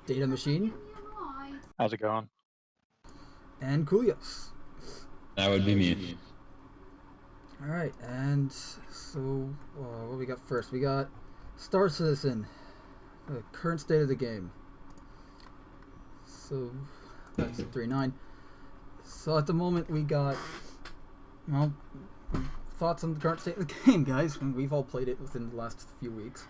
Data Machine, How's it going? and Kulios. That would be me. Alright, and so what we got first? We got Star Citizen, the current state of the game. So that's 3.9. So at the moment we got, well, thoughts on the current state of the game, guys. And we've all played it within the last few weeks.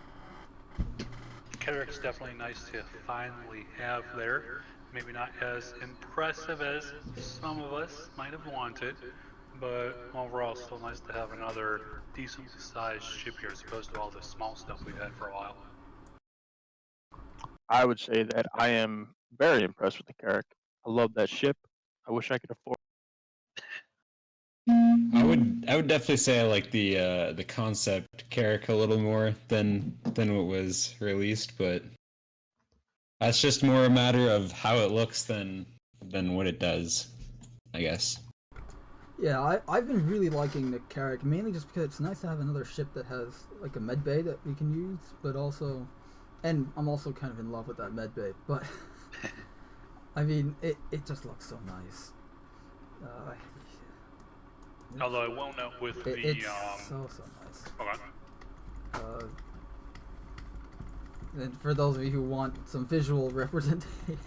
Carrick's definitely nice to finally have there. Maybe not as impressive as some of us might have wanted, but overall still nice to have another decently sized ship here as opposed to all the small stuff we've had for a while. I would say that I am very impressed with the Carrick. I love that ship. I wish I could afford. I would definitely say I like the concept Carrick a little more than what was released, but that's just more a matter of how it looks than what it does, I guess. Yeah, I've been really liking the Carrick, mainly just because it's nice to have another ship that has like a med bay that we can use, but also, and I'm also kind of in love with that med bay, but I mean, it just looks so nice. Although I will note with it's so nice. Okay. And for those of you who want some visual representation,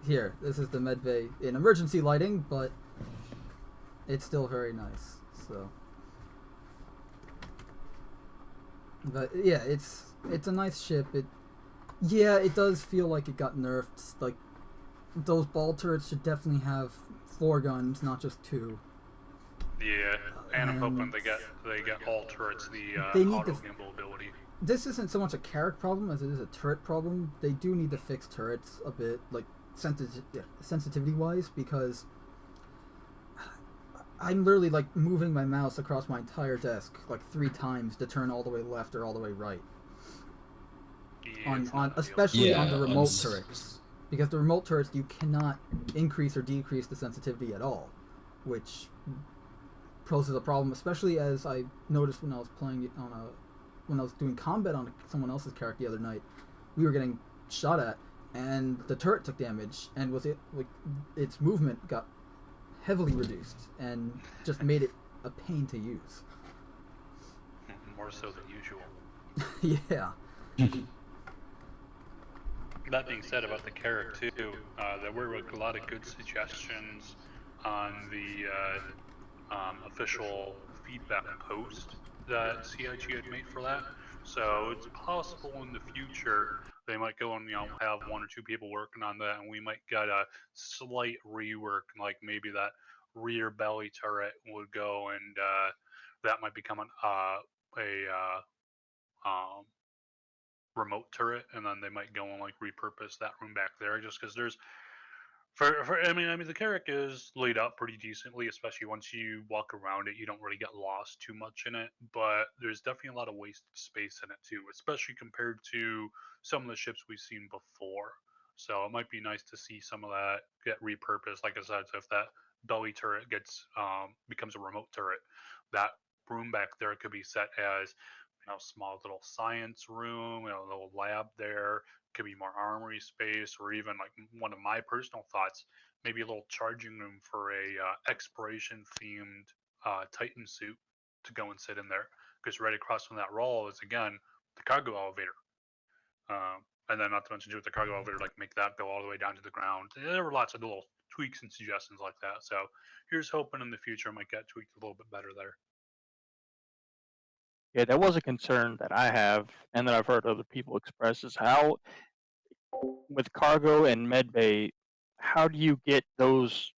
here, this is the medbay in emergency lighting, but it's still very nice. So, but yeah, it's a nice ship. It does feel like it got nerfed. Like those ball turrets should definitely have 4 guns, not just 2. Yeah, and I'm hoping they get all turrets the they need auto gimbal ability. This isn't so much a Carrick problem as it is a turret problem. They do need to fix turrets a bit, like sensitivity wise, because I'm literally like moving my mouse across my entire desk like 3 times to turn all the way left or all the way right. Yeah, on especially on the remote on turrets, because the remote turrets you cannot increase or decrease the sensitivity at all, which poses a problem, especially as I noticed when I was playing it when I was doing combat on someone else's character the other night. We were getting shot at, and the turret took damage, and its movement got heavily reduced, and just made it a pain to use. More so than usual. Yeah. That being said about the Carrick too, there were a lot of good suggestions on the official feedback post that CIG had made for that. So it's possible in the future they might go and have 1 or 2 people working on that, and we might get a slight rework, like maybe that rear belly turret would go, and that might become a remote turret, and then they might go and like repurpose that room back there, just because there's I mean the Carrick is laid out pretty decently, especially once you walk around it. You don't really get lost too much in it, but there's definitely a lot of wasted space in it too, especially compared to some of the ships we've seen before. So it might be nice to see some of that get repurposed. Like I said, so if that belly turret gets becomes a remote turret, that room back there could be set as small little science room, a little lab there. Could be more armory space, or even like one of my personal thoughts, maybe a little charging room for a exploration themed Titan suit to go and sit in there. Because right across from that roll is again the cargo elevator, and then not to mention with the cargo elevator, like make that go all the way down to the ground. There were lots of little tweaks and suggestions like that. So here's hoping in the future it might get tweaked a little bit better there. Yeah, that was a concern that I have, and that I've heard other people express, is how, with cargo and medbay, how do you get those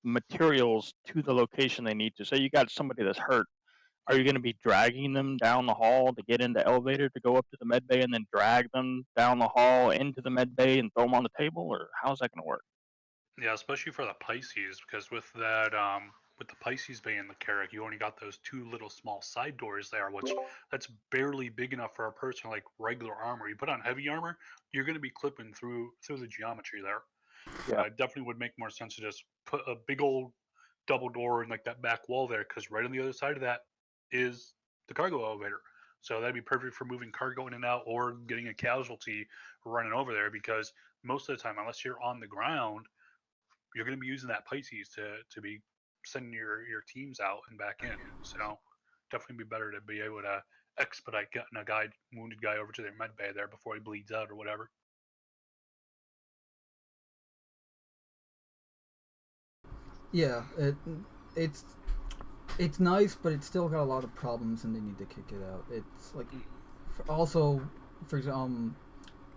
materials to the location they need to? Say you got somebody that's hurt, are you going to be dragging them down the hall to get in the elevator to go up to the medbay, and then drag them down the hall into the medbay and throw them on the table, or how's that going to work? Yeah, especially for the Pisces, because with that, with the Pisces bay and the Carrick, you only got those 2 little small side doors there, which that's barely big enough for a person like regular armor. You put on heavy armor, you're going to be clipping through the geometry there. Yeah. It definitely would make more sense to just put a big old double door in like that back wall there, because right on the other side of that is the cargo elevator. So that'd be perfect for moving cargo in and out or getting a casualty running over there, because most of the time, unless you're on the ground, you're going to be using that Pisces to be sending your teams out and back in. So definitely be better to be able to expedite getting a wounded guy over to their med bay there before he bleeds out or whatever. Yeah, it's nice, but it's still got a lot of problems, and they need to kick it out. It's like, also, for example,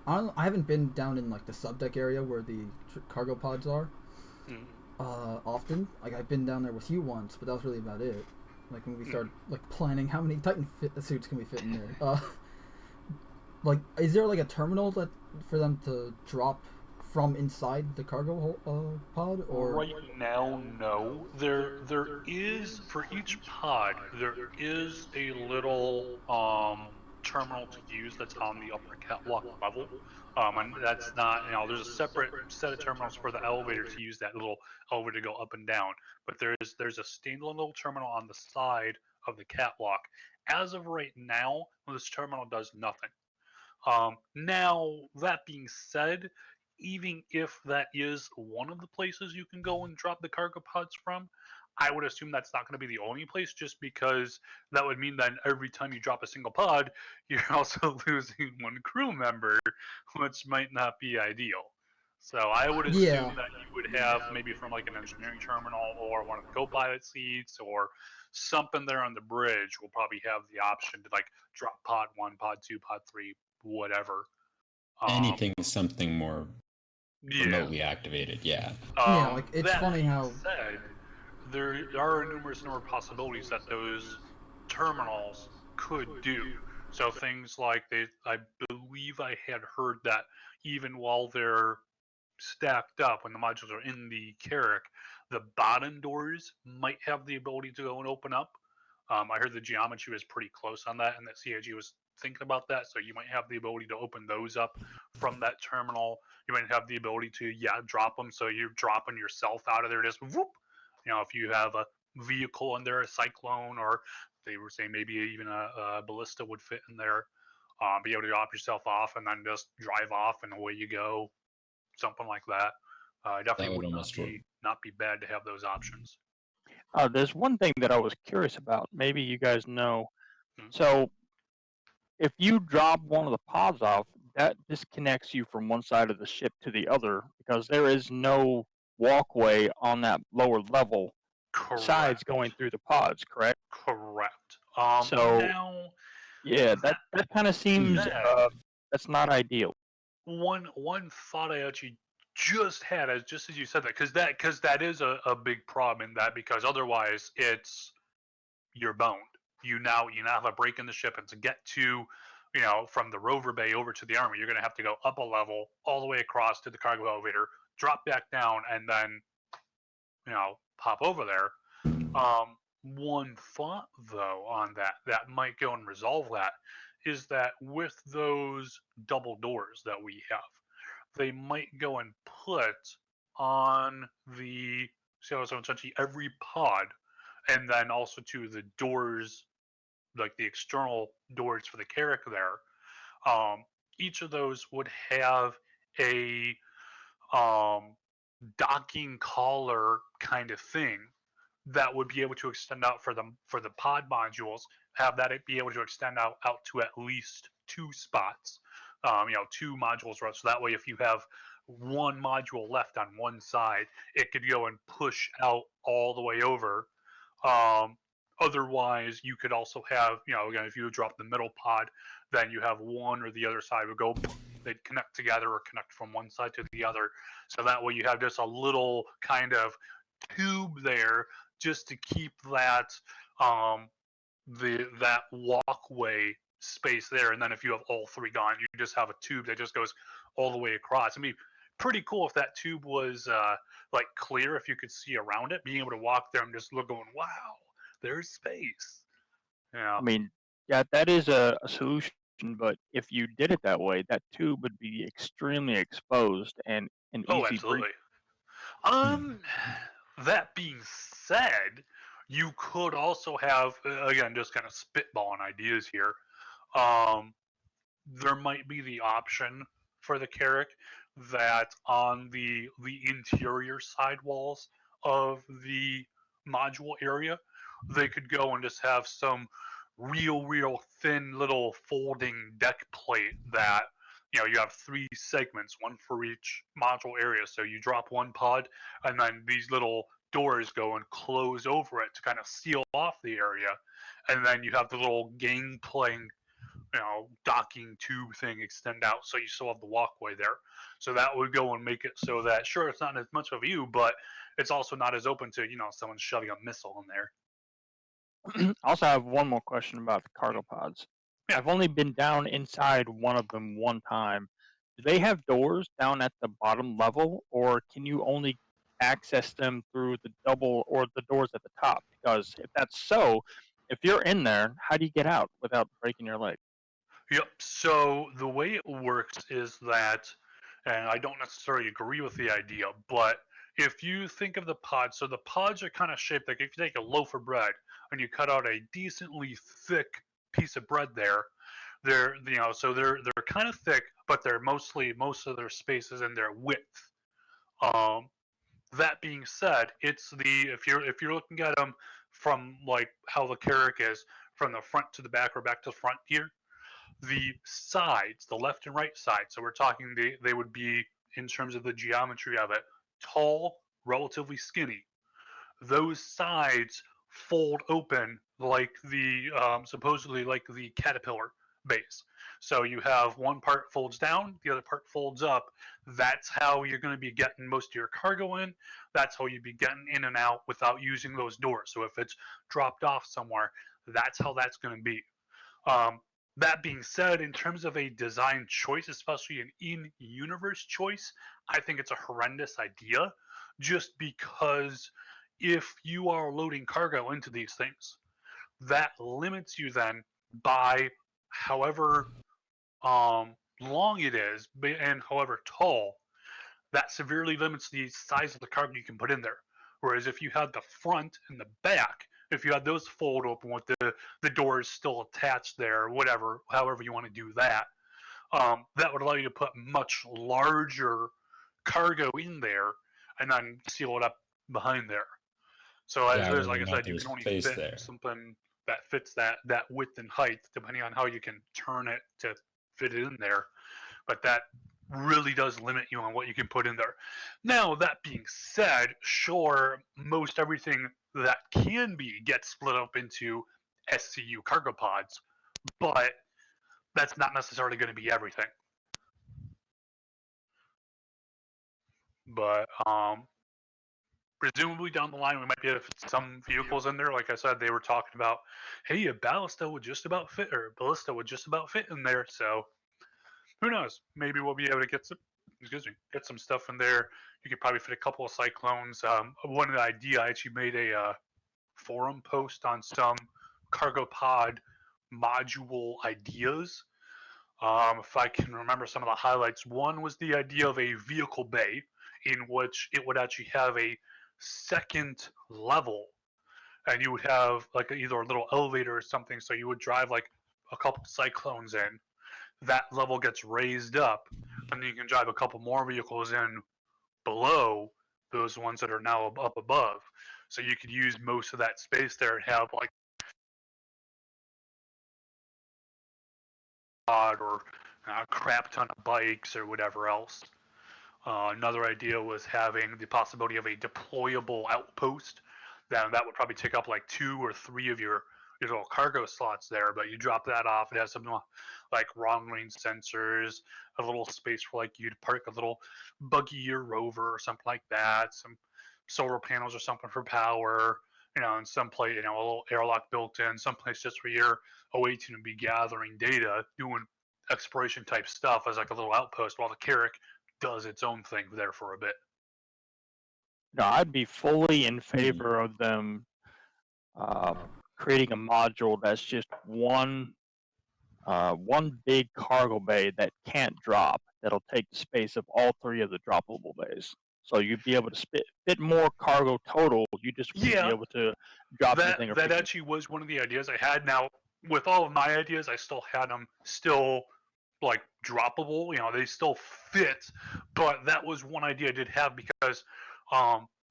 I haven't been down in like the subdeck area where the cargo pods are. Often. Like, I've been down there with you once, but that was really about it. Like, when we started like planning how many Titan suits can we fit in there. Like, is there like a terminal that for them to drop from inside the cargo pod, or right now, no. There is, for each pod, there is a little terminal to use that's on the upper catwalk level. And that's not, there's a separate set of terminals for the elevator to use, that little elevator to go up and down. But there's a standalone little terminal on the side of the catwalk. As of right now, this terminal does nothing. Now, that being said, even if that is one of the places you can go and drop the cargo pods from, I would assume that's not going to be the only place, just because that would mean that every time you drop a single pod, you're also losing one crew member, which might not be ideal. So I would assume that you would have maybe from like an engineering terminal or one of the co-pilot seats or something there on the bridge will probably have the option to like drop pod 1, pod 2, pod 3, whatever. Anything, something more Yeah. remotely activated, yeah. Yeah, like, it's That funny being how said, there are numerous number of possibilities that those terminals could do. So things like I believe I had heard that even while they're stacked up, when the modules are in the Carrack, the bottom doors might have the ability to go and open up. I heard the geometry was pretty close on that, and that CIG was thinking about that. So you might have the ability to open those up from that terminal. You might have the ability to drop them, so you're dropping yourself out of there, just whoop. If you have a vehicle in there, a cyclone, or they were saying maybe even a ballista would fit in there. Be able to drop yourself off and then just drive off, and away you go, something like that. That Definitely would would almost work. not be bad to have those options. There's one thing that I was curious about. Maybe you guys know. Hmm. So, if you drop one of the pods off, that disconnects you from one side of the ship to the other because there is no walkway on that lower level besides Correct. going through the pods, correct? Correct. So, Now yeah, that that kind of seems said, that's not ideal. one thought I actually just had, as just as you said that, because that is a big problem in that, because otherwise it's you're boned. You now have a break in the ship, and to get to, from the rover bay over to the army, you're going to have to go up a level all the way across to the cargo elevator, drop back down, and then pop over there. One thought though on that might go and resolve that is that with those double doors that we have, they might go and put on the so essentially every pod, and then also to the doors, like the external doors for the Carrack there. Um, each of those would have a um, docking collar kind of thing that would be able to extend out for the pod modules. Have that be able to extend out to at least two spots. Two modules, right? So that way, if you have one module left on one side, it could go and push out all the way over. Um, Otherwise, you could also have, again, if you drop the middle pod, then you have one or the other side would go, they'd connect together or connect from one side to the other. So that way you have just a little kind of tube there just to keep that that walkway space there. And then if you have all three gone, you just have a tube that just goes all the way across. I mean, pretty cool if that tube was like clear, if you could see around it, being able to walk there and just look, going, wow, there's space. Yeah. I mean, yeah, that is a solution, but if you did it that way, that tube would be extremely exposed and an Oh, easy breach. absolutely. Um, that being said, you could also have, again, just kind of spitballing ideas here. There might be the option for the Carrack that on the interior sidewalls of the module area, they could go and just have some real thin little folding deck plate that you have 3 segments, one for each module area. So you drop one pod, and then these little doors go and close over it to kind of seal off the area, and then you have the little gang playing docking tube thing extend out, so you still have the walkway there. So that would go and make it so that, sure, it's not as much of a view, but it's also not as open to someone shoving a missile in there. I also have one more question about the cargo pods. Yeah. I've only been down inside one of them one time. Do they have doors down at the bottom level, or can you only access them through the double or the doors at the top? Because if that's so, if you're in there, how do you get out without breaking your leg? Yep. So the way it works is that, and I don't necessarily agree with the idea, but if you think of the pods, so the pods are kind of shaped like if you take a loaf of bread and you cut out a decently thick piece of bread there, so they're kind of thick, but they're most of their space is in their width. Um, that being said, it's if you're looking at them from like how the Carrack is from the front to the back or back to the front here, the sides, the left and right side. So we're talking they would be, in terms of the geometry of it, tall, relatively skinny. Those sides fold open like the supposedly like the caterpillar base. So you have one part folds down, the other part folds up. That's how you're going to be getting most of your cargo in. That's how you'd be getting in and out without using those doors. So if it's dropped off somewhere, that's how that's going to be. Um, that being said, in terms of a design choice, especially an in-universe choice, I think it's a horrendous idea. Just because if you are loading cargo into these things, that limits you then by however long it is and however tall, that severely limits the size of the cargo you can put in there. Whereas if you had the front and the back, if you had those fold open with the doors still attached there, whatever, however you want to do that, that would allow you to put much larger cargo in there and then seal it up behind there. So as Yeah, it is, when like you're I not said, you there's can only space fit there. something that fits that width and height, depending on how you can turn it to fit it in there. But that really does limit you on what you can put in there. Now, that being said, sure, most everything that can be gets split up into SCU cargo pods, but that's not necessarily going to be everything. But presumably down the line, we might be able to fit some vehicles in there. Like I said, they were talking about, hey, a ballista would just about fit, or a ballista would just about fit in there. So who knows? Maybe we'll be able to get some stuff in there. You could probably fit a couple of cyclones. One idea, I actually made a forum post on some cargo pod module ideas. If I can remember some of the highlights, one was the idea of a vehicle bay in which it would actually have a second level, and you would have like either a little elevator or something. So you would drive like a couple cyclones in. That level gets raised up, and then you can drive a couple more vehicles in below those ones that are now up above. So you could use most of that space there and have like or a crap ton of bikes or whatever else. Another idea was having the possibility of a deployable outpost. That would probably take up like 2 or 3 of your little cargo slots there, but you drop that off. It has something like wrong range sensors, a little space for like you to park a little buggy or rover or something like that, some solar panels or something for power, and some place, a little airlock built in, someplace just where you're awaiting to be gathering data, doing exploration type stuff as like a little outpost while the Carrack does its own thing there for a bit. No, I'd be fully in Hmm. favor of them creating a module that's just one big cargo bay that can't drop. That'll take the space of all 3 of the droppable bays. So you'd be able to fit more cargo total. You just wouldn't be Yeah, able to drop that anything or that pick. actually was one of the ideas I had. Now, with all of my ideas, I still had them still like droppable. They still fit, but that was one idea I did have because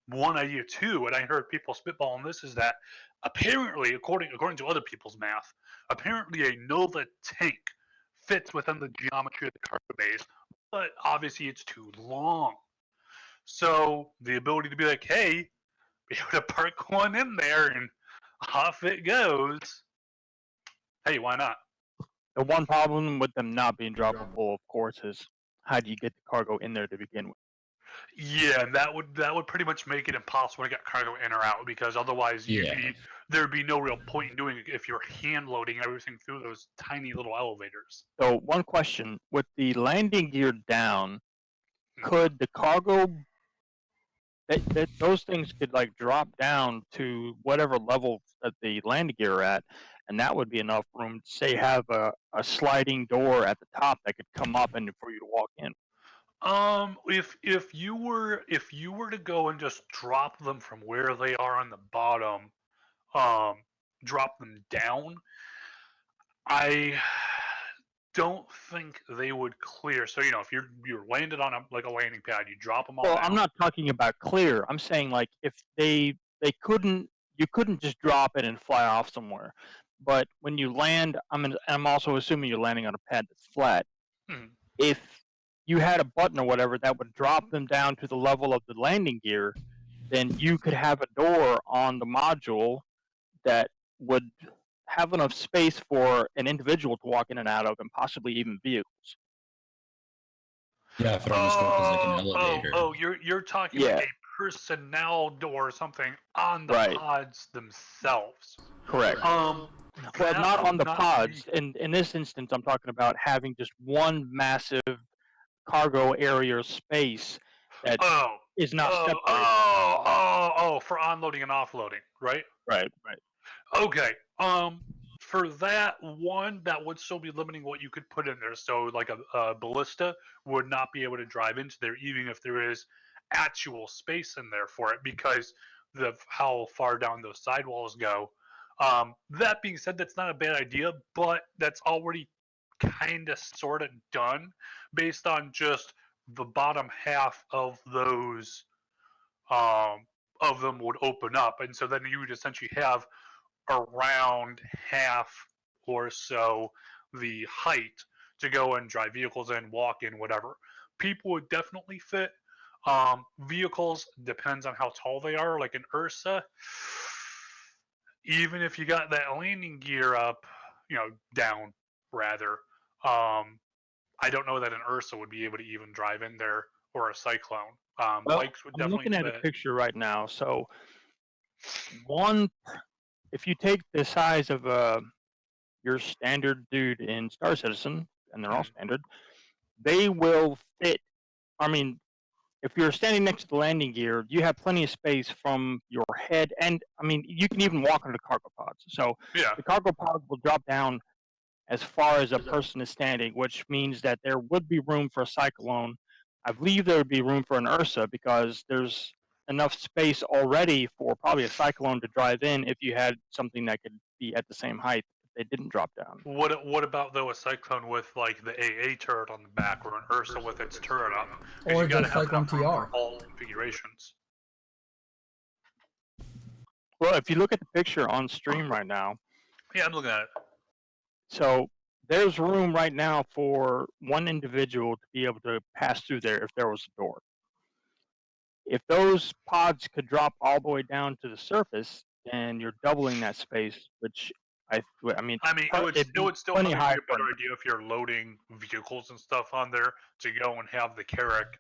one idea too, and I heard people spitballing this is that apparently, according to other people's math, apparently a Nova tank fits within the geometry of the cargo base, but obviously it's too long. So the ability to be like, hey, be able to park one in there and off it goes. Hey, why not? The one problem with them not being droppable, of course, is how do you get the cargo in there to begin with? Yeah, that would pretty much make it impossible to get cargo in or out because otherwise there'd be no real point in doing it if you're hand loading everything through those tiny little elevators. So one question: with the landing gear down, could the cargo those things could like drop down to whatever level that the landing gear are at, and that would be enough room to say have a sliding door at the top that could come up and for you to walk in. If you were to go and just drop them from where they are on the bottom, um, drop them down, I don't think they would clear. So if you're landed on a landing pad, you drop them all Well, down. I'm not talking about clear. I'm saying like if they couldn't you couldn't just drop it and fly off somewhere. But when you land, I'm also assuming you're landing on a pad that's flat. Hmm. If you had a button or whatever that would drop them down to the level of the landing gear, then you could have a door on the module that would have enough space for an individual to walk in and out of, and possibly even vehicles. Yeah, if it almost worked as like an elevator. You're talking like Yeah, a personnel door or something on the right, pods themselves. correct. Um, Well, that not would on the not be. pods. In this instance, I'm talking about having just one massive cargo area space that Oh, is not oh, separated. oh, oh, oh, for onloading and offloading, right? Right, right. Okay. For that one, that would still be limiting what you could put in there. So, like a ballista would not be able to drive into there, even if there is actual space in there for it, because of how far down those sidewalls go. That being said, that's not a bad idea, but that's already kind of sort of done based on just the bottom half um, of them would open up, and so then you would essentially have around half or so the height to go and drive vehicles in, walk in, whatever. People would definitely fit. Vehicles depends on how tall they are. Like an Ursa, even if you got that landing gear up, down rather. I don't know that an Ursa would be able to even drive in there or a Cyclone. Well, Bikes would I'm definitely looking at a fit. picture right now. So one, if you take the size of your standard dude in Star Citizen, and they're all Hmm. standard, they will fit. I mean, if you're standing next to the landing gear, you have plenty of space from your head, and I mean, you can even walk on the cargo pods. So Yeah. the cargo pods will drop down as far as a person is standing, which means that there would be room for a Cyclone. I believe there would be room for an Ursa because there's enough space already for probably a Cyclone to drive in if you had something that could be at the same height if they didn't drop down. What about though a Cyclone with like the AA turret on the back or an Ursa with its turret up? Because Or you got the to have Cyclone enough room for TR. all configurations. Well, if you look at the picture on stream right now, Yeah, I'm looking at it. so there's room right now for one individual to be able to pass through there if there was a door. If those pods could drop all the way down to the surface, then you're doubling that space, which I mean, I mean, it'd it be would still plenty probably be high a for better idea if you're loading vehicles and stuff on there to go and have the Carrack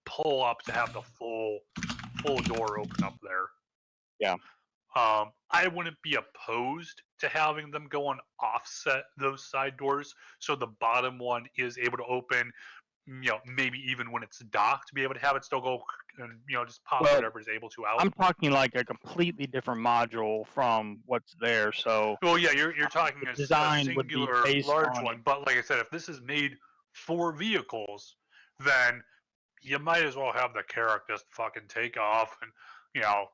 pull up to have the full door open up there. yeah. I wouldn't be opposed to having them go and offset those side doors so the bottom one is able to open. Maybe even when it's docked, to be able to have it still go and just pop Well, whatever is able to out. I'm talking like a completely different module from what's there. So Well, yeah, you're talking the a design would be singular based large on one, but like I said, if this is made for vehicles, then you might as well have the Carrack just fucking take off and you know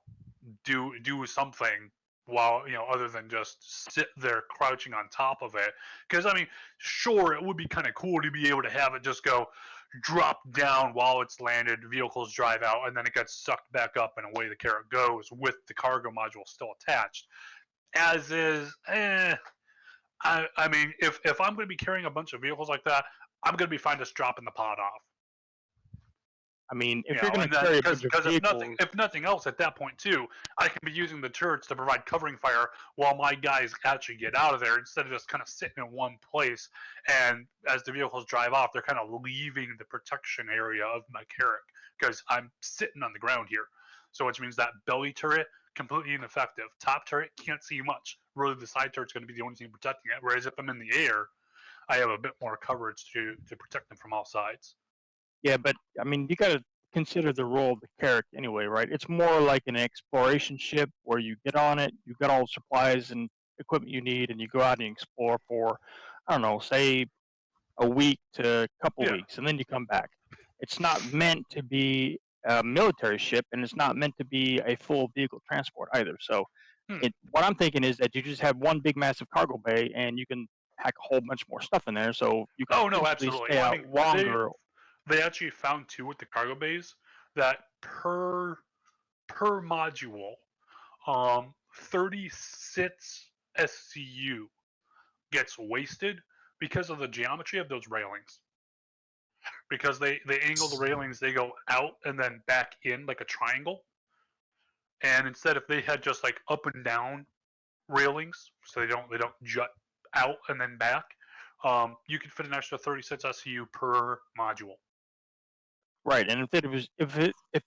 do something while other than just sit there crouching on top of it. Because I mean, sure, it would be kind of cool to be able to have it just go drop down while it's landed, vehicles drive out, and then it gets sucked back up and away the carrot goes with the cargo module still attached. As is, I mean, if I'm going to be carrying a bunch of vehicles like that, I'm going to be fine just dropping the pod off. I mean, if you're going to carry a bunch of vehicles, if nothing else, at that point too, I can be using the turrets to provide covering fire while my guys actually get out of there, instead of just kind of sitting in one place. And as the vehicles drive off, they're kind of leaving the protection area of my carrack because I'm sitting on the ground here. So which means that belly turret completely ineffective. Top turret can't see much. Really, the side turret's going to be the only thing protecting it. Whereas if I'm in the air, I have a bit more coverage to protect them from all sides. yeah, but I mean, you got to consider the role of the carrack anyway, right? It's more like an exploration ship where you get on it, you've got all the supplies and equipment you need, and you go out and explore for, I don't know, say a week to a couple weeks, and then you come back. It's not meant to be a military ship, and it's not meant to be a full vehicle transport either. So, what I'm thinking is that you just have one big, massive cargo bay, and you can pack a whole bunch more stuff in there, so you can Absolutely. stay out longer. They actually found too with the cargo bays that per module, 36 SCU gets wasted because of the geometry of those railings. Because they angle the railings, they go out and then back in like a triangle. And instead, if they had just like up and down railings, so they don't jut out and then back, you could fit an extra 36 SCU per module. Right, and if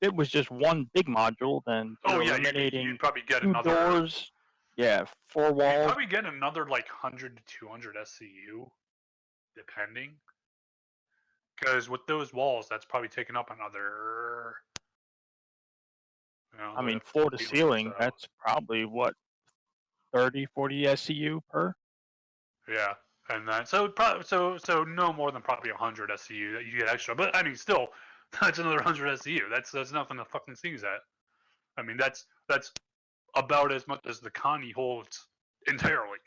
it was just one big module, then you're eliminating you'd probably get 2 another doors, 4 walls. You'd probably get another like 100 to 200 SCU, depending. Because with those walls, that's probably taken up another. I mean, floor to ceiling, that's probably what 30, 40 SCU per. Yeah, and then so no more than probably 100 SCU that you get extra. But I mean, still, that's another 100 SCU. That's nothing to fucking sneeze at. I mean, that's about as much as the Connie holds entirely.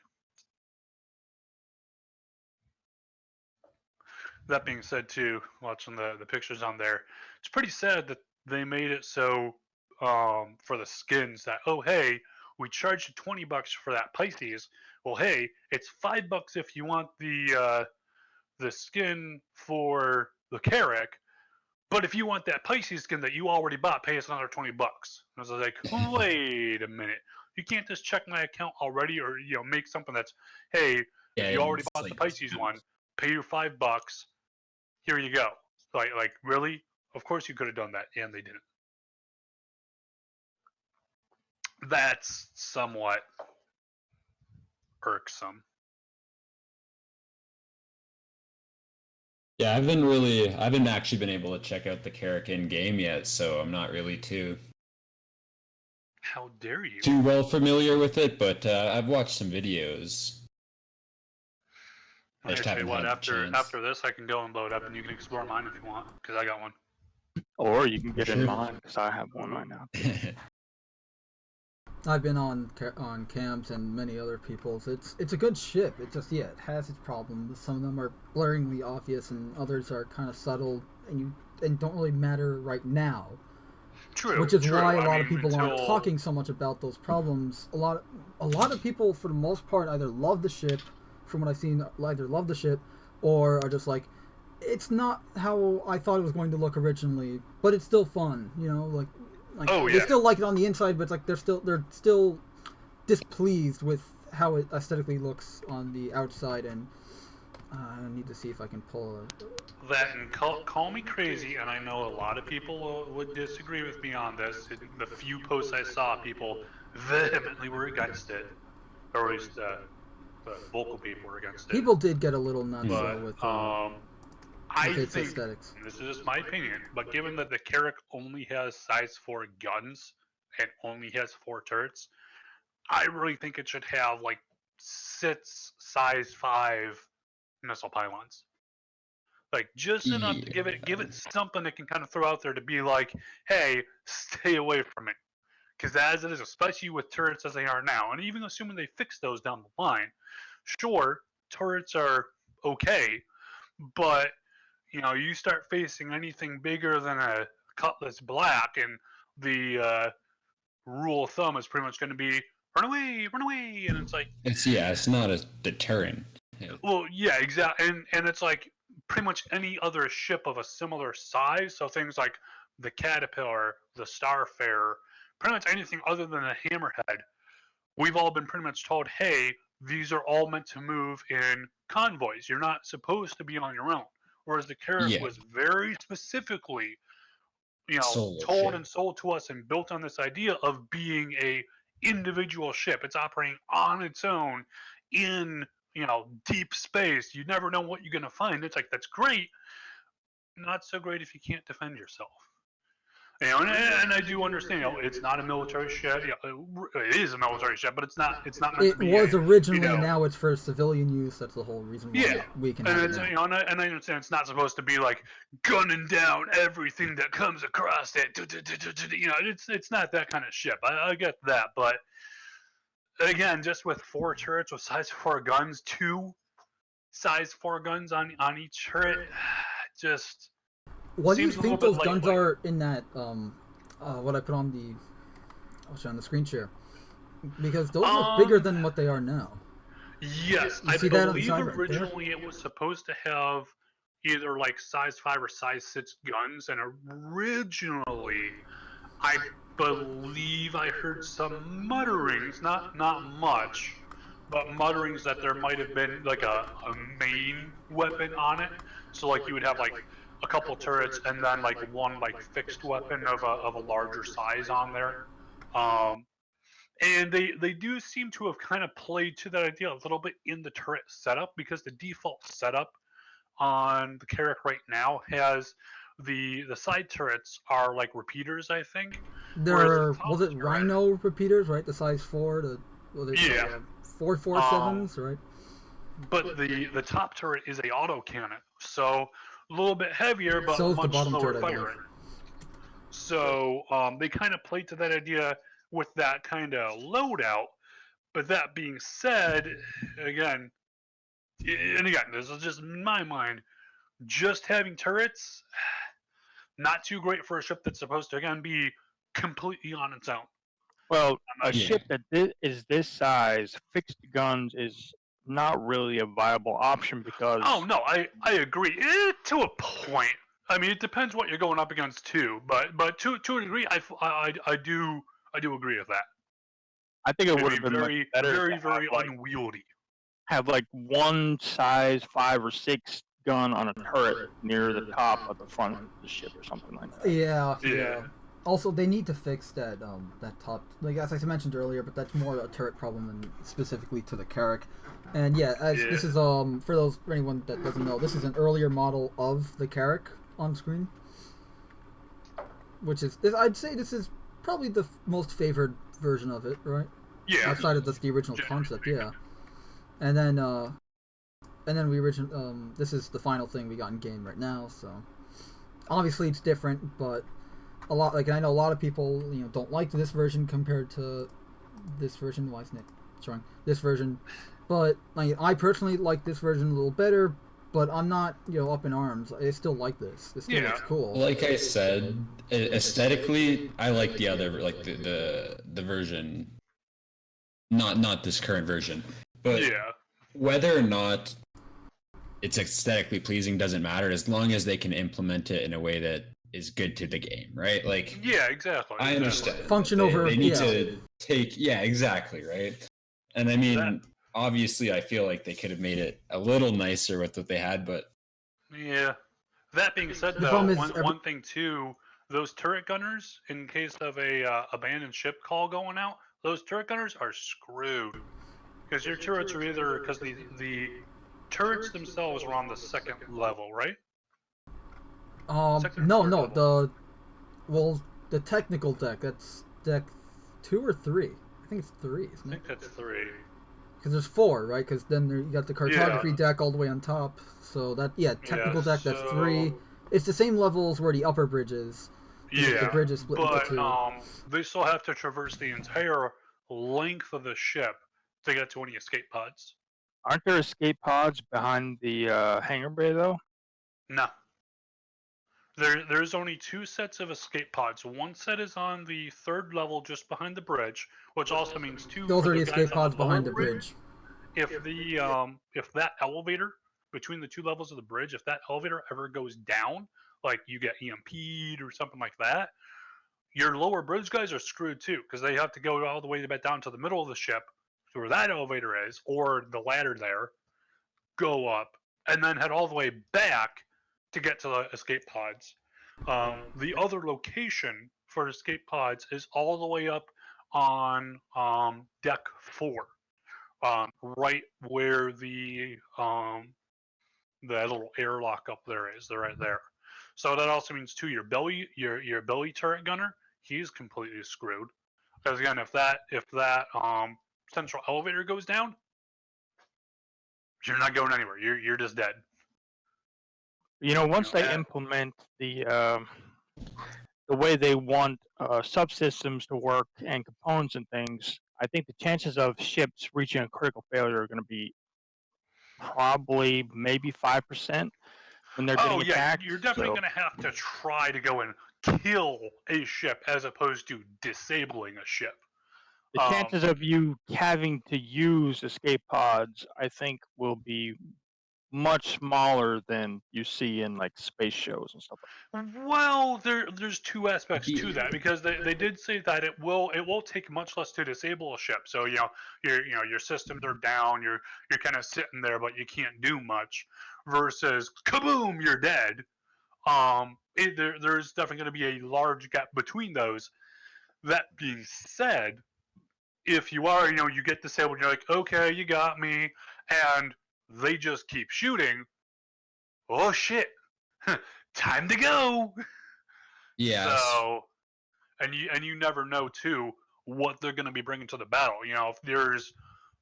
That being said, too, watching the pictures on there, it's pretty sad that they made it so for the skins that, oh hey, we charged you $20 for that Pisces. Well, hey, it's $5 if you want the skin for the Carrack, but if you want that Pisces skin that you already bought, pay us another $20. And I was like, wait a minute, you can't just check my account already, or make something that's, hey, if you already bought the Pisces one, pay your $5. Here you go. Like really? Of course you could have done that, and they didn't. That's somewhat irksome. Yeah, I haven't actually been able to check out the Carrack in game yet, so I'm not really too How dare you? Too well familiar with it, but I've watched some videos. I just haven't had the chance. After this, I can go and load up, and you can explore mine if you want, because I got one. Or you can get in mine, because I have one right now. I've been on cams and many other people's. It's a good ship. It just it has its problems. Some of them are blaringly obvious, and others are kind of subtle and don't really matter right now. True. Which is why a lot of people aren't talking so much about those problems. A lot of people, for the most part, either love the ship, from what I've seen, either love the ship, or are just like, it's not how I thought it was going to look originally, but it's still fun. They still like it on the inside, but it's like they're still displeased with how it aesthetically looks on the outside, and I need to see if I can pull that. And call me crazy, and I know a lot of people would disagree with me on this. The few posts I saw, people vehemently were against it, or at least the vocal people were against it. People did get a little nuts with its aesthetics. This is just my opinion, but given that the Carrack only has size 4 guns and only has 4 turrets, I really think it should have like 6 size 5 missile pylons. Like just enough to give it something it can kind of throw out there to be like, hey, stay away from it. Because as it is, especially with turrets as they are now, and even assuming they fix those down the line, sure, turrets are okay, but you start facing anything bigger than a Cutlass Black, and the rule of thumb is pretty much going to be run away, and it's like it's not a deterrent. well, yeah, exactly, and it's like pretty much any other ship of a similar size. So things like the Caterpillar, the Starfarer, pretty much anything other than a Hammerhead. We've all been pretty much told, hey, these are all meant to move in convoys. You're not supposed to be on your own. Whereas the Carrack was very specifically, told ship. and sold to us and built on this idea of being a individual ship. It's operating on its own in deep space. You never know what you're gonna find. It's like that's great. Not so great if you can't defend yourself. And I do understand. It's not a military ship. It is a military ship, but it's not. It's not meant It to be. was originally. Now it's for civilian use. That's the whole reason why Yeah, we can. and have it's it now. and I understand it's not supposed to be like gunning down everything that comes across it. It's not that kind of ship. I get that, but again, just with 4 turrets with size 4 guns, 2 size 4 guns on each turret, just. What do you seems a think little those bit guns lightweight. are in that? What I put on the, on the screen share, because those look bigger than what they are now. Yes, You I see that on the believe side right there? originally it was supposed to have either like size 5 or size 6 guns, and originally I believe I heard some mutterings, not much, but mutterings that there might have been like a main weapon on it. So like you would have like a couple turrets and then like one like fixed weapon of a larger size on there. Um, and they do seem to have kind of played to that idea a little bit in the turret setup, because the default setup on the Carrack right now has the side turrets are like repeaters, I think. Whereas the They're top was it turret, Rhino repeaters, right? The size 4, the yeah, 447s, right? but the top turret is a auto cannon, so a little bit heavier but So is the much bottom slower turret, I believe. firing. So they kind of played to that idea with that kind of loadout. But that being said, again, and again, this is just in my mind, just having turrets, not too great for a ship that's supposed to again be completely on its own. Well, a Yeah. ship that is this size, fixed guns is not really a viable option because Oh no, I agree to a point. I mean, it depends what you're going up against too, but to a degree, I do agree with that. I think it It'd would be have been much very better very to have very like unwieldy. one size 5 or 6 gun on a turret near the top of the front of the ship or something like that. Yeah. Also, they need to fix that that top, like as I mentioned earlier, but that's more a turret problem than specifically to the Carrack. And this is for anyone that doesn't know, this is an earlier model of the Carrack on screen, which is I'd say this is probably the most favored version of it, right? Yeah. Outside of the original concept, yeah. And then this is the final thing we got in game right now. So obviously it's different, but I know a lot of people don't like this version compared to this version. Why isn't it showing this version? But I personally like this version a little better. But I'm not up in arms. I still like this. This still looks cool. Like I said, aesthetically, I like the other, like the version, not this current version. But whether or not it's aesthetically pleasing doesn't matter, as long as they can implement it in a way that is good to the game, right? Like, yeah, exactly. I understand. Function They need to take, exactly, right? And I mean, obviously, I feel like they could have made it a little nicer with what they had, but yeah. That being said, The though, problem is one thing too, those turret gunners, in case of a abandoned ship call going out, those turret gunners are screwed, because your turrets are either because the turrets themselves are on the second level, right? Second or No, third level? the technical deck, that's deck 2 or 3. I think it's 3, isn't I it? think that's 3. Because there's 4, right? Because then you got the cartography deck all the way on top. So technical deck, that's 3. It's the same levels where the upper bridge is. The bridge is split into but two. they still have to traverse the entire length of the ship to get to any escape pods. Aren't there escape pods behind the hangar bay though? No. There's only 2 sets of escape pods. One set is on the 3rd level just behind the bridge, which also means 2 Those for are the the guys escape at pods the lower behind the bridge. If that elevator between the 2 levels of the bridge, if that elevator ever goes down, like you get EMP'd or something like that, your lower bridge guys are screwed too, because they have to go all the way back down to the middle of the ship to where that elevator is, or the ladder there, go up, and then head all the way back to get to the escape pods. The other location for escape pods is all the way up on deck 4, right where the little airlock up there is. They're right there. So that also means too, your belly turret gunner, he's completely screwed. Because again, if that central elevator goes down, you're not going anywhere. You're just dead. You know, once they implement the way they want subsystems to work and components and things, I think the chances of ships reaching a critical failure are going to be probably maybe 5% when they're getting attacked. You're definitely going to have to try to go and kill a ship as opposed to disabling a ship. The chances of you having to use escape pods, I think, will be much smaller than you see in like space shows and stuff like that. Well, there's 2 aspects to that, because they did say that it will take much less to disable a ship. So your systems are down, you're kind of sitting there, but you can't do much. Versus kaboom, you're dead. There's definitely going to be a large gap between those. That being said, if you are, you get disabled, you're like, okay, you got me, and they just keep shooting. Oh shit, time to go. Yeah. So, and you never know too what they're going to be bringing to the battle. If there's,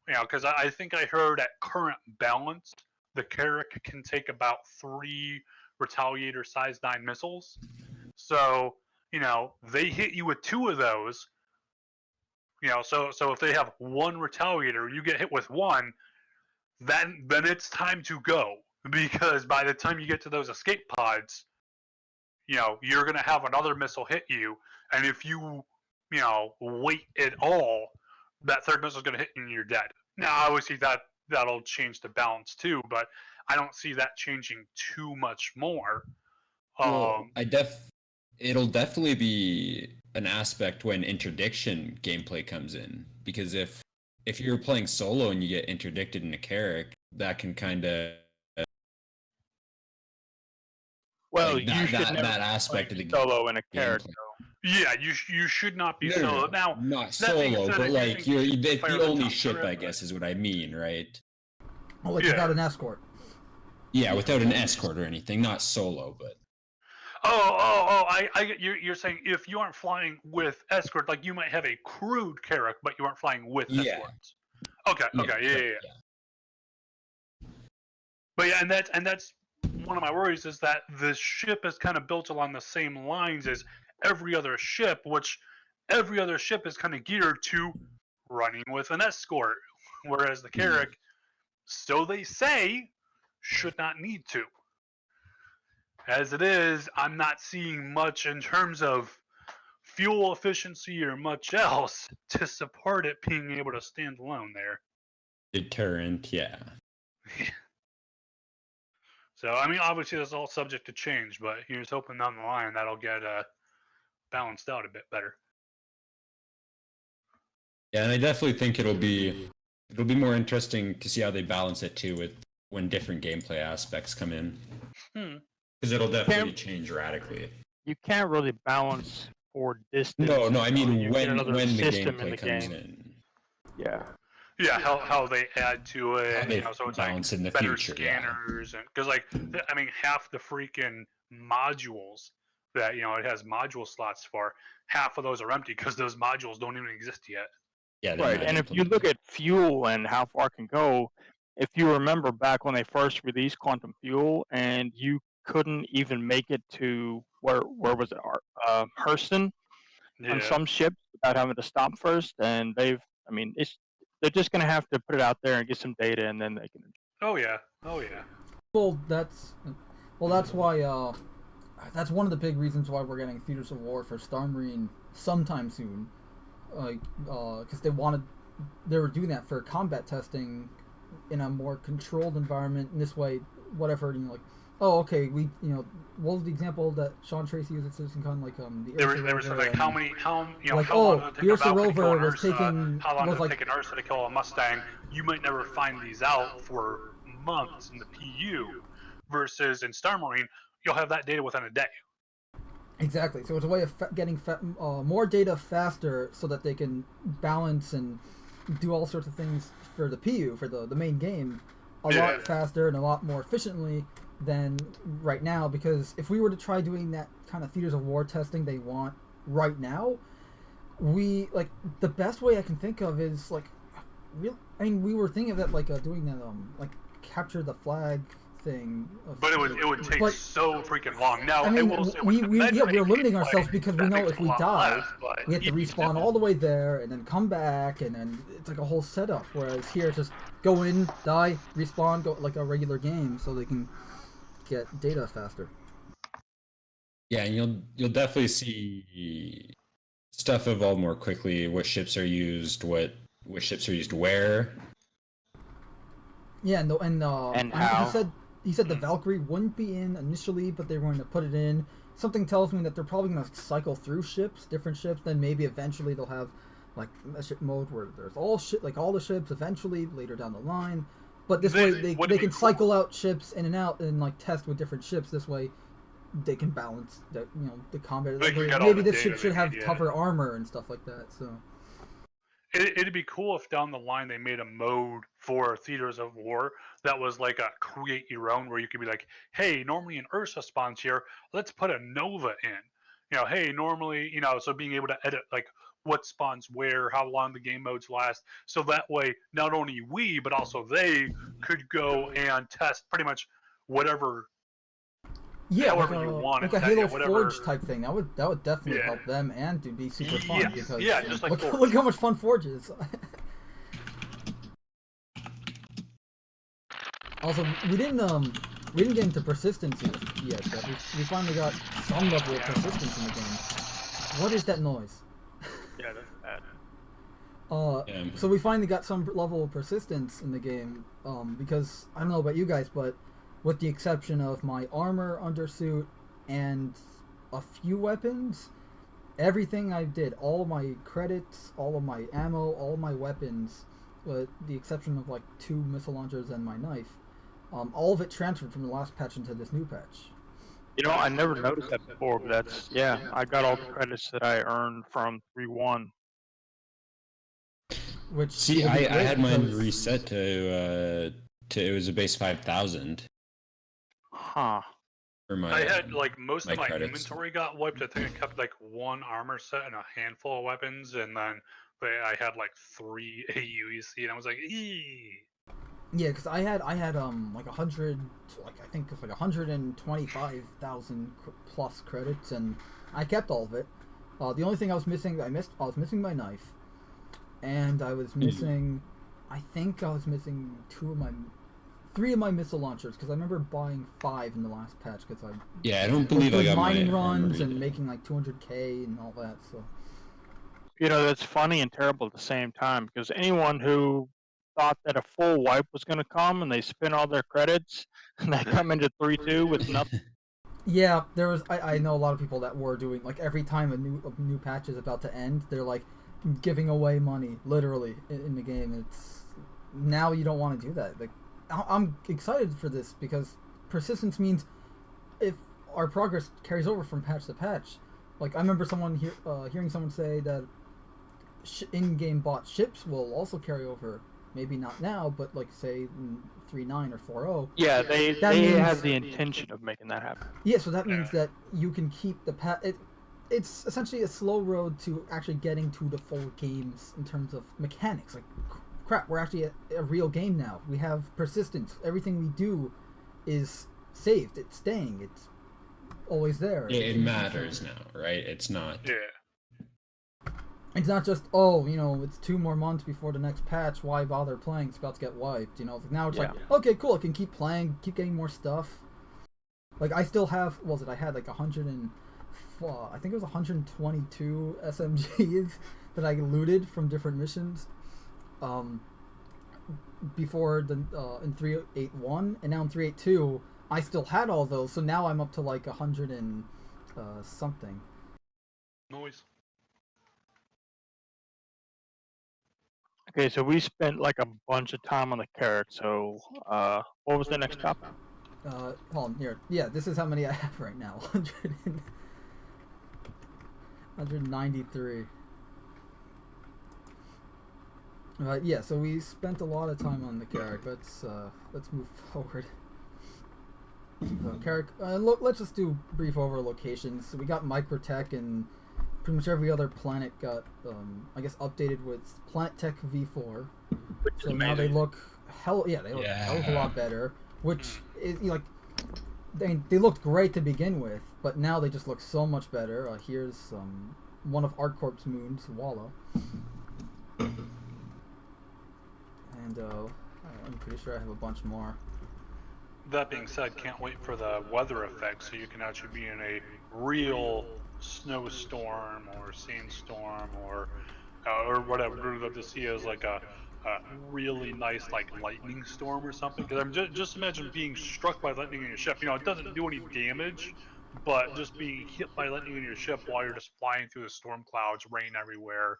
because I think I heard at current balance, the Carrack can take about 3 Retaliator size 9 missiles. So, they hit you with 2 of those. So if they have 1 Retaliator, you get hit with 1, then it's time to go, because by the time you get to those escape pods, you're going to have another missile hit you, and if you wait at all, that 3rd missile is going to hit you and you're dead. Now, obviously that'll change the balance too, but I don't see that changing too much more. Well, it'll definitely be an aspect when interdiction gameplay comes in, because if you're playing solo and you get interdicted in a Carrack, that can kind of that aspect of the solo in a character. Yeah, you should not be solo. Now, not solo, but like it's the only ship, I guess, is what I mean, right? Oh, like without an escort. Yeah, without an escort or anything, not solo, but. I get you're saying if you aren't flying with escort, like you might have a crewed Carrack, but you aren't flying with escorts. Okay, yeah. But yeah, and that's one of my worries, is that the ship is kind of built along the same lines as every other ship, which every other ship is kind of geared to running with an escort, whereas the Carrack, so they say, should not need to. As it is, I'm not seeing much in terms of fuel efficiency or much else to support it being able to stand alone there. Deterrent, yeah. So, I mean, obviously that's all subject to change, but here's hoping down the line that'll get balanced out a bit better. Yeah, and I definitely think it'll be more interesting to see how they balance it too, with when different gameplay aspects come in. Because it'll definitely change radically. You can't really balance for distance. No, I mean when the gameplay comes in. Yeah. Yeah, how they add to it, so it's like in the better future, scanners, and because I mean half the freaking modules that it has module slots for, half of those are empty because those modules don't even exist yet. Yeah, right. And if you look at fuel and how far it can go, if you remember back when they first released quantum fuel, and you couldn't even make it to where was it? Hurston on Yeah. some ships without having to stop first, and they're just going to have to put it out there and get some data, and then they can. Oh yeah. Oh yeah. Well, that's why that's one of the big reasons why we're getting Theaters of War for Star Marine sometime soon, like because they were doing that for combat testing in a more controlled environment. And this way, whatever like, oh okay, what was the example that Sean Tracy used at CitizenCon, like the There Ursa was Rover like how long oh, did it the take Ursa a Valkyrie to Rover kill an was Ursa? taking How long was did it like take an Ursa to kill a Mustang? You might never find these out for months in the PU, versus in Star Marine, you'll have that data within a day. exactly. So it's a way of getting more data faster, so that they can balance and do all sorts of things for the PU, for the main game, a lot faster and a lot more efficiently than right now. Because if we were to try doing that kind of Theaters of War testing they want right now, we the best way I can think of is we were thinking of that doing that capture the flag thing. But it would take so freaking long. Now, I mean, we're limiting like, ourselves because we know if we die, less, we have to respawn all the way there and then come back, and then it's like a whole setup. Whereas here, it's just go in, die, respawn, go like a regular game, so they can get data faster. Yeah, and you'll definitely see stuff evolve more quickly. What ships are used, what ships are used where. Yeah, and how. he said the Valkyrie wouldn't be in initially, but they were going to put it in. Something tells me that they're probably going to cycle through different ships. Then maybe eventually they'll have like a ship mode where there's all the ships eventually later down the line. But this way they can cycle out ships in and out and like test with different ships. This way they can balance the combat. Maybe this ship should have tougher armor and stuff like that. So. It'd be cool if down the line they made a mode for Theaters of War that was like a create your own, where you could be like, hey, normally an Ursa spawns here, let's put a Nova in. Hey, normally, so being able to edit like what spawns where, how long the game modes last, so that way not only we but also they could go and test pretty much whatever. Yeah, however you want like a Halo Forge type thing. That would definitely help them and to be super fun because just like look how much fun Forge is. Also, we didn't get into persistence yet, but we finally got some level of persistence in the game. What is that noise? Yeah, that's bad. So we finally got some level of persistence in the game, because I don't know about you guys, but with the exception of my armor, undersuit, and a few weapons, everything I did, all of my credits, all of my ammo, all of my weapons, with the exception of like 2 missile launchers and my knife, all of it transferred from the last patch into this new patch. I never noticed that before, but I got all the credits that I earned from 3-1. Which see, I had mine reset to it was a base 5,000. Huh. I had like most of my credits. inventory got wiped. I think I kept like 1 armor set and a handful of weapons, and then I had like 3 AUEC, and I was like, eee. Yeah, because I had like 100, like I think it's like 125,000 plus credits, and I kept all of it. The only thing I was missing, I was missing my knife, and I was missing, I think I was missing 3 of my missile launchers, because I remember buying 5 in the last patch because I don't believe I got mining my runs and making like 200k and all that. So that's funny and terrible at the same time, because anyone who thought that a full wipe was going to come and they spend all their credits and they come into 3-2 with nothing. Yeah, there was. I know a lot of people that were doing like every time a new patch is about to end, they're like giving away money literally in the game. It's now you don't want to do that. Like I'm excited for this because persistence means if our progress carries over from patch to patch. Like I remember hearing someone say that in-game bought ships will also carry over. Maybe not now, but like say 3.9 or 4.0. Yeah, they have the intention of making that happen. Yeah, so that means that you can keep the it's essentially a slow road to actually getting to the full games in terms of mechanics. Like, crap, we're actually a real game now. We have persistence. Everything we do is saved. It's staying. It's always there. It matters now, right? It's not. Yeah. It's not just, oh, you know, it's 2 more months before the next patch. Why bother playing? It's about to get wiped. You know, now it's like, okay, cool. I can keep playing, keep getting more stuff. Like, I still have, what was it? I had like 100 and, I think it was 122 SMGs that I looted from different missions. Before the in 381, and now in 382, I still had all those. So now I'm up to like 100 and something. Noise. Okay, so we spent like a bunch of time on the carrot. So, what was the next topic? Hold on, here. Yeah, this is how many I have right now. 193. Yeah, so we spent a lot of time on the Carrack. Let's move forward. So Carrack, look, let's just do brief over locations. So we got Microtech, and pretty much every other planet got, I guess, updated with Planet Tech V4. So now they look hell of a lot better. Which is, you know, like, they looked great to begin with, but now they just look so much better. Here's one of ArcCorp's moons, Walla. And I'm pretty sure I have a bunch more. That being said, can't wait for the weather effect, so you can actually be in a real snowstorm or sandstorm or whatever that to see as like a really nice like lightning storm or something. Because I'm just imagine being struck by lightning in your ship. You know, it doesn't do any damage, but just being hit by lightning in your ship while you're just flying through the storm clouds, rain everywhere.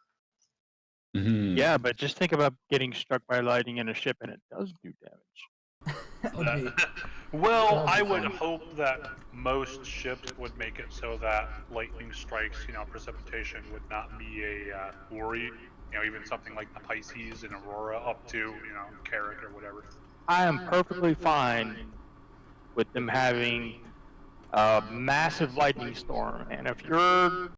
Mm-hmm. Yeah, but just think about getting struck by lightning in a ship, and it does do damage. Well, I would hope that most ships would make it so that lightning strikes, you know, precipitation would not be a worry. You know, even something like the Pisces and Aurora up to, you know, Carrack or whatever. I am perfectly fine with them having a massive lightning storm, and if you're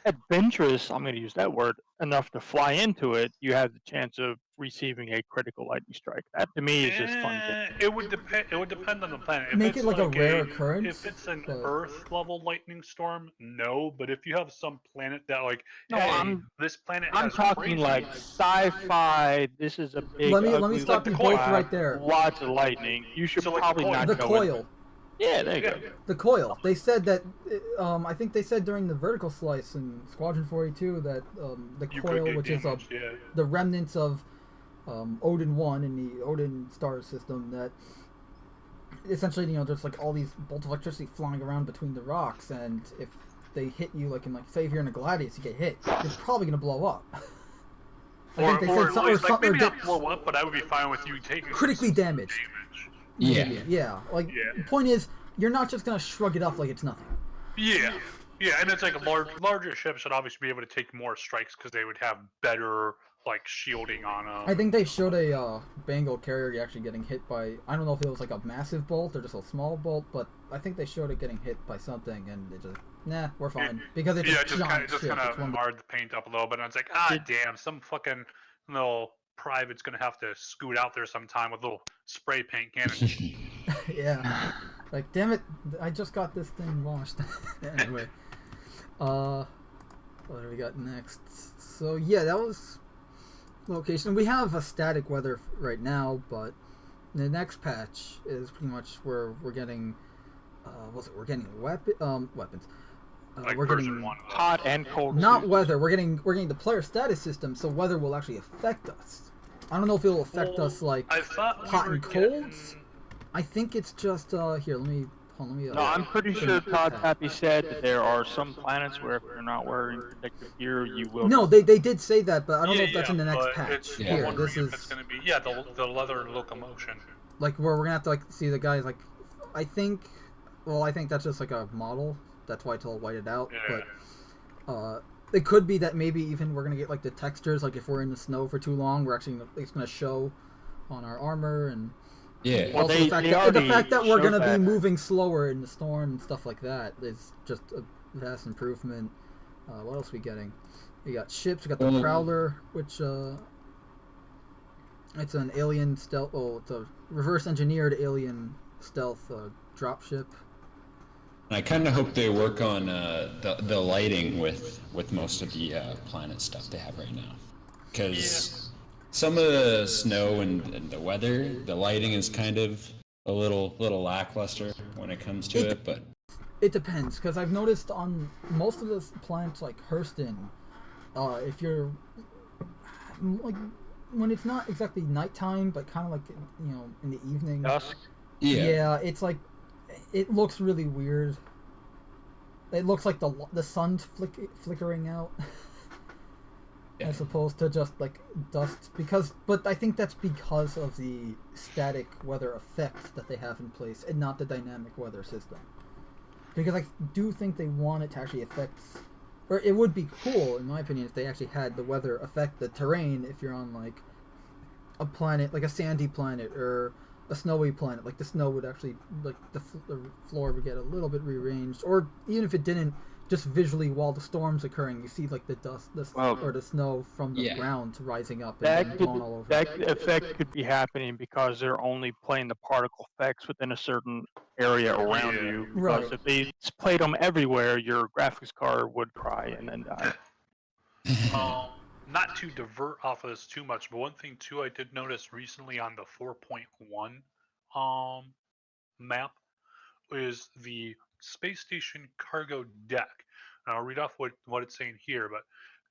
adventurous, I'm going to use that word, enough to fly into it, you have the chance of receiving a critical lightning strike. That to me is just fun. It would depend. It would depend on the planet. If Make it's it like a rare occurrence. If it's an Earth level lightning storm, no. But if you have some planet that like, No, hey, this planet I'm has talking crazy like sci-fi. This is a big. Let me ugly stop you lightning both right there. Lots of lightning. You should So, like, probably not The go coil. in. Yeah, there you go. The coil. They said that. I think they said during the vertical slice in Squadron 42 that the You could coil, get which damaged, is yeah. the remnants of Odin 1 in the Odin star system, that essentially, you know, there's like all these bolts of electricity flying around between the rocks, and if they hit you, like in, like, say if you're in a Gladius, you get hit, you're probably gonna blow up. Or at least, like, maybe not blow up, but I would be fine with you taking critically some damaged. Yeah. Yeah. Like, Yeah. the point is, you're not just gonna shrug it off like it's nothing. Yeah, and it's like larger ships should obviously be able to take more strikes because they would have better like shielding on them. I think they showed a Bengal carrier actually getting hit by, I don't know if it was like a massive bolt or just a small bolt, but I think they showed it getting hit by something, and it just, nah, we're fine. Because it's a giant ship. Kind of marred the paint up a little bit, and it's like, damn, some fucking little private's gonna have to scoot out there sometime with little spray paint cannons. Yeah. Like, damn it, I just got this thing launched. Anyway. What do we got next? So, yeah, that was location. We have a static weather right now, but the next patch is pretty much where we're getting, we're getting weapons. Like we're version getting 1. Hot and cold. not seasons. weather. We're getting the player status system, so weather will actually affect us. I don't know if it'll affect us like I thought hot and colds. I think it's just here. Let me. No, I'm pretty sure Todd Pappy said that there are some planets where if you're not wearing protective gear, you will. No, they did say that, but I don't know if that's in the next patch. It's, Here, I'm this wondering is if it's gonna be the leather locomotion. like where we're gonna have to like see the guys like. I think that's just like a model. That's why it's all whited out. Yeah. But it could be that maybe even we're gonna get like the textures. Like if we're in the snow for too long, we're actually it's gonna show on our armor and. Yeah. Also, Well, the fact that we're going to be that. moving slower in the storm and stuff like that is just a vast improvement. What else are we getting? We got ships. We got the Prowler, which it's an alien stealth. Oh, it's a reverse engineered alien stealth dropship. I kind of hope they work on the lighting with most of the planet stuff they have right now, because some of the snow and the weather, the lighting is kind of a little lackluster when it comes to it. But it depends, because I've noticed on most of the planets like Hurston, if you're like when it's not exactly nighttime, but kind of like in the evening. Dusk. Yeah, it's like it looks really weird. It looks like the sun's flickering out, as opposed to just like dust. But I think that's because of the static weather effects that they have in place, and not the dynamic weather system. Because I do think they want it to actually affect, or it would be cool, in my opinion, if they actually had the weather affect the terrain. If you're on like a planet, like a sandy planet or a snowy planet, like the snow would actually, like the floor would get a little bit rearranged, or even if it didn't, just visually while the storm's occurring, you see like the dust, or the snow from the ground rising up and being blown all over. That effect could be happening because they're only playing the particle effects within a certain area around you. Because if they played them everywhere, your graphics card would cry and then die. Not to divert off of this too much, but one thing too I did notice recently on the 4.1 map is the space station cargo deck. And I'll read off what it's saying here, but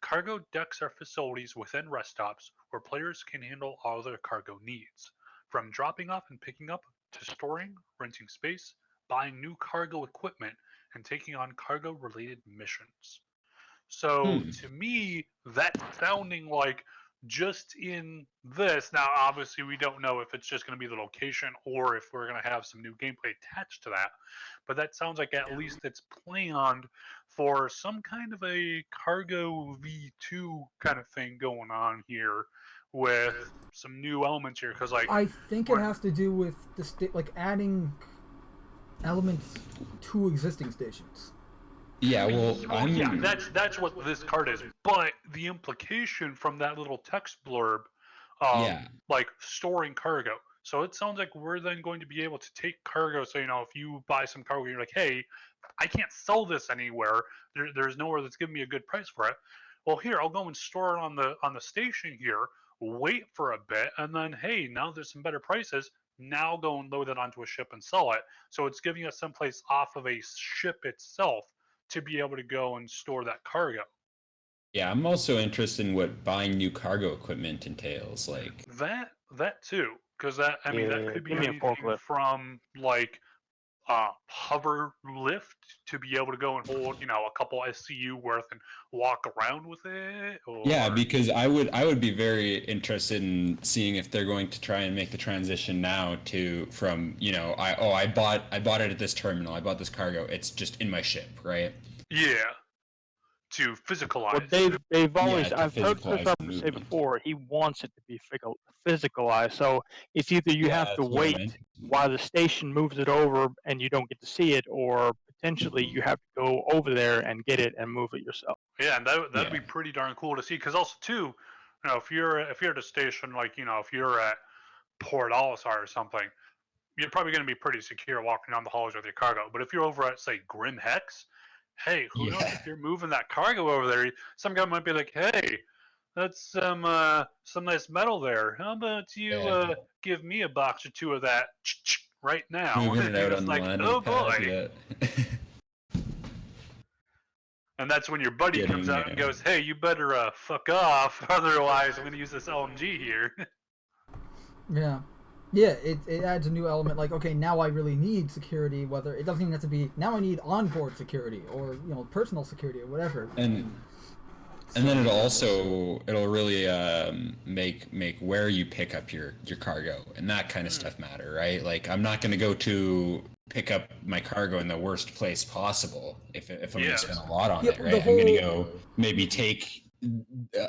cargo decks are facilities within rest stops where players can handle all their cargo needs, from dropping off and picking up to storing, renting space, buying new cargo equipment, and taking on cargo related missions. So to me, that's sounding like just in this. Now, obviously, we don't know if it's just going to be the location or if we're going to have some new gameplay attached to that. But that sounds like at least it's planned for some kind of a cargo V2 kind of thing going on here with some new elements here. Because like I think it has to do with like adding elements to existing stations. Yeah, well, that's what this card is. But the implication from that little text blurb, like storing cargo. So it sounds like we're then going to be able to take cargo. So if you buy some cargo, you're like, hey, I can't sell this anywhere. There's nowhere that's giving me a good price for it. Well, here I'll go and store it on the station here. Wait for a bit, and then hey, now there's some better prices. Now go and load it onto a ship and sell it. So it's giving us someplace off of a ship itself to be able to go and store that cargo. Yeah, I'm also interested in what buying new cargo equipment entails. Like that too, because that could be anything from like hover lift to be able to go and hold a couple SCU worth and walk around with it. Yeah, because I would be very interested in seeing if they're going to try and make the transition now from I bought it at this terminal, I bought this cargo, it's just in my ship, right? Yeah. To physicalize. Well, they've always, I've heard Christopher say before, he wants it to be physicalized. So it's either you have to wait while the station moves it over and you don't get to see it, or potentially you have to go over there and get it and move it yourself. Yeah, and that'd be pretty darn cool to see. Because also too, if you're at a station like if you're at Port Olisar or something, you're probably going to be pretty secure walking down the halls with your cargo. But if you're over at say Grim Hex, hey, who knows if you're moving that cargo over there? Some guy might be like, hey, that's some nice metal there. How about you give me a box or two of that right now? Moving it out on like, oh boy. And that's when your buddy comes out and goes, hey, you better fuck off, otherwise I'm going to use this LMG here. Yeah, it adds a new element, like, okay, now I really need security, whether it doesn't even have to be, now I need onboard security, or, personal security, or whatever. And then it'll really make where you pick up your cargo and that kind of stuff matter, right? Like, I'm not going to go to pick up my cargo in the worst place possible if I'm going to spend a lot on it, right? I'm going to go maybe take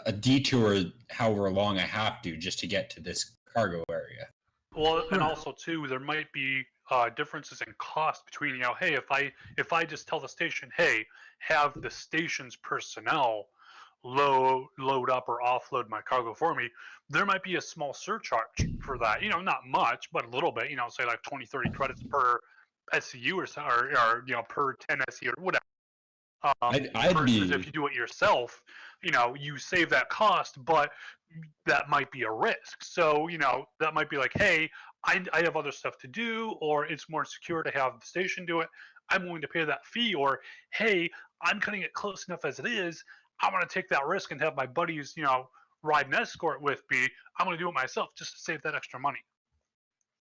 a detour however long I have to just to get to this cargo area. Well, and also too, there might be differences in cost between hey, if I just tell the station, hey, have the station's personnel load up or offload my cargo for me, there might be a small surcharge for that. Not much, but a little bit. Say like 20, 30 credits per SCU or per 10 SCU or whatever. I'd Versus be if you do it yourself, you save that cost, but that might be a risk. So, that might be like, hey, I have other stuff to do, or it's more secure to have the station do it. I'm willing to pay that fee, or hey, I'm cutting it close enough as it is. I'm going to take that risk and have my buddies, ride an escort with me. I'm going to do it myself just to save that extra money.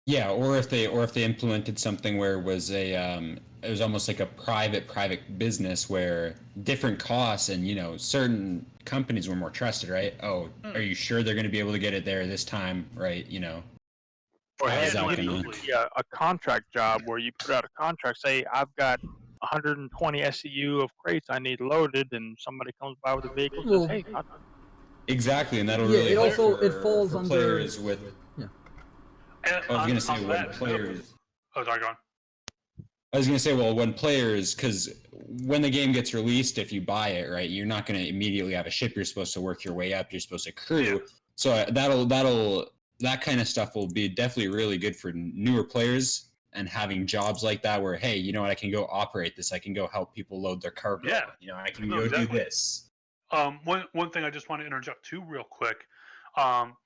Yeah, or if they implemented something where it was almost like a private business where different costs and certain companies were more trusted, right? Oh, are you sure they're going to be able to get it there this time, right? Or How is have that it gonna? be a contract job where you put out a contract, say I've got 120 SCU of crates I need loaded, and somebody comes by with a vehicle and says, Well, hey, Exactly, and that'll yeah, really it help also it falls for under players with. yeah. And I was on going to top say of when that, players. oh, sorry, go on. I was gonna say, well, when players, because when the game gets released, if you buy it, right, you're not gonna immediately have a ship. You're supposed to work your way up. You're supposed to crew. Yeah. So that kind of stuff will be definitely really good for newer players and having jobs like that where, hey, you know what, I can go operate this. I can go help people load their cargo. Yeah. I can No, go exactly. do this. One thing I just want to interject too, real quick.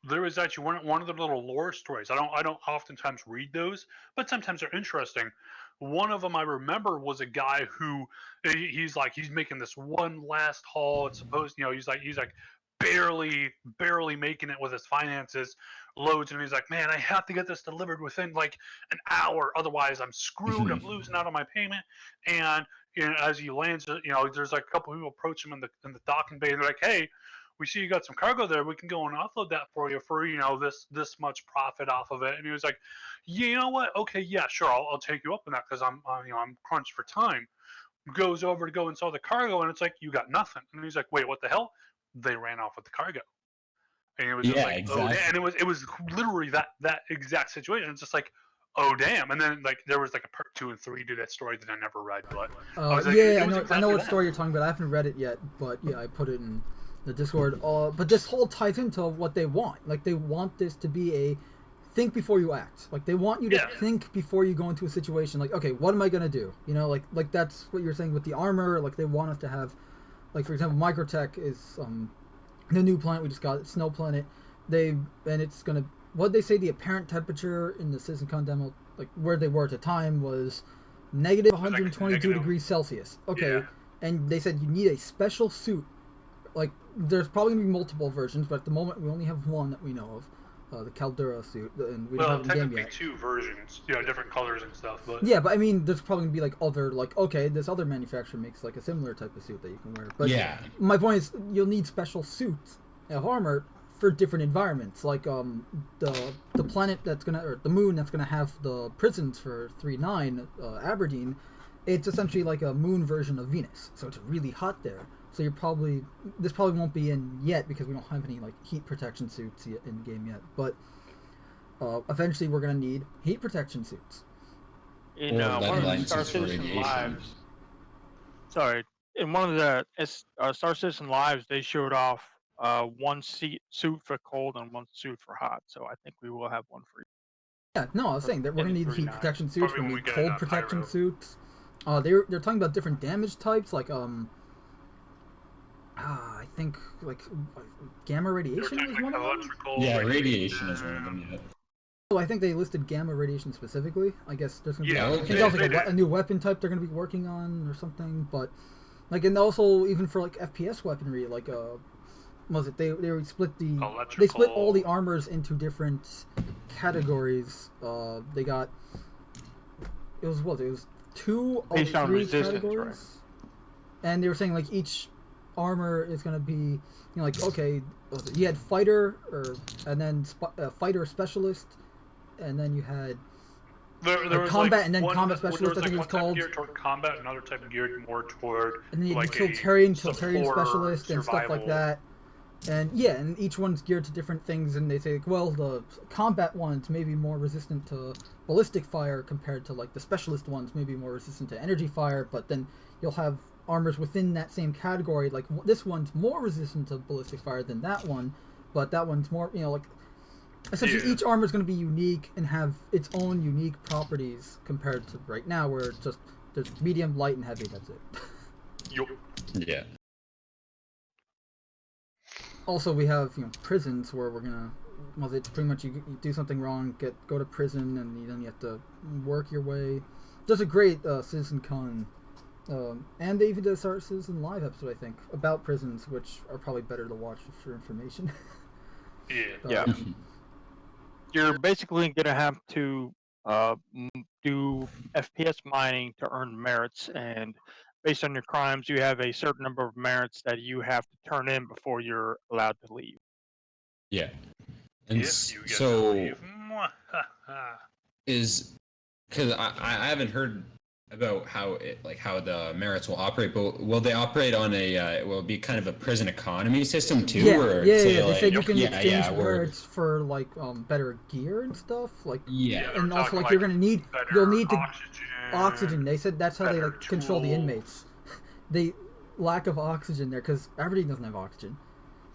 There is actually one of the little lore stories. I don't oftentimes read those, but sometimes they're interesting. One of them I remember was a guy who he's making this one last haul. It's supposed, he's like barely making it with his finances, loads, and he's like, man, I have to get this delivered within like an hour, otherwise I'm screwed. I'm losing out on my payment. And as he lands, there's like a couple people approach him in the docking bay, and they're like, hey, we see you got some cargo there. We can go and offload that for you for this much profit off of it. And he was like, you know what? Okay, yeah, sure, I'll take you up on that because I'm crunched for time. Goes over to go and sell the cargo, and it's like, you got nothing. And he's like, wait, what the hell? They ran off with the cargo. And it was just Yeah, like, exactly. oh, and it was literally that exact situation. It's just like, oh damn. And then like there was like a part 2 and 3 to that story that I never read, but I was like, yeah, it was I exactly know what that. story you're talking about. I haven't read it yet, but yeah, I put it in the Discord. But this whole ties into what they want. Like they want this to be a think before you act. Like they want you to think before you go into a situation. Like, okay, what am I gonna do? Like that's what you're saying with the armor. Like they want us to have, like for example, Microtech is the new planet we just got, Snow Planet. It's gonna, what they say the apparent temperature in the CitizenCon demo, like where they were at the time, was negative 122 degrees Celsius. Okay, and they said you need a special suit. Like there's probably gonna be multiple versions, but at the moment we only have one that we know of, the Caldera suit, and we don't have it in the game technically yet. 2 versions, different colors and stuff. But Yeah, but I mean, there's probably gonna be like other, like, okay, this other manufacturer makes like a similar type of suit that you can wear. But yeah, my point is, you'll need special suits of armor for different environments. Like the planet that's gonna, or the moon that's gonna have the prisons for 3-9, Aberdeen. It's essentially like a moon version of Venus, so it's really hot there. So this probably won't be in yet because we don't have any like heat protection suits yet in the game yet. But eventually we're gonna need heat protection suits. in one of the Star Citizen lives. Sorry, in one of the Star Citizen lives, they showed off one suit for cold and one suit for hot. So I think we will have one for you. Yeah, no, I was saying that we're gonna need heat protection suits. We're gonna need cold protection suits. They're talking about different damage types, like I think like gamma radiation is one of them. Yeah, radiation is one of them. Yeah. So I think they listed gamma radiation specifically. I guess there's gonna be Yeah, I think that was like a new weapon type they're gonna be working on or something. But like, and also even for like FPS weaponry, like what was it? They split they split all the armors into different categories. They got it was 2 of 3 categories, right? And they were saying like each armor is going to be, like, okay, you had fighter, and then fighter specialist, and then you had there was combat, like and then one, combat specialist, I think it was called. Geared toward combat, another type geared more toward, and then you had like utilitarian specialist and stuff like that. And yeah, and each one's geared to different things, and they say, like, well, the combat ones may be more resistant to ballistic fire compared to like the specialist ones may be more resistant to energy fire, but then you'll have armors within that same category, like this one's more resistant to ballistic fire than that one, but that one's more, like essentially Yeah. each armor is going to be unique and have its own unique properties compared to right now, where it's just there's medium, light, and heavy. That's it. Yup. Yeah. Also, we have prisons where we're gonna. Well, it's pretty much you do something wrong, go to prison, and then you have to work your way. There's a great Citizen Con, and they even did a Citizen Live episode, I think, about prisons, which are probably better to watch for information. Yeah. Yeah. You're basically going to have to do FPS mining to earn merits, and based on your crimes, you have a certain number of merits that you have to turn in before you're allowed to leave. Yeah. And If you get to so leave. is because I haven't heard about how the merits will operate, but will they operate on will it be kind of a prison economy system too? Yeah, or yeah. say, They like, said you can yeah, exchange where- merits for like better gear and stuff. Like yeah, they were and also talking like you're gonna need you'll need to oxygen. oxygen. They said that's how they better like control the tools. inmates. They lack of oxygen there because everything doesn't have oxygen.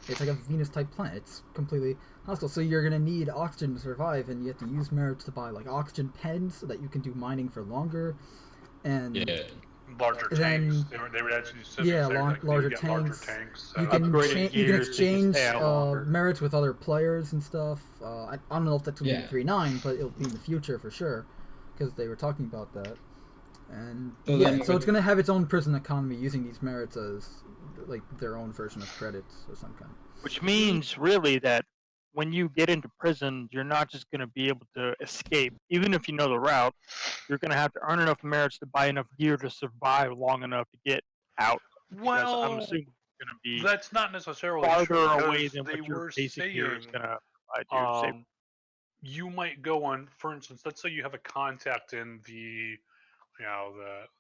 It's like a Venus type planet. It's completely hostile. So you're gonna need oxygen to survive, and you have to use merits to buy like oxygen pens so that you can do mining for longer. And yeah. Larger then- tanks. They would actually yeah, say, like, they larger would get tanks. larger tanks. You so- can Upgraded you can gears so you can exchange stay out longer. merits with other players and stuff. I don't know if that's gonna be Yeah. in 3.9, but it'll be in the future for sure, because they were talking about that. And So yeah, then so with- it's gonna have its own prison economy using these merits as like their own version of credits of some kind. Which means really that when you get into prison, you're not just going to be able to escape. Even if you know the route, you're going to have to earn enough merits to buy enough gear to survive long enough to get out. Because I'm Well, assuming it's going to be that's not necessarily farther true, away because than they what your were basic gear is saying, going to provide you. you might go on, for instance, let's say you have a contact in the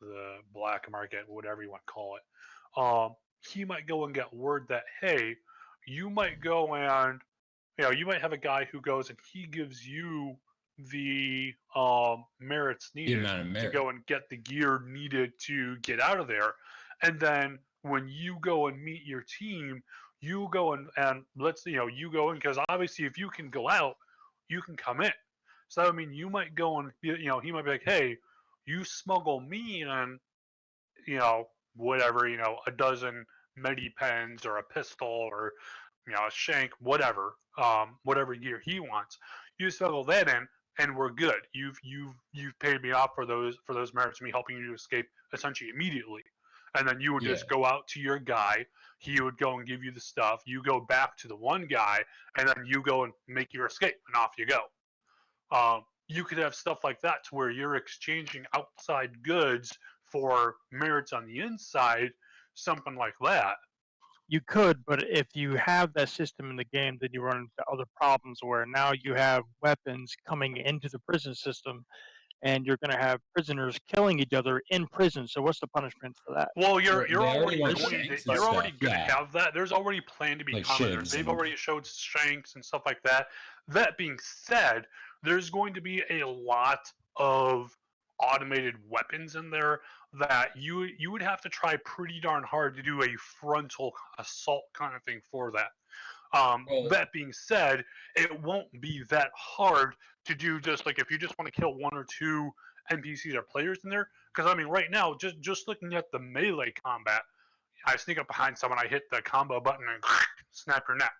the black market, whatever you want to call it. He might go and get word that, hey, you might go and you might have a guy who goes and he gives you the merits The needed amount of to merit. go and get the gear needed to get out of there. And then when you go and meet your team, you go and let's you go in, because obviously if you can go out, you can come in. So I mean, you might go and he might be like, hey, you smuggle me in, whatever, a dozen medi pens or a pistol or a shank, whatever, whatever gear he wants. You smuggle that in, and we're good. You've paid me off for those merits, me helping you to escape essentially immediately. And then you would Yeah. just go out to your guy. He would go and give you the stuff. You go back to the one guy, and then you go and make your escape, and off you go. You could have stuff like that to where you're exchanging outside goods for merits on the inside, something like that. You could, but if you have that system in the game, then you run into other problems where now you have weapons coming into the prison system, and you're going to have prisoners killing each other in prison. So what's the punishment for that? Well, you're Well, they already already want going shanks to and you're already stuff, going to yeah. have that. There's already planned to be Like commoners. shivs They've and- already showed shanks and stuff like that. That being said, there's going to be a lot of automated weapons in there that you would have to try pretty darn hard to do a frontal assault kind of thing for that. Well- That being said, it won't be that hard to do, just like if you just want to kill one or two NPCs or players in there. Because I mean, right now, just looking at the melee combat, I sneak up behind someone, I hit the combo button, and snap your neck.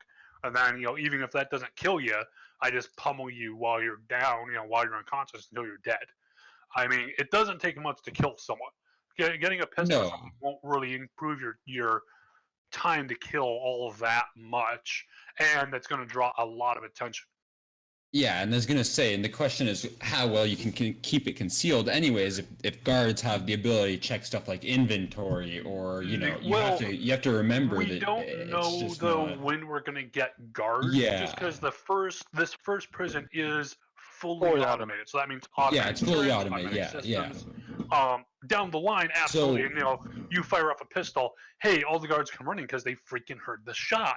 And then even if that doesn't kill you, I just pummel you while you're down, while you're unconscious until you're dead. I mean, it doesn't take much to kill someone. Getting a pistol or No. something won't really improve your time to kill all of that much, and that's going to draw a lot of attention. Yeah, and I was gonna say, and the question is how well you can keep it concealed. Anyways, if guards have the ability to check stuff like inventory, or you Well, have to remember We that don't it's know just though not. when we're going to get guards, Yeah. just because this first prison is fully Fully automated. So that means Yeah, automated it's fully turrets, automated. Yeah, systems. yeah. Down the line, absolutely. So- and, you fire off a pistol, hey, all the guards come running because they freaking heard the shot.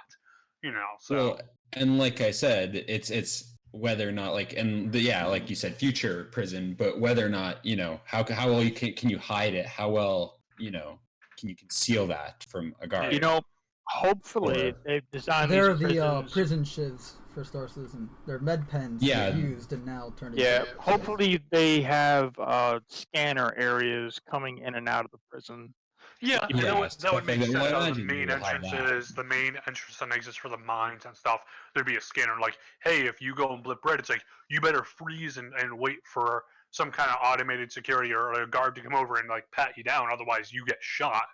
So Well, and like I said, it's whether or not like you said, future prison, but whether or not how well you can you hide it? How well can you conceal that from a guard? Hopefully Or- they've designed They're these the prisons. prison shivs for Star Citizen. Their med pens Yeah. get used and now turned Yeah, into hopefully they have scanner areas coming in and out of the prison. Yeah, People Yeah, that would stuff like make that. sense. Well, I Out of the imagine main you'll have that. entrances, the main entrance and exits for the mines and stuff, there'd be a scanner like, hey, if you go and blip red, it's like, you better freeze and wait for some kind of automated security or a guard to come over and like pat you down, otherwise you get shot.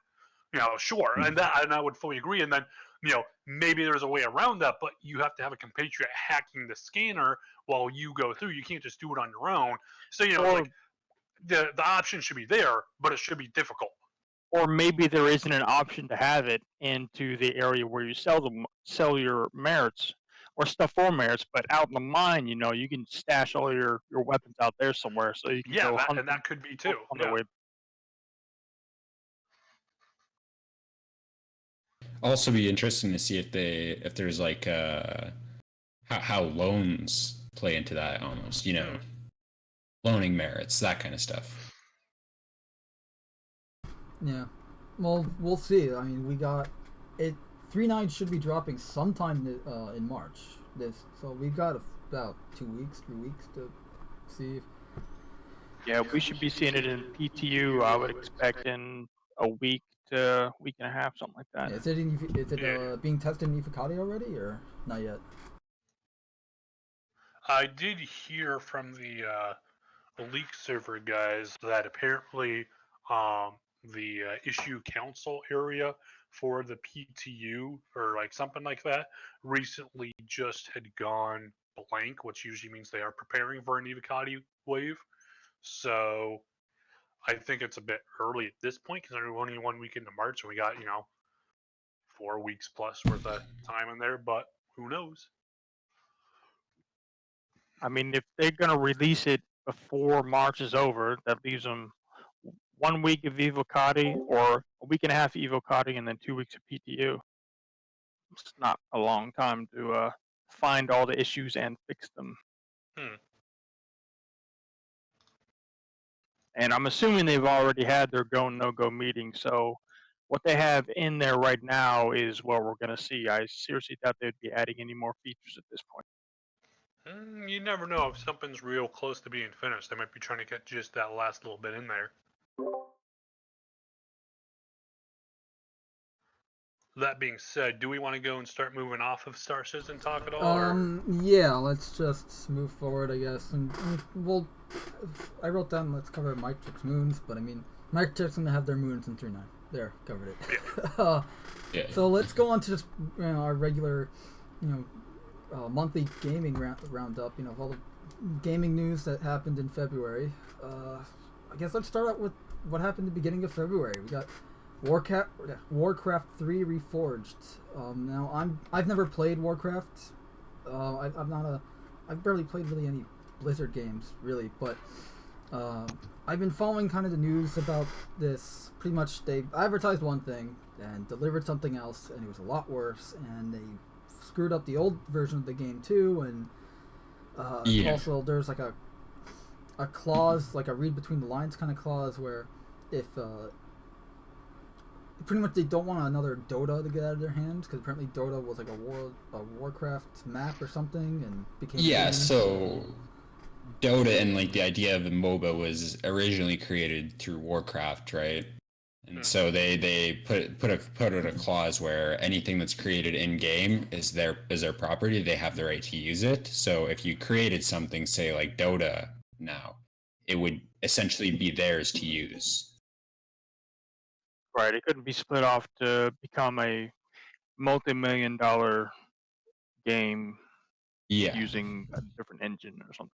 Sure, and I would fully agree. And then maybe there's a way around that, but you have to have a compatriot hacking the scanner while you go through. You can't just do it on your own. So it's Or like the option should be there, but it should be difficult. or maybe there isn't an option to have it into the area where you sell your merits or stuff for merits, but out in the mine, you can stash all your weapons out there somewhere, so you can Yeah, go hunt and that could be them too. on their way. Also, be interesting to see if there's like how loans play into that almost. Loaning merits, that kind of stuff. Yeah. Well, we'll see. I mean, we got it. 3.9 should be dropping sometime in March. So we've got about 2 weeks, 3 weeks to see. Yeah, we should be seeing it in PTU. I would expect in a week to week and a half, something like that. Is it being tested in Ifukati already, or not yet? I did hear from the leak server guys that apparently the issue council area for the PTU or like something like that recently just had gone blank, which usually means they are preparing for an Evocati wave. So I think it's a bit early at this point because we're only 1 week into March and we got 4 weeks plus worth of time in there. But who knows? I mean, if they're going to release it before March is over, that leaves them 1 week of Evocati or a week and a half of Evocati and then 2 weeks of PTU. It's not a long time to find all the issues and fix them. And I'm assuming they've already had their go no go meeting. So what they have in there right now is what we're going to see. I seriously doubt they'd be adding any more features at this point. You never know if something's real close to being finished. They might be trying to get just that last little bit in there. That being said, do we want to go and start moving off of Star Citizen talk at all? Yeah, let's just move forward, I guess. And I wrote down let's cover Matrix Moons, but I mean, Matrix gonna have their moons in 3.9. There, covered it. Yeah. So let's go on to just our regular, monthly gaming roundup. Of all the gaming news that happened in February. I guess let's start out with what happened at the beginning of February. We got Warcraft 3 Reforged. Now I've never played Warcraft. I've barely played really any Blizzard games really, but I've been following kind of the news about this. Pretty much they advertised one thing and delivered something else, and it was a lot worse. And they screwed up the old version of the game too. And also there's like a clause, like a read between the lines kind of clause, where if pretty much they don't want another Dota to get out of their hands, because apparently Dota was like a Warcraft map or something and became so Dota and like the idea of a MOBA was originally created through Warcraft, right? And so they put out a clause where anything that's created in game is their property. They have the right to use it. So if you created something, say like Dota now, it would essentially be theirs to use. Right, it couldn't be split off to become a multi-million-dollar game using a different engine or something.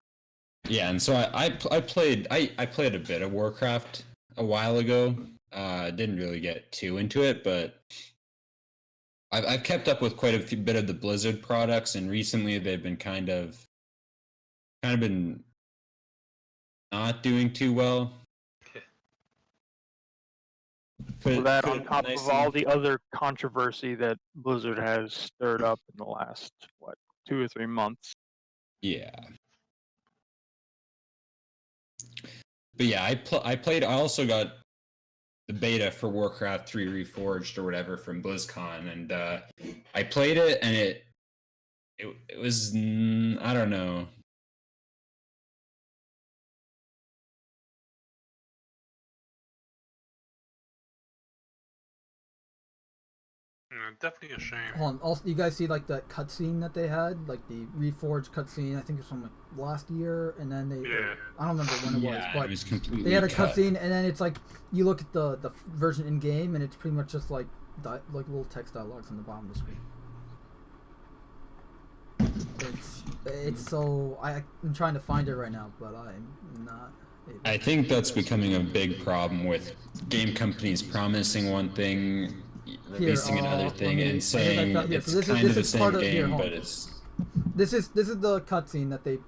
Yeah, and so I played a bit of Warcraft a while ago. Didn't really get too into it, but I've kept up with quite a bit of the Blizzard products, and recently they've been kind of been not doing too well. Well, that on top of all the other controversy that Blizzard has stirred up in the last 2 or 3 months. Yeah. But yeah, I played. I also got the beta for Warcraft 3 Reforged or whatever from BlizzCon, and I played it, and it was I don't know. Definitely a shame. Hold on. Also, you guys see like that cutscene that they had, like the Reforged cutscene? I think it's from like last year, and then they. Yeah. I don't remember when it was, Yeah, but it was completely they had a cut. cutscene, and then it's like you look at the version in game, and it's pretty much just like like little text dialogues on the bottom of the screen. It's so I'm trying to find it right now, but I'm not. I think that's becoming a big problem with game companies promising one thing, releasing another thing, and saying it's kind of the same game, but it's This is the cutscene that they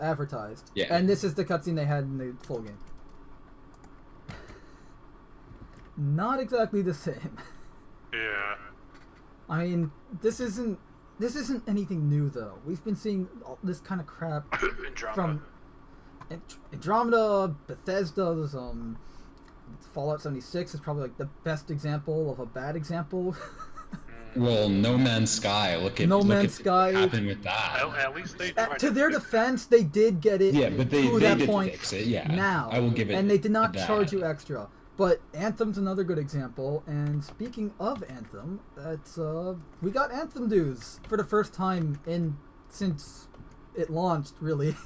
advertised, Yeah. and this is the cutscene they had in the full game. Not exactly the same. Yeah. I mean, this isn't anything new though. We've been seeing all this kind of crap Andromeda. from Andromeda, Bethesda's Fallout 76 is probably like the best example of a bad example. well, No Man's Sky. Look at No look Man's at Sky. what happened with that. At least they tried To their defense, they did get it Yeah, but they to that did point fix it. Yeah, now. I will give it. And they did not that. charge you extra. But Anthem's another good example. And speaking of Anthem, it's we got Anthem dues for the first time since it launched, really.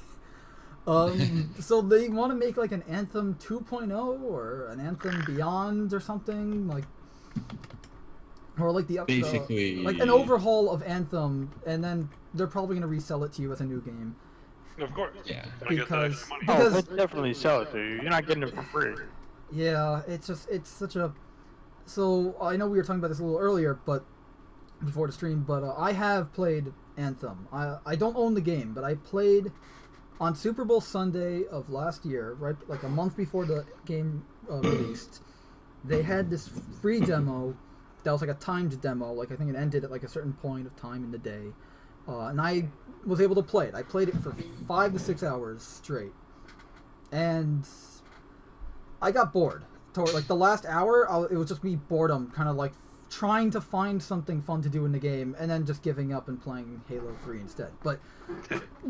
So they want to make like an Anthem 2.0 or an Anthem Beyond or something like, or like Basically, like an overhaul of Anthem, and then they're probably gonna resell it to you as a new game. Of course. Yeah. Can I get that Because- extra money? because- Oh, they'll definitely sell it to you. You're not getting it for free. Yeah, it's such a. So I know we were talking about this a little earlier, but before the stream, but I have played Anthem. I don't own the game, but I played on Super Bowl Sunday of last year, right, like a month before the game released. They had this free demo that was like a timed demo. Like I think it ended at like a certain point of time in the day, and I was able to play it. I played it for 5 to 6 hours straight, and I got bored. Toward like the last hour, it was just me boredom, kind of like trying to find something fun to do in the game, and then just giving up and playing Halo 3 instead. But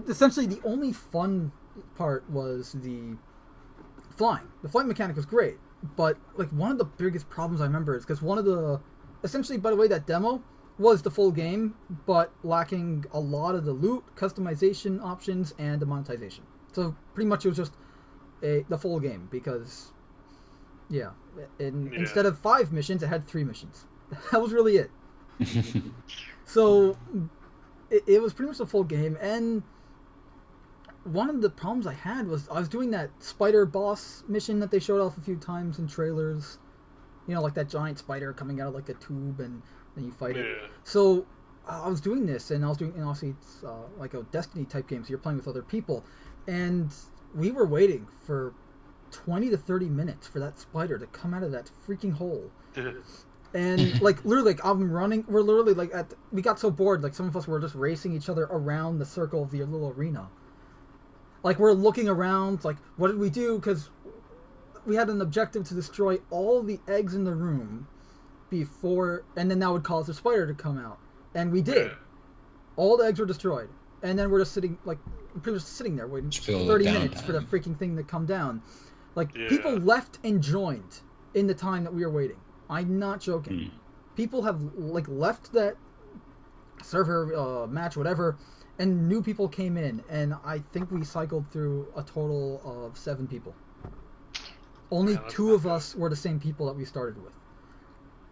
essentially, the only fun part was the flying. The flight mechanic was great, but like one of the biggest problems I remember is because one of the essentially, by the way, that demo was the full game, but lacking a lot of the loot, customization options, and the monetization. So pretty much it was just the full game because. Yeah. Instead of 5 missions, it had 3 missions. That was really it. So, it was pretty much a full game, and one of the problems I had was I was doing that spider boss mission that they showed off a few times in trailers. You know, like that giant spider coming out of like a tube, and then you fight it. Yeah. So, I was doing this, and I was doing, and obviously it's like a Destiny type game, so you're playing with other people, and we were waiting for 20 to 30 minutes for that spider to come out of that freaking hole. And like literally, like I'm running, we're literally like we got so bored, like some of us were just racing each other around the circle of the little arena. Like we're looking around, like what did we do? Because we had an objective to destroy all the eggs in the room before, and then that would cause the spider to come out, and we did. All the eggs were destroyed, and then we're just sitting, like pretty much sitting there waiting 30 minutes for the freaking thing to come down. Like people left and joined in the time that we were waiting. I'm not joking. People have like left that server match, whatever, and new people came in, and I think we cycled through a total of 7 people. Only 2 of us were the same people that we started with.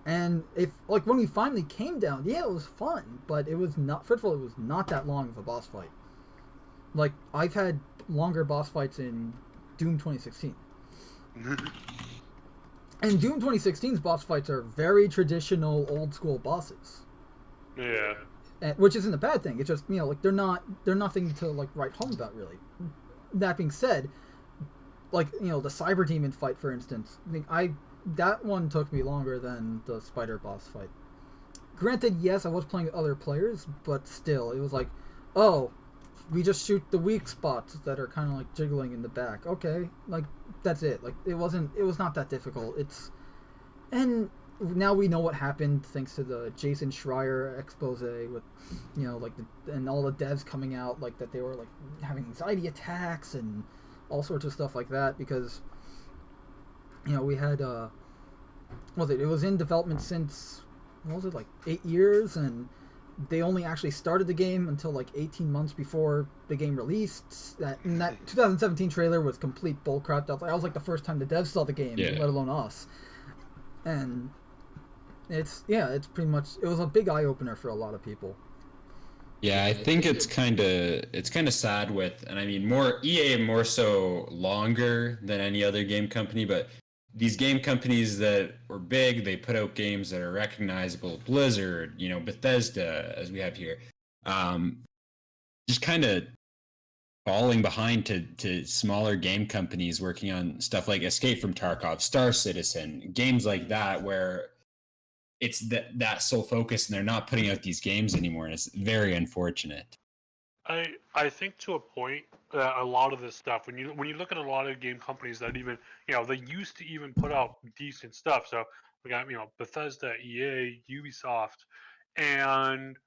And if like when we finally came down, yeah, it was fun, but it was not. First of all, it was not that long of a boss fight. Like I've had longer boss fights in Doom 2016. And Doom 2016's boss fights are very traditional, old school bosses. Yeah. Which isn't a bad thing. It's just, you know, like they're nothing to like write home about really. That being said, like, you know, the Cyber Demon fight, for instance, that one took me longer than the spider boss fight. Granted, yes, I was playing with other players, but still, it was like, oh, we just shoot the weak spots that are kind of like jiggling in the back. Okay, like that's it. Like it was not that difficult. And now we know what happened thanks to the Jason Schreier expose with, like and all the devs coming out like that they were like having anxiety attacks and all sorts of stuff like that because, we had it was in development since what was it like 8 years, and they only actually started the game until like 18 months before the game released. That 2017 trailer was complete bullcrap. That was like the first time the devs saw the game, let alone us. And it's pretty much, it was a big eye opener for a lot of people. Yeah, I think it's kind of sad with, and I mean EA more so longer than any other game company, but these game companies that were big, they put out games that are recognizable. Blizzard, Bethesda, as we have here, just kind of falling behind to smaller game companies working on stuff like Escape from Tarkov, Star Citizen, games like that, where it's that sole focus, and they're not putting out these games anymore, and it's very unfortunate. I think to a point that a lot of this stuff, when you look at a lot of game companies that even they used to even put out decent stuff. So we got Bethesda, EA, Ubisoft, and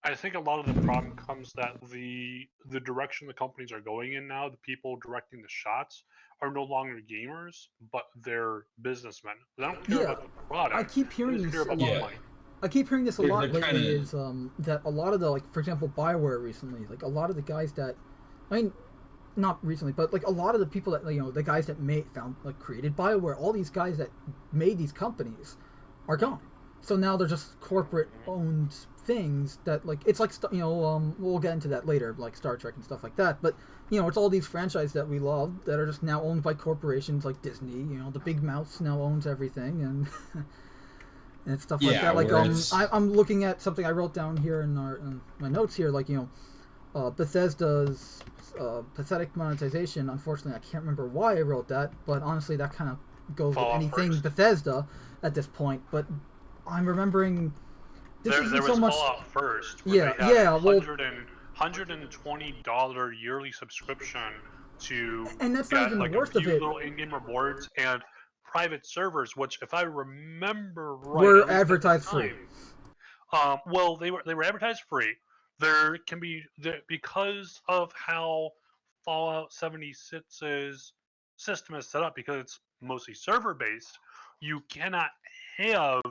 I think a lot of the problem comes that the direction the companies are going in now, the people directing the shots are no longer gamers, but they're businessmen. They don't care about the product. I keep hearing this a lot. Yeah. I keep hearing this a lot lately. Kinda... Is that a lot of the, like, for example, BioWare recently, like a lot of the guys that, I mean, not recently, but like a lot of the people that the guys that created BioWare, all these guys that made these companies are gone. So now they're just corporate owned things that, like, it's like we'll get into that later, like Star Trek and stuff like that. But it's all these franchises that we love that are just now owned by corporations like Disney. The big mouth now owns everything and. And stuff like that. Like I'm looking at something I wrote down here in my notes here. Like Bethesda's pathetic monetization. Unfortunately, I can't remember why I wrote that, but honestly, that kind of goes with anything first. Bethesda at this point. But I'm remembering there was so much. Fallout first. $120 yearly subscription to and that's not even the worst of it. Little in-game rewards and private servers, which, if I remember right, were advertised free. Well, they were advertised free. There can be because of how Fallout 76's system is set up, because it's mostly server based. You cannot have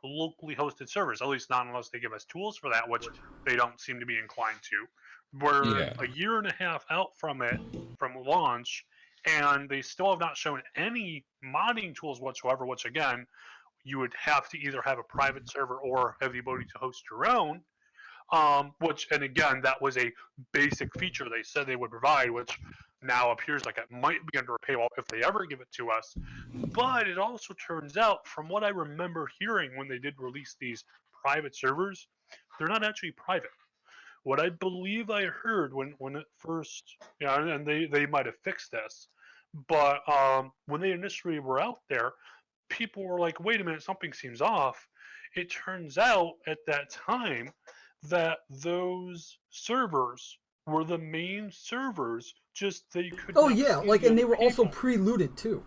locally hosted servers, at least not unless they give us tools for that, which they don't seem to be inclined to. We're a year and a half out from launch, and they still have not shown any modding tools whatsoever, which, again, you would have to either have a private server or have the ability to host your own, and again, that was a basic feature they said they would provide, which now appears like it might be under a paywall if they ever give it to us. But it also turns out, from what I remember hearing when they did release these private servers, they're not actually private. What I believe I heard when it first, and they might have fixed this, but when they initially were out there, people were like, wait a minute, something seems off. It turns out at that time that those servers were the main servers, just they could and they were also pre-looted too.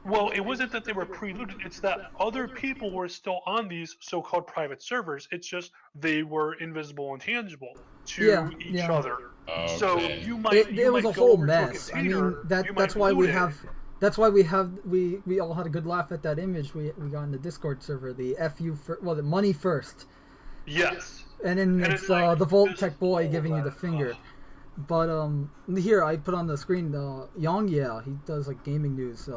Well, it wasn't that they were pre-looted, it's that other people were still on these so-called private servers. It's just they were invisible and tangible to each other. Okay. So you might it was a whole mess. I mean, that's why we all had a good laugh at that image we got in the Discord server, the the money first. Yes. And then it's the Volt Tech boy giving you the finger. But here I put on the screen Yang, he does like gaming news.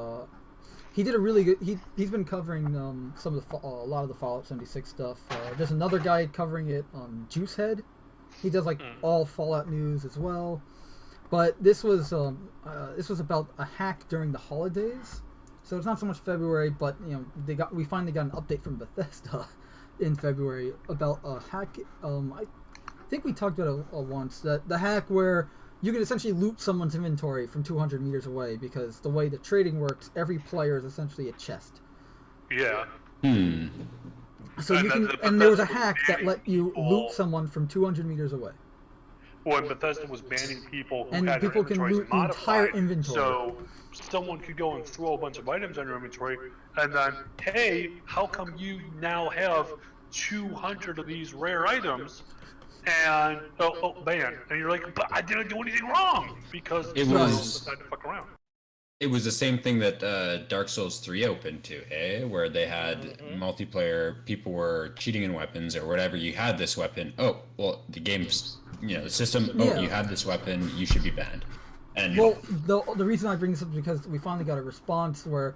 He did a really good. He's been covering some of a lot of the Fallout 76 stuff. There's another guy covering it on Juicehead. He does like all Fallout news as well. But this was about a hack during the holidays, so it's not so much February. But we finally got an update from Bethesda in February about a hack. I think we talked about it once, that the hack where you can essentially loot someone's inventory from 200 meters away, because the way the trading works, every player is essentially a chest. Yeah. So you can, and there was a hack that let you loot someone from 200 meters away. when Bethesda was banning people who And had people their can inventories loot the entire modified, inventory. so someone could go and throw a bunch of items on your inventory, and then, hey, how come you now have 200 of these rare items? And ban, and you're like, but I didn't do anything wrong, because It someone else was- decided to fuck around. It was the same thing that Dark Souls 3 opened to, hey? Where they had multiplayer, people were cheating in weapons or whatever. You had this weapon. Oh, well, the game's, the system, Yeah. you have this weapon, you should be banned. And Well, the reason I bring this up is because we finally got a response where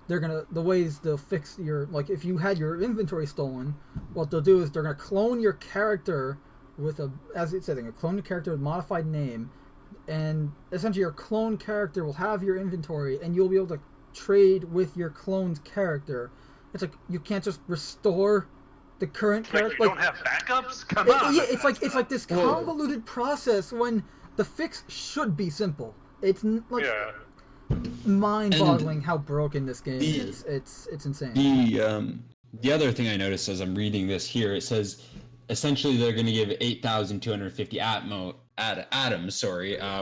the ways they'll fix your, like, if you had your inventory stolen, what they'll do is they're gonna clone your character with as it said, they're gonna clone the character with a modified name, and essentially your clone character will have your inventory, and you'll be able to trade with your cloned character. It's like you can't just restore the current Like, character. you don't have backups? Come on! Yeah, it's like this convoluted process when the fix should be simple. It's like Yeah. mind-boggling how broken this game is. It's insane. The other thing I noticed as I'm reading this here, it says essentially they're going to give 8,250 atoms,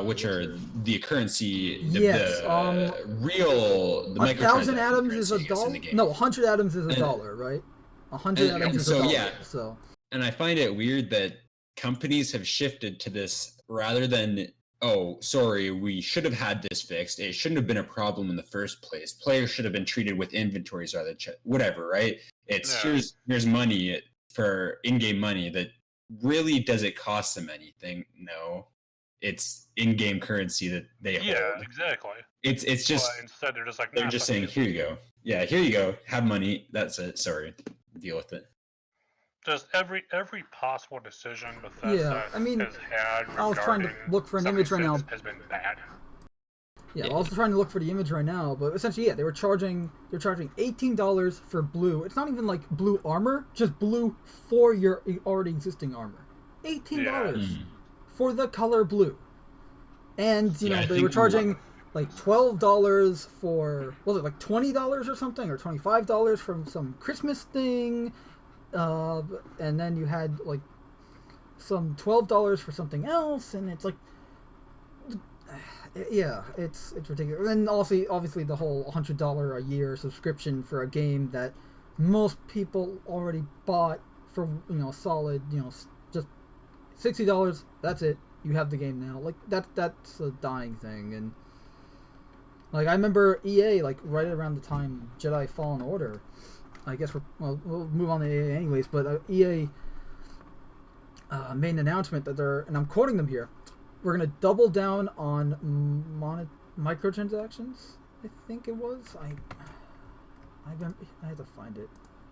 which are the currency, the real, the 1,000 microtransaction atoms is a currency, I guess, in dollar. the game. No, 100 atoms is a dollar, right? 100 atoms is a dollar. Yeah. So. And I find it weird that companies have shifted to this rather than, oh, sorry, we should have had this fixed. It shouldn't have been a problem in the first place. Players should have been treated with inventories rather than whatever, right? It's here's money for in-game money that really, does it cost them anything? No. It's in-game currency that they hold. Yeah, exactly. It's just But instead they're just like, they're just saying, here you go. Yeah, here you go. Have money. That's it. Sorry. Deal with it. Just every possible decision Bethesda I mean, has had I was trying to look for an image right now. Has been bad. Yeah, I was trying to look for the image right now, but essentially, yeah, they're charging $18 for blue. It's not even like blue armor, just blue for your already existing armor. $18 for the color blue. And they were charging like $12 for, was it like $20 or something, or $25 from some Christmas thing, and then you had like some $12 for something else, and it's like, yeah, it's ridiculous. And also, obviously, the whole $100 a year subscription for a game that most people already bought for solid, just $60. That's it. You have the game now. Like that's a dying thing. And like I remember EA, like right around the time Jedi Fallen Order. I guess we'll move on to EA anyways. But EA made an announcement that and I'm quoting them here, we're going to double down on microtransactions, I think it was. I had to find it.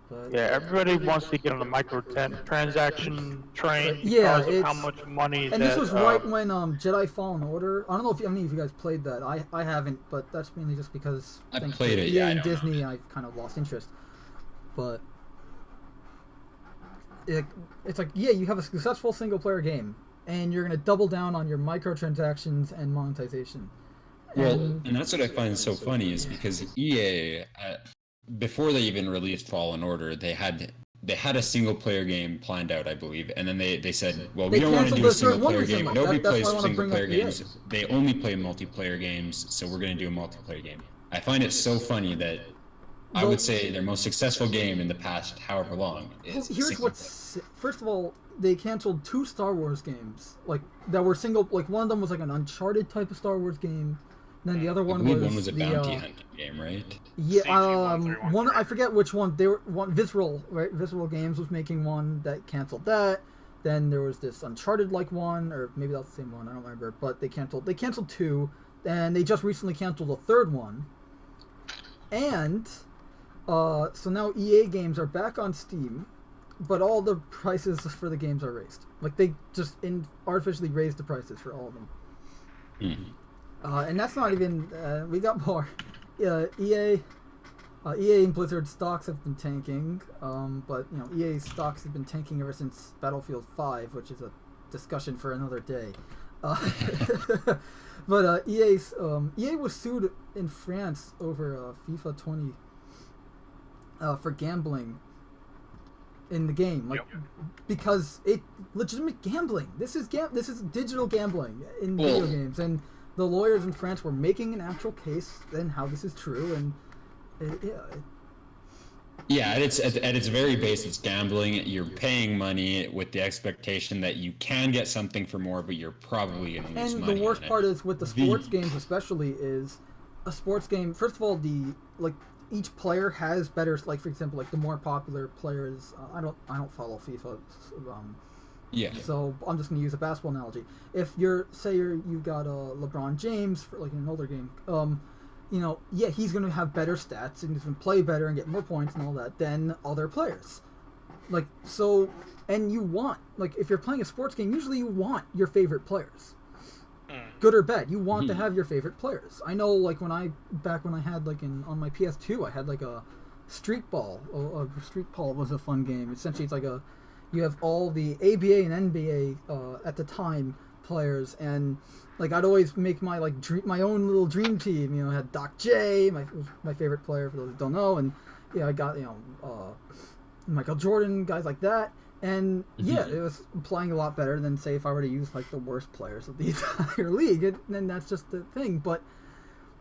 But yeah, everybody wants to get on the microtransaction train yeah, because of how much money and this was right when Jedi Fallen Order. I don't know if any of you guys played that. I haven't, but that's mainly just because I thanks played to it, EA yeah, and I don't Disney, I've kind of lost interest. But it's like, yeah, you have a successful single-player game, and you're going to double down on your microtransactions and monetization. And that's what I find so funny is because EA, before they even released Fallen Order, they had a single player game planned out, I believe, and then they said, well, we don't want to do a single player game. Nobody plays single player games. They only play multiplayer games, so we're going to do a multiplayer game. I find it so funny that I would say their most successful game in the past however long is here's what's first of all, they canceled 2 Star Wars games that were single. Like one of them was like an Uncharted type of Star Wars game. And then the other one was a bounty hunting game, right? Yeah, one I forget which one. They were one Visceral, right? Visceral Games was making one that canceled that. Then there was this Uncharted like one, or maybe that's the same one. I don't remember. But they canceled 2, and they just recently canceled a 3rd one. And so now EA games are back on Steam, but all the prices for the games are raised. Like they just artificially raised the prices for all of them. Mm-hmm. And that's not even. We got more. EA and Blizzard stocks have been tanking, but EA's stocks have been tanking ever since Battlefield 5, which is a discussion for another day. But EA was sued in France over FIFA 20 for gambling, in the game, like because it legitimate gambling. This is digital gambling in video games, and the lawyers in France were making an actual case in how this is true, and at its very base, it's gambling. You're paying money with the expectation that you can get something for more, but you're probably going to lose money. And the worst part is with the sports games, especially, is a sports game. First of all, each player has better. Like for example, like the more popular players. I don't follow FIFA. So I'm just gonna use a basketball analogy. If you got a LeBron James for like an older game, he's gonna have better stats and he's gonna play better and get more points and all that than other players. Like so, and you want if you're playing a sports game, usually you want your favorite players. Good or bad, you want to have your favorite players. I know, when I had on my PS2, I had a street ball. Street ball was a fun game. Essentially, it's you have all the ABA and NBA at the time players, and I'd always make my my own little dream team. I had Doc J, my favorite player for those who don't know, and I got Michael Jordan, guys like that. And it was playing a lot better than say if I were to use the worst players of the entire league, and then that's just the thing. But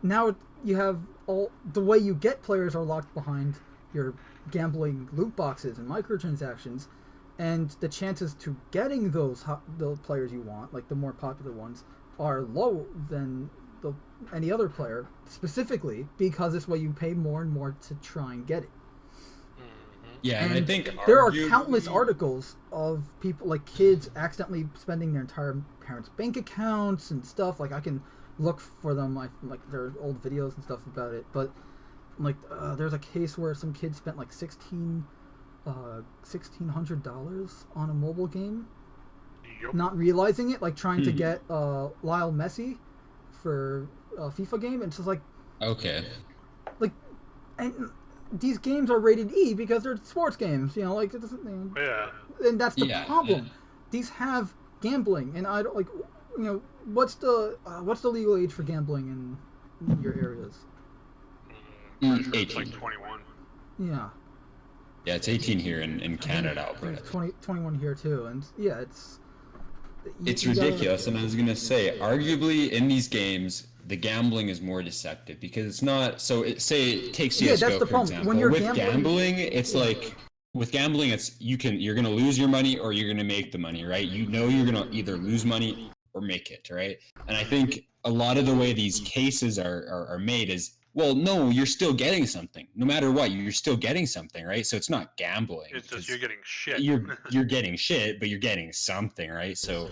now you have all the way you get players are locked behind your gambling loot boxes and microtransactions, and the chances to getting those players you want, the more popular ones, are low than any other player, specifically because this way you pay more and more to try and get it. Yeah, and I think there are countless articles of people, kids accidentally spending their entire parents' bank accounts and stuff. I can look for them. There are old videos and stuff about it. But there's a case where some kid spent $1,600 on a mobile game, not realizing it, trying to get Lionel Messi for a FIFA game, and it's just okay, and these games are rated E because they're sports games, it doesn't, and that's the problem. Yeah. These have gambling, and I don't what's the legal age for gambling in your areas? 18. 21. Yeah. Yeah, it's 18 here in Canada, Alberta. 21 here too, and it's ridiculous. And I was gonna say, arguably in these games, the gambling is more deceptive because it's not. So take CS:GO that's the for problem. example. When you're with gambling, it's with gambling, it's you're gonna lose your money or you're gonna make the money, right? You're gonna either lose money or make it, right? And I think a lot of the way these cases are made is, well, no, you're still getting something. No matter what, you're still getting something, right? So it's not gambling. It's just you're getting shit. You're getting shit, but you're getting something, right? So.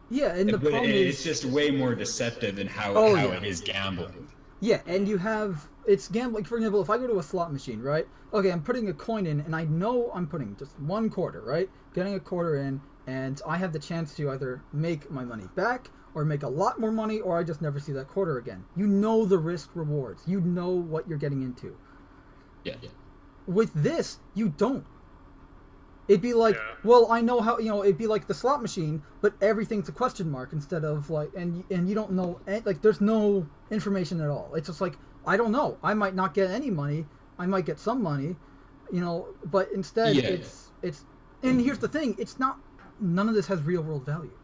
Yeah, and the problem is it's just way more deceptive in how it is gambling. Yeah, and it's gambling. For example, if I go to a slot machine, right? Okay, I'm putting a coin in, and I know I'm putting just one quarter, right? Getting a quarter in, and I have the chance to either make my money back or make a lot more money, or I just never see that quarter again. You know the risk rewards. You know what you're getting into. Yeah. With this, you don't. It'd be well, I know how, it'd be like the slot machine, but everything's a question mark instead of and you don't know, there's no information at all. It's just I don't know. I might not get any money. I might get some money, but instead it's, and here's the thing, none of this has real world value.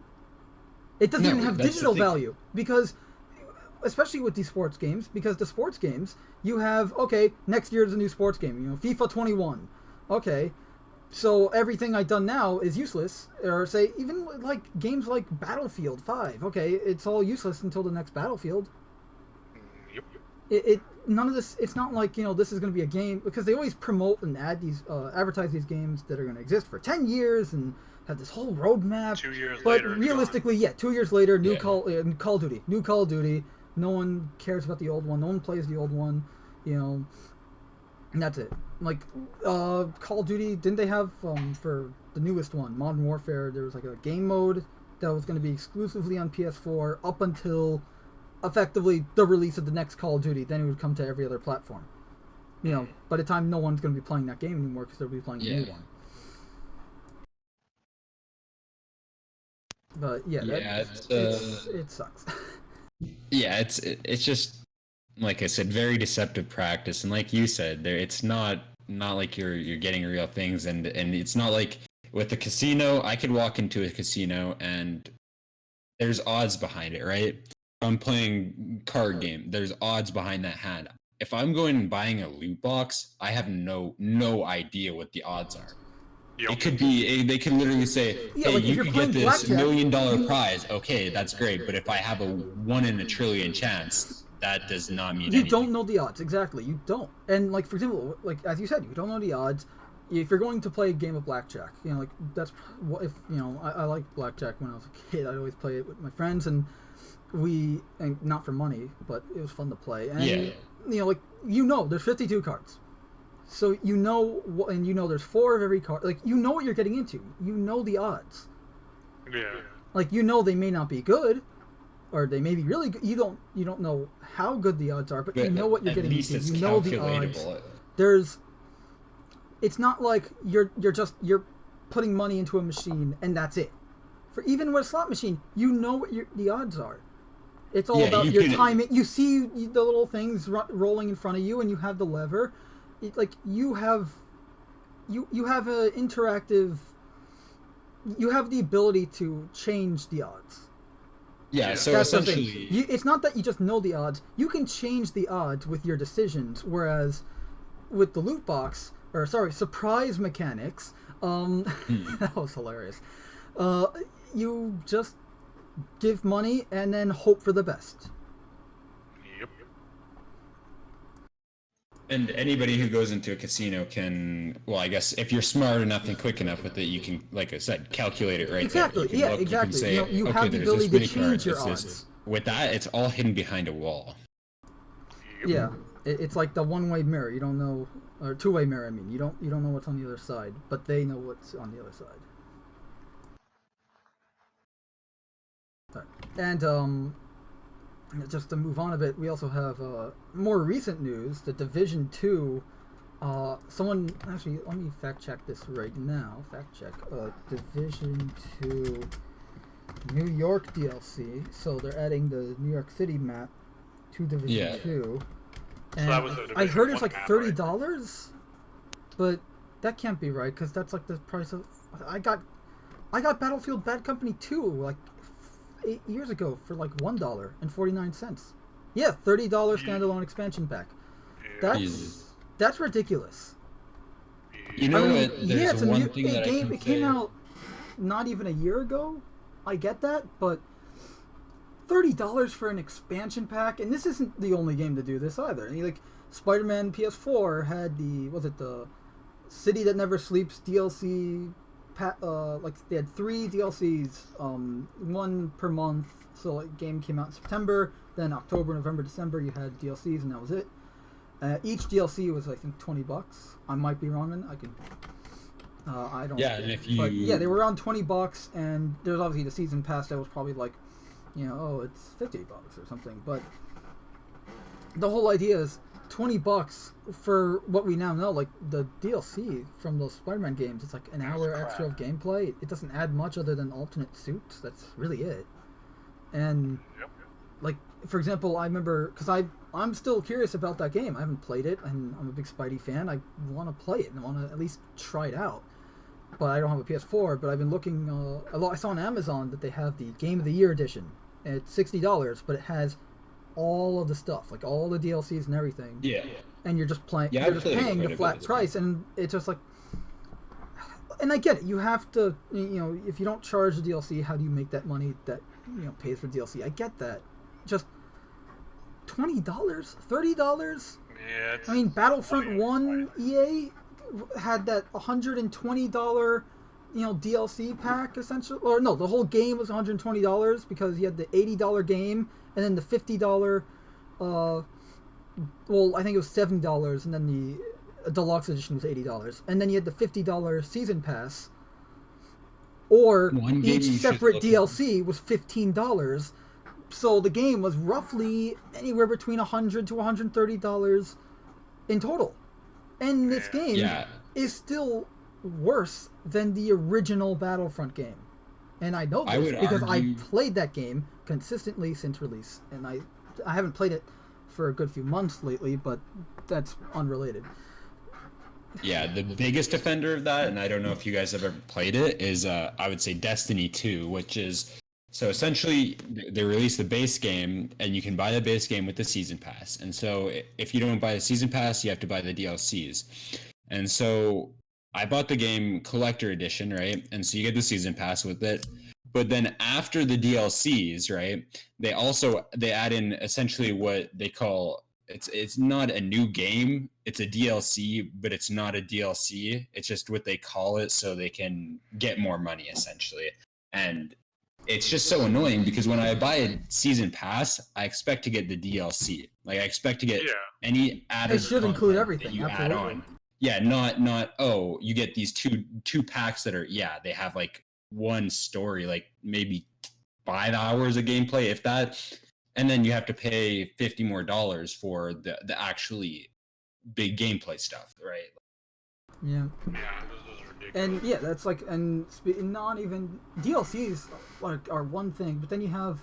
It doesn't even have digital value because, especially with these sports games, because the sports games, you have, next year there's a new sports game, FIFA 21. Okay. So everything I've done now is useless, or say even games like Battlefield 5. Okay, it's all useless until the next Battlefield. Yep. None of this. It's not this is going to be a game, because they always promote and advertise these games that are going to exist for 10 years and have this whole roadmap. 2 years but later. But realistically, 2 years later, Call of Duty. No one cares about the old one. No one plays the old one. And that's it. Call of Duty, didn't they have, for the newest one, Modern Warfare, there was a game mode that was going to be exclusively on PS4 up until, effectively, the release of the next Call of Duty. Then it would come to every other platform. By the time no one's going to be playing that game anymore because they'll be playing the new one. But, it sucks. Yeah, it's just, like I said, very deceptive practice, and like you said, it's not you're getting real things, and it's not like with the casino. I could walk into a casino and there's odds behind it, right? If I'm playing card game, there's odds behind that hand. If I'm going and buying a loot box, I have no idea what the odds are. It could be they could literally say, Yeah, "Hey, like if you you're could playing get this $1 blackjack, million prize." Okay, that's great, but if I have a 1 in a trillion chance, that does not mean you anything. don't know the odds. Exactly, you don't. And like for example, like as you said, you don't know the odds. If you're going to play a game of blackjack, you know, like that's what if you know. I liked blackjack when I was a kid. I'd always play it with my friends, and not for money, but it was fun to play. And you know, like there's 52 cards. So you know, and you know there's 4 of every card. Like you know what you're getting into. You know the odds. Yeah. Like you know they may not be good, or they may be really good. You don't know how good the odds are, but you know what you're getting into. You know the odds. It's not like you're putting money into a machine and that's it. For even with a slot machine, you know what the odds are. It's all about your timing. You see the little things rolling in front of you, and you have the lever. You have an interactive. You have the ability to change the odds. Yeah, so that's essentially, it's not that you just know the odds. You can change the odds with your decisions. Whereas with the loot box, surprise mechanics. That was hilarious. You just give money and then hope for the best. Yep. And anybody who goes into a casino can, well, I guess if you're smart enough and quick enough with it, you can, like I said, calculate it right exactly. there. Exactly. You can say, you okay, have the there's ability this to mini change card, your it's odds. this. With that, it's all hidden behind a wall. Yep. Yeah, it's like the one-way mirror. You don't know, or two-way mirror. I mean, you don't know what's on the other side, but they know what's on the other side. And just to move on a bit, we also have more recent news. The Division 2. Someone actually, let me fact check this right now. Fact check. Division 2 New York DLC. So they're adding the New York City map to Division 2. And So that was I heard it's like map, $30, but that can't be right because that's like the price of. I got Battlefield Bad Company 2 like 8 years ago for like $1.49. Yeah, $30 standalone expansion pack. That's ridiculous. You know what? Yeah, There's one thing that it came out not even a year ago. I get that, but $30 for an expansion pack, and this isn't the only game to do this either. I mean, like Spider-Man PS4 had the City That Never Sleeps DLC. Like they had 3 DLCs, 1 per month. So like game came out in September, then October, November, December you had DLCs, and that was it. Each DLC was I think $20. I might be wrong, and I could. I don't. Yeah, and if you. But yeah, they were around $20, and there's obviously the season pass that was probably like, it's $50 or something. But the whole idea is $20 for what we now know. Like the DLC from those Spider-Man games, it's like an hour extra of gameplay. It doesn't add much other than alternate suits. That's really it. And like for example, I remember because I'm still curious about that game. I haven't played it, and I'm a big Spidey fan. I want to play it and I want to at least try it out. But I don't have a PS4. But I've been looking. I saw on Amazon that they have the Game of the Year edition. It's $60, but it has all of the stuff, like all the DLCs and everything. Yeah. And you're just playing. Yeah, you're just paying the flat price, and it's just like. And I get it. You have to, if you don't charge the DLC, how do you make that money that pays for DLC? I get that. Just $20, $30. Yeah. I mean, Battlefront 1 EA had that $120 DLC pack essentially, or no, the whole game was $120 because you had the $80 game and then the $50 I think it was $70, and then the deluxe edition was $80, and then you had the $50 season pass, or each separate DLC was $15. So the game was roughly anywhere between $100 to $130 in total, and this game is still worse than the original Battlefront game. And I know this because I played that game consistently since release, and I haven't played it for a good few months lately, but that's unrelated. Yeah, the biggest offender of that, and I don't know if you guys have ever played it, is I would say Destiny 2, which is so essentially they release the base game and you can buy the base game with the season pass. And so if you don't buy the season pass, you have to buy the DLCs. And so I bought the game collector edition, right? And so you get the season pass with it. But then after the DLCs, right, they add in essentially what they call it's not a new game, it's a DLC, but it's not a DLC. It's just what they call it so they can get more money essentially. And it's just so annoying because when I buy a season pass, I expect to get the DLC. Like I expect to get any added It should include content everything, that you absolutely. add on. Yeah, not oh, you get these two packs that are they have like one story, like maybe 5 hours of gameplay, if that, and then you have to pay $50 more for the actually big gameplay stuff, right? Yeah. Yeah, this is ridiculous. And yeah, that's like, and not even DLCs like are one thing, but then you have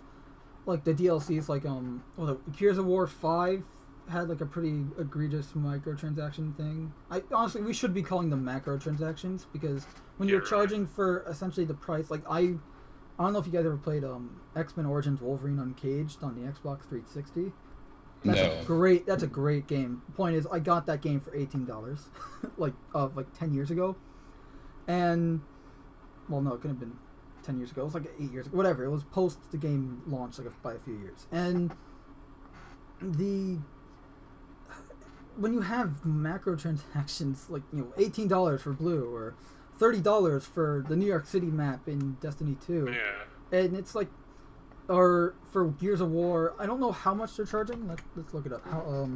like the DLCs like well, the Gears of War 5 had like a pretty egregious microtransaction thing. I honestly, we should be calling them macrotransactions, because when you're charging for essentially the price, like I don't know if you guys ever played X-Men Origins Wolverine Uncaged on the Xbox 360. That's a great game. The point is, I got that game for $18, like 10 years ago, and well, no, it couldn't have been 10 years ago. It was like 8 years ago, whatever. It was post the game launch, like by a few years. And when you have macro transactions, like $18 for blue or $30 for the New York City map in Destiny 2, and it's like, or for Gears of War, I don't know how much they're charging. Let's look it up. How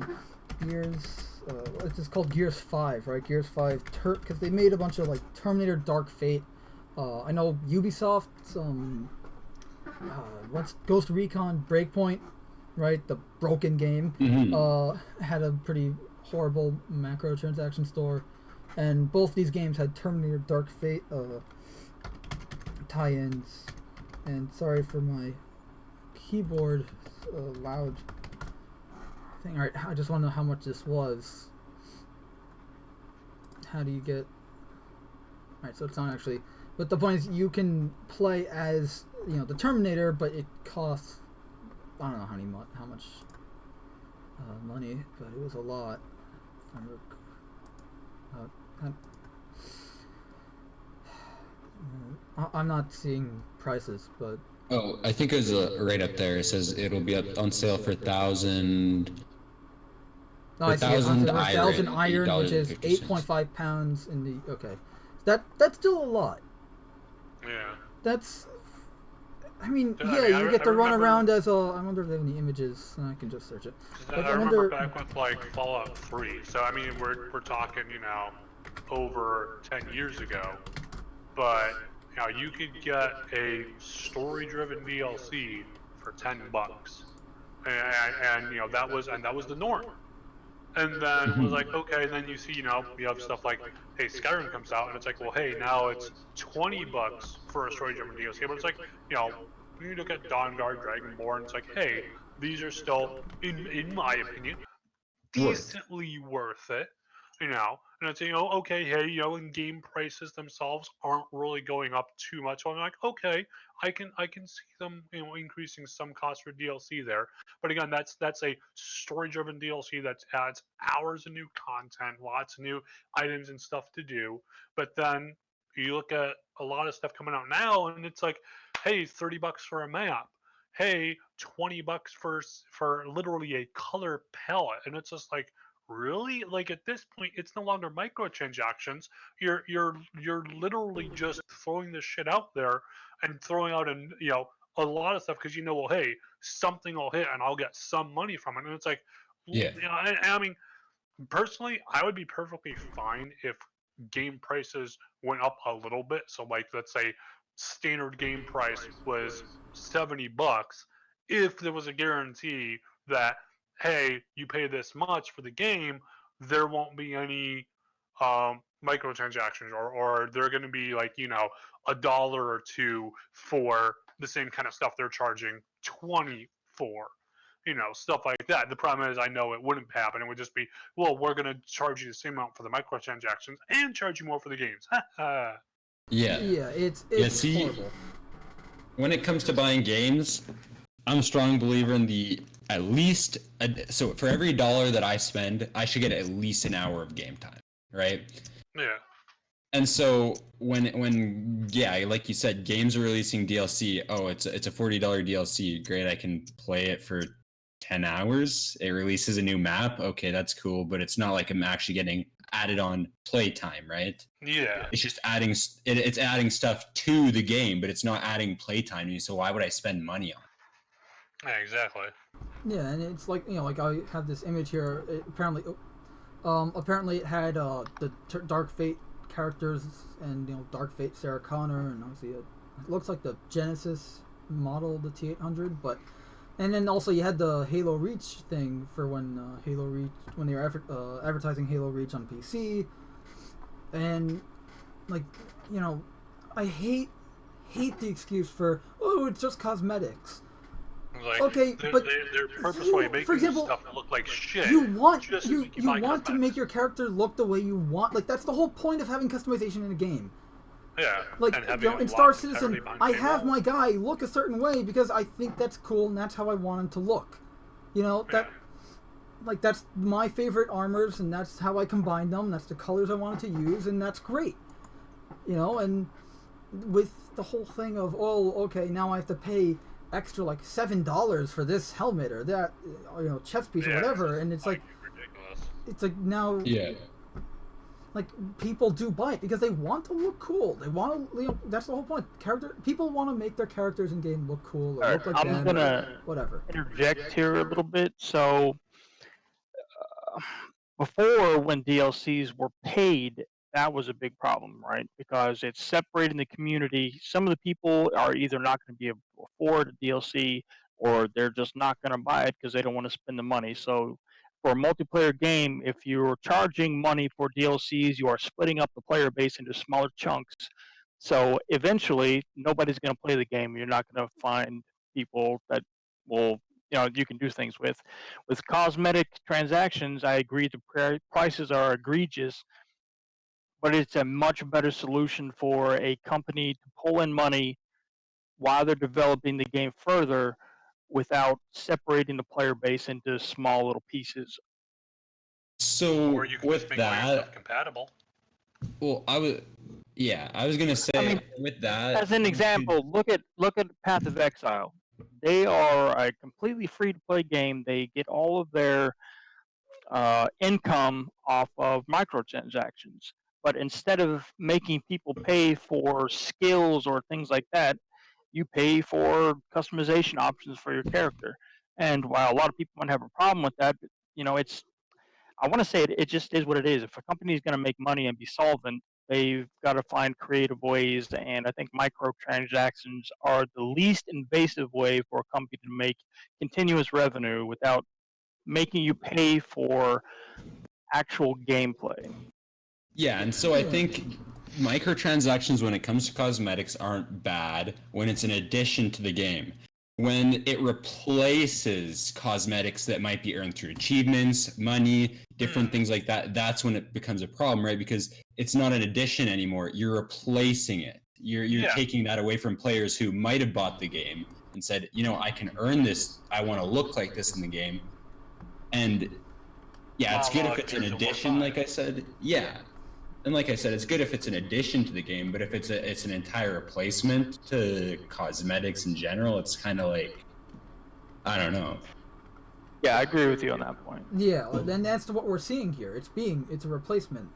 Gears, it's just called Gears 5, right? Gears 5 because they made a bunch of like Terminator Dark Fate. I know Ubisoft, what's Ghost Recon Breakpoint, right? The broken game, had a pretty horrible macro transaction store, and both these games had Terminator Dark Fate tie-ins. And sorry for my keyboard loud thing. Alright, I just want to know how much this was. How do you get... Alright, so it's not actually... But the point is, you can play as, the Terminator, but it costs... I don't know how much money, but it was a lot. I'm not seeing prices, but... Oh, I think it was right up there. It says it'll be up on sale for 1,000. No, I see it. 1,000 iron, which is 8.5 pounds in the... Okay. That's still a lot. Yeah. That's... I mean, I you get to run remember, around as a... I wonder if they have any images. I can just search it. I remember back with, like, Fallout 3. So, I mean, we're talking, over 10 years ago. But, you could get a story-driven DLC for $10. And that was the norm. And then it was like, okay, and then you see, you have stuff like, hey, Skyrim comes out, and it's like, well, hey, now it's $20 for a story-driven DLC. But it's like, when you look at Dawnguard, Dragonborn, it's like, hey, these are still, in my opinion, decently worth it. And it's okay, hey, and game prices themselves aren't really going up too much. So I'm like, okay, I can see them, increasing some cost for DLC there. But again, that's a story-driven DLC that adds hours of new content, lots of new items and stuff to do. But then you look at a lot of stuff coming out now, and it's like, hey, $30 for a map. Hey, $20 for literally a color palette, and it's just like, really? Like, at this point, it's no longer microtransactions. You're literally just throwing this shit out there and throwing out a lot of stuff because well, hey, something will hit and I'll get some money from it. And it's like, I mean, personally, I would be perfectly fine if game prices went up a little bit. So, like, let's say standard game price was $70, if there was a guarantee that, hey, you pay this much for the game, there won't be any microtransactions, or they're going to be like, $1 or $2 for the same kind of stuff they're charging 20 for. stuff like that. The problem is, I know it wouldn't happen. It would just be, well, we're going to charge you the same amount for the microtransactions and charge you more for the games. Yeah. Yeah, it's see, horrible. When it comes to buying games, I'm a strong believer in the at least. So for every dollar that I spend, I should get at least an hour of game time, right? Yeah. And so when yeah, like you said, games are releasing DLC. Oh, it's a $40 DLC. Great, I can play it for 10 hours. It releases a new map. Okay, that's cool, but it's not like I'm actually getting added on playtime, right? Yeah. It's just adding it's adding stuff to the game, but it's not adding playtime to me. So why would I spend money on it? Yeah, exactly. Yeah, and it's like like I have this image here. Apparently it had the Dark Fate characters and Dark Fate Sarah Connor, and obviously it looks like the Genesis model, the T800, but and then also you had the Halo Reach thing for when they were advertising Halo Reach on PC, and like I hate the excuse for it's just cosmetics. Like, okay, but they're purposefully making for example, stuff that look like shit. You want you want to make your character look the way you want. Like that's the whole point of having customization in a game. Yeah. Like in Star Citizen, I have my guy look a certain way because I think that's cool and that's how I want him to look. Like that's my favorite armors and that's how I combine them. That's the colors I wanted to use and that's great. And with the whole thing of okay, now I have to pay extra like $7 for this helmet or that chest piece or whatever, and it's like ridiculous. It's like now like people do buy it because they want to look cool. They want to that's the whole point. People want to make their characters in game look cool or look like I'm gonna whatever. Interject here a little bit. So before, when DLCs were paid, that was a big problem, right? Because it's separating the community. Some of the people are either not going to be able to afford a DLC or they're just not going to buy it because they don't want to spend the money. So for a multiplayer game, if you're charging money for DLCs, you are splitting up the player base into smaller chunks. So eventually, nobody's going to play the game. You're not going to find people that will you can do things with. With cosmetic transactions, I agree the prices are egregious, but it's a much better solution for a company to pull in money while they're developing the game further without separating the player base into small little pieces. So or you can with just make all your that, stuff compatible. well, I was gonna say with that. As an example, look at Path of Exile. They are a completely free to play game. They get all of their income off of microtransactions. But instead of making people pay for skills or things like that, you pay for customization options for your character. And while a lot of people might have a problem with that, it's I want to say it just is what it is. If a company is going to make money and be solvent, they've got to find creative ways. And I think microtransactions are the least invasive way for a company to make continuous revenue without making you pay for actual gameplay. Yeah, and so I think microtransactions when it comes to cosmetics aren't bad when it's an addition to the game. When it replaces cosmetics that might be earned through achievements, money, different things like that, that's when it becomes a problem, right? Because it's not an addition anymore. You're replacing it. You're taking that away from players who might have bought the game and said, I can earn this. I want to look like this in the game. And yeah, it's good if it's an addition, like I said. Yeah. And like I said, it's good if it's an addition to the game, but if it's an entire replacement to cosmetics in general, it's kind of like, I don't know. Yeah, I agree with you on that point. Yeah, and that's what we're seeing here. It's a replacement.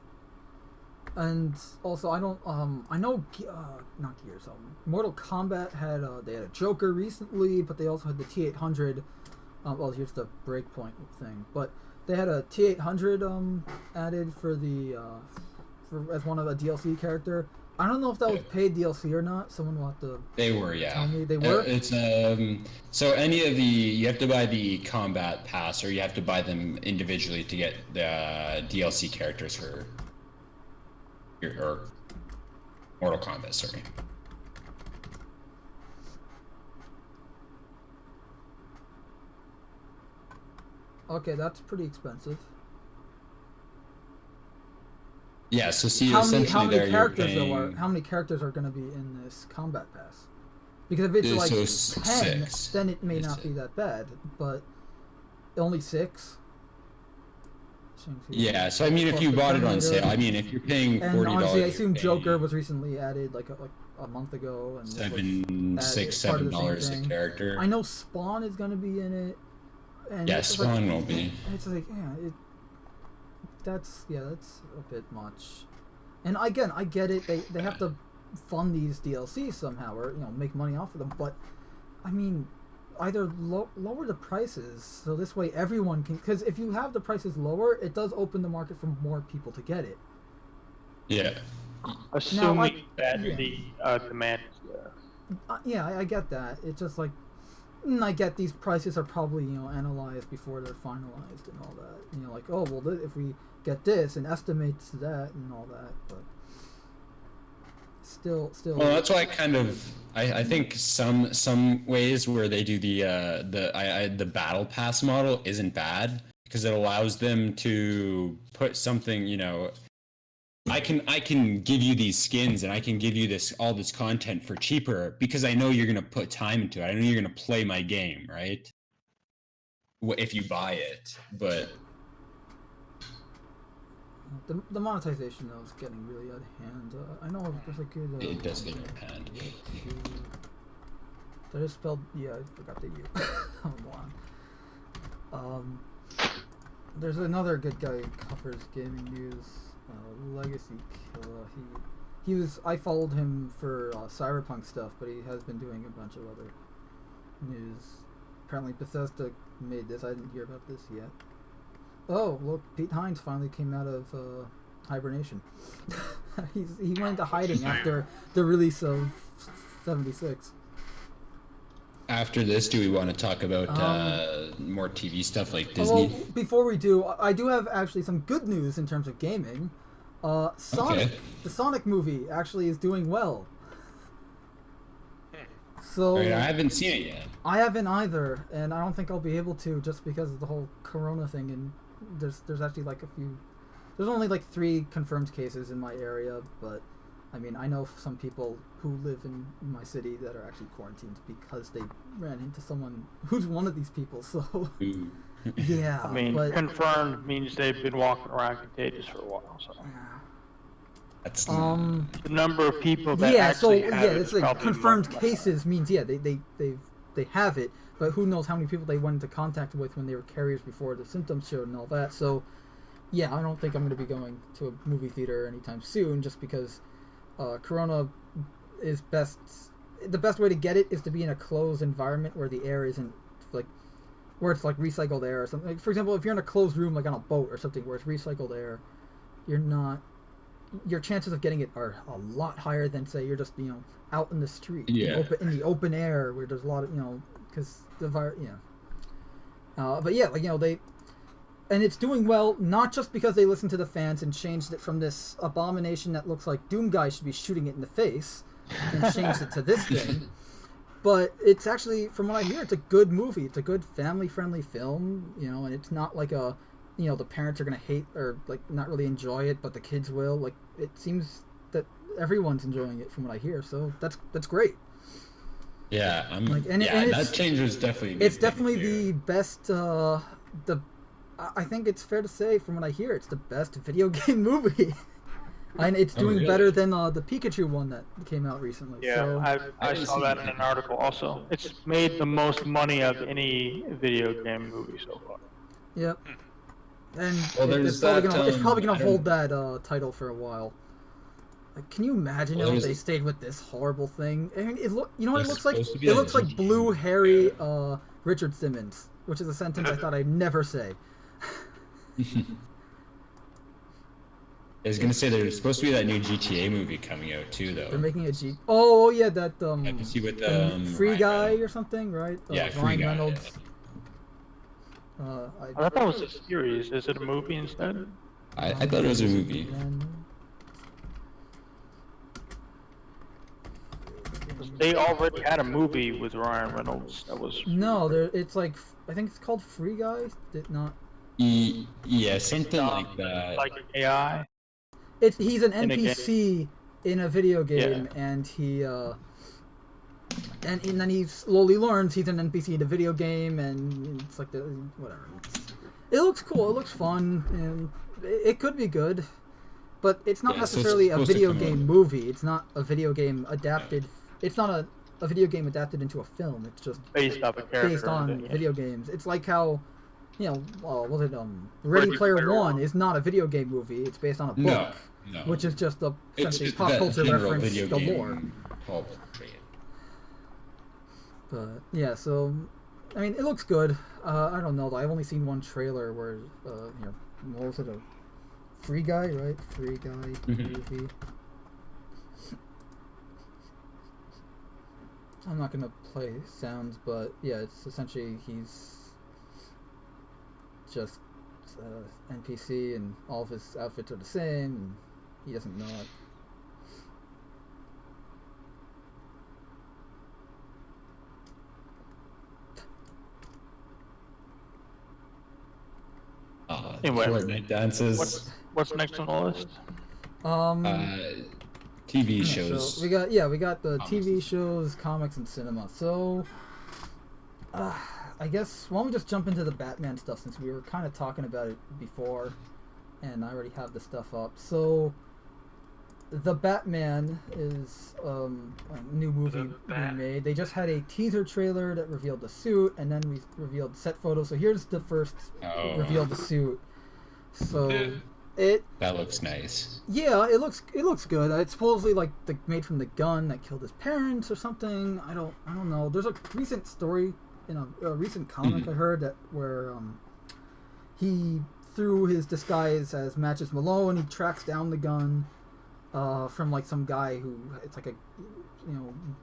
And also, I know not Gears. Mortal Kombat they had a Joker recently, but they also had the T800. Well, here's the breakpoint thing, but they had a T800 added as one of a DLC character. I don't know if that was paid DLC or not. Someone will have to. They were, yeah. Tell me they were. It's so you have to buy the combat pass, or you have to buy them individually to get the DLC characters for or Mortal Kombat. Sorry. Okay, that's pretty expensive. Yeah, so see, How essentially many there you're characters paying. though are how many characters are going to be in this combat pass? Because if it's like So 10, six. then it may It's not be that bad. But only 6. Yeah, so I mean, if Plus you the bought it on Terminator. sale, I mean, if you're paying And $40, honestly, I you're assume Joker paying was recently added like a month ago, and it was $7, it's part of the same $6, $7 a thing. character. I know Spawn is going to be in it. And Yeah, it's Spawn like, won't be. It's like, that's a bit much. And again, I get it. They have to fund these DLCs somehow, or make money off of them. But I mean, either lower the prices so this way everyone can. Because if you have the prices lower, it does open the market for more people to get it. Yeah. Assuming that the demand is there. Yeah, I get that. It's just like. I get these prices are probably analyzed before they're finalized and all that. Like, oh well, if we get this and estimates that and all that, but still. Well, that's why I think some ways where they do the battle pass model isn't bad because it allows them to put something. I can give you these skins and I can give you all this content for cheaper because I know you're gonna put time into it. I know you're gonna play my game, right? If you buy it, but the monetization though is getting really out of hand. I know there's a good. It does get out of hand. Did I spelled? Yeah, I forgot the U. Hold on. There's another good guy who covers gaming news. Legacy Killer. He was. I followed him for Cyberpunk stuff, but he has been doing a bunch of other news. Apparently, Bethesda made this. I didn't hear about this yet. Oh, look! Pete Hines finally came out of hibernation. He went into hiding after the release of 76. After this, do we want to talk about more TV stuff like Disney? Well, before we do, I do have actually some good news in terms of gaming. Sonic, the Sonic movie, actually is doing well. So Right, I haven't seen it yet. I haven't either, and I don't think I'll be able to just because of the whole Corona thing. And there's actually like there's only like 3 confirmed cases in my area, but I mean, I know some people who live in my city that are actually quarantined because they ran into someone who's one of these people. So, yeah. I mean, but, confirmed means they've been walking around contagious for a while. So That's the number of people that actually have it it's is like probably confirmed much cases means they have it, but who knows how many people they went into contact with when they were carriers before the symptoms showed and all that. So, yeah, I don't think I'm going to be going to a movie theater anytime soon, just because. Corona is best. The best way to get it is to be in a closed environment where the air isn't where it's like recycled air or something. Like, for example, if you're in a closed room like on a boat or something where it's recycled air, your chances of getting it are a lot higher than say you're just out in the street, in the open air where there's a lot of because the virus. But yeah, they. And it's doing well, not just because they listened to the fans and changed it from this abomination that looks like Doom Guy should be shooting it in the face, and changed it to this thing, but it's actually, from what I hear, it's a good movie. It's a good family-friendly film, and it's not like the parents are going to hate or, not really enjoy it, but the kids will. It seems that everyone's enjoying it from what I hear, so that's great. Yeah, that change was definitely. It's definitely the best, I think it's fair to say, from what I hear, it's the best video game movie. And it's doing better than the Pikachu one that came out recently. Yeah, so, I saw that in an article also. It's made the most money of any video game movie so far. Yep. And it's probably gonna hold that title for a while. Can you imagine if they stayed with this horrible thing? I mean, it looks like? It looks like blue, hairy Richard Simmons, which is a sentence I thought I'd never say. I was gonna say there's supposed to be that new GTA movie coming out too, though. They're making a Oh yeah, that you see with Free Ryan Guy Reynolds. or something, right? Yeah, Free Ryan Guy. Reynolds. I thought that was a series. Is it a movie instead? I thought it was a movie. They already had a movie with Ryan Reynolds that was. No, it's like I think it's called Free Guy. Did not. Yeah, something like that. Like AI. He's an In a game. NPC in a video game, and he and then he slowly learns he's an NPC in a video game, and it's like whatever. It looks cool. It looks fun, and it could be good, but it's not necessarily a video game movie. It's not a video game adapted. It's not a video game adapted into a film. It's just Based off a character. based on video games. It's like how, was it Ready Player One is not a video game movie. It's based on a book, which is just essentially pop culture reference galore. But yeah, so I mean, it looks good. I don't know though. I've only seen one trailer where what was it, a Free Guy, right? Free Guy movie. I'm not gonna play sounds, but yeah, it's essentially he's just NPC, and all of his outfits are the same, and he doesn't know it. Anyway, Fortnite dances. What's next on the list? TV shows. So we got the TV shows, comics, and cinema. So I guess why don't we just jump into the Batman stuff, since we were kind of talking about it before, and I already have the stuff up. So the Batman is a new movie being made. They just had a teaser trailer that revealed the suit, and then we revealed set photos. So here's the first reveal of the suit. So that looks nice. Yeah, it looks good. It's supposedly like made from the gun that killed his parents or something. I don't know. There's a recent story in a recent comic I heard that where he, through his disguise as Matches Malone, he tracks down the gun from like some guy who, it's like a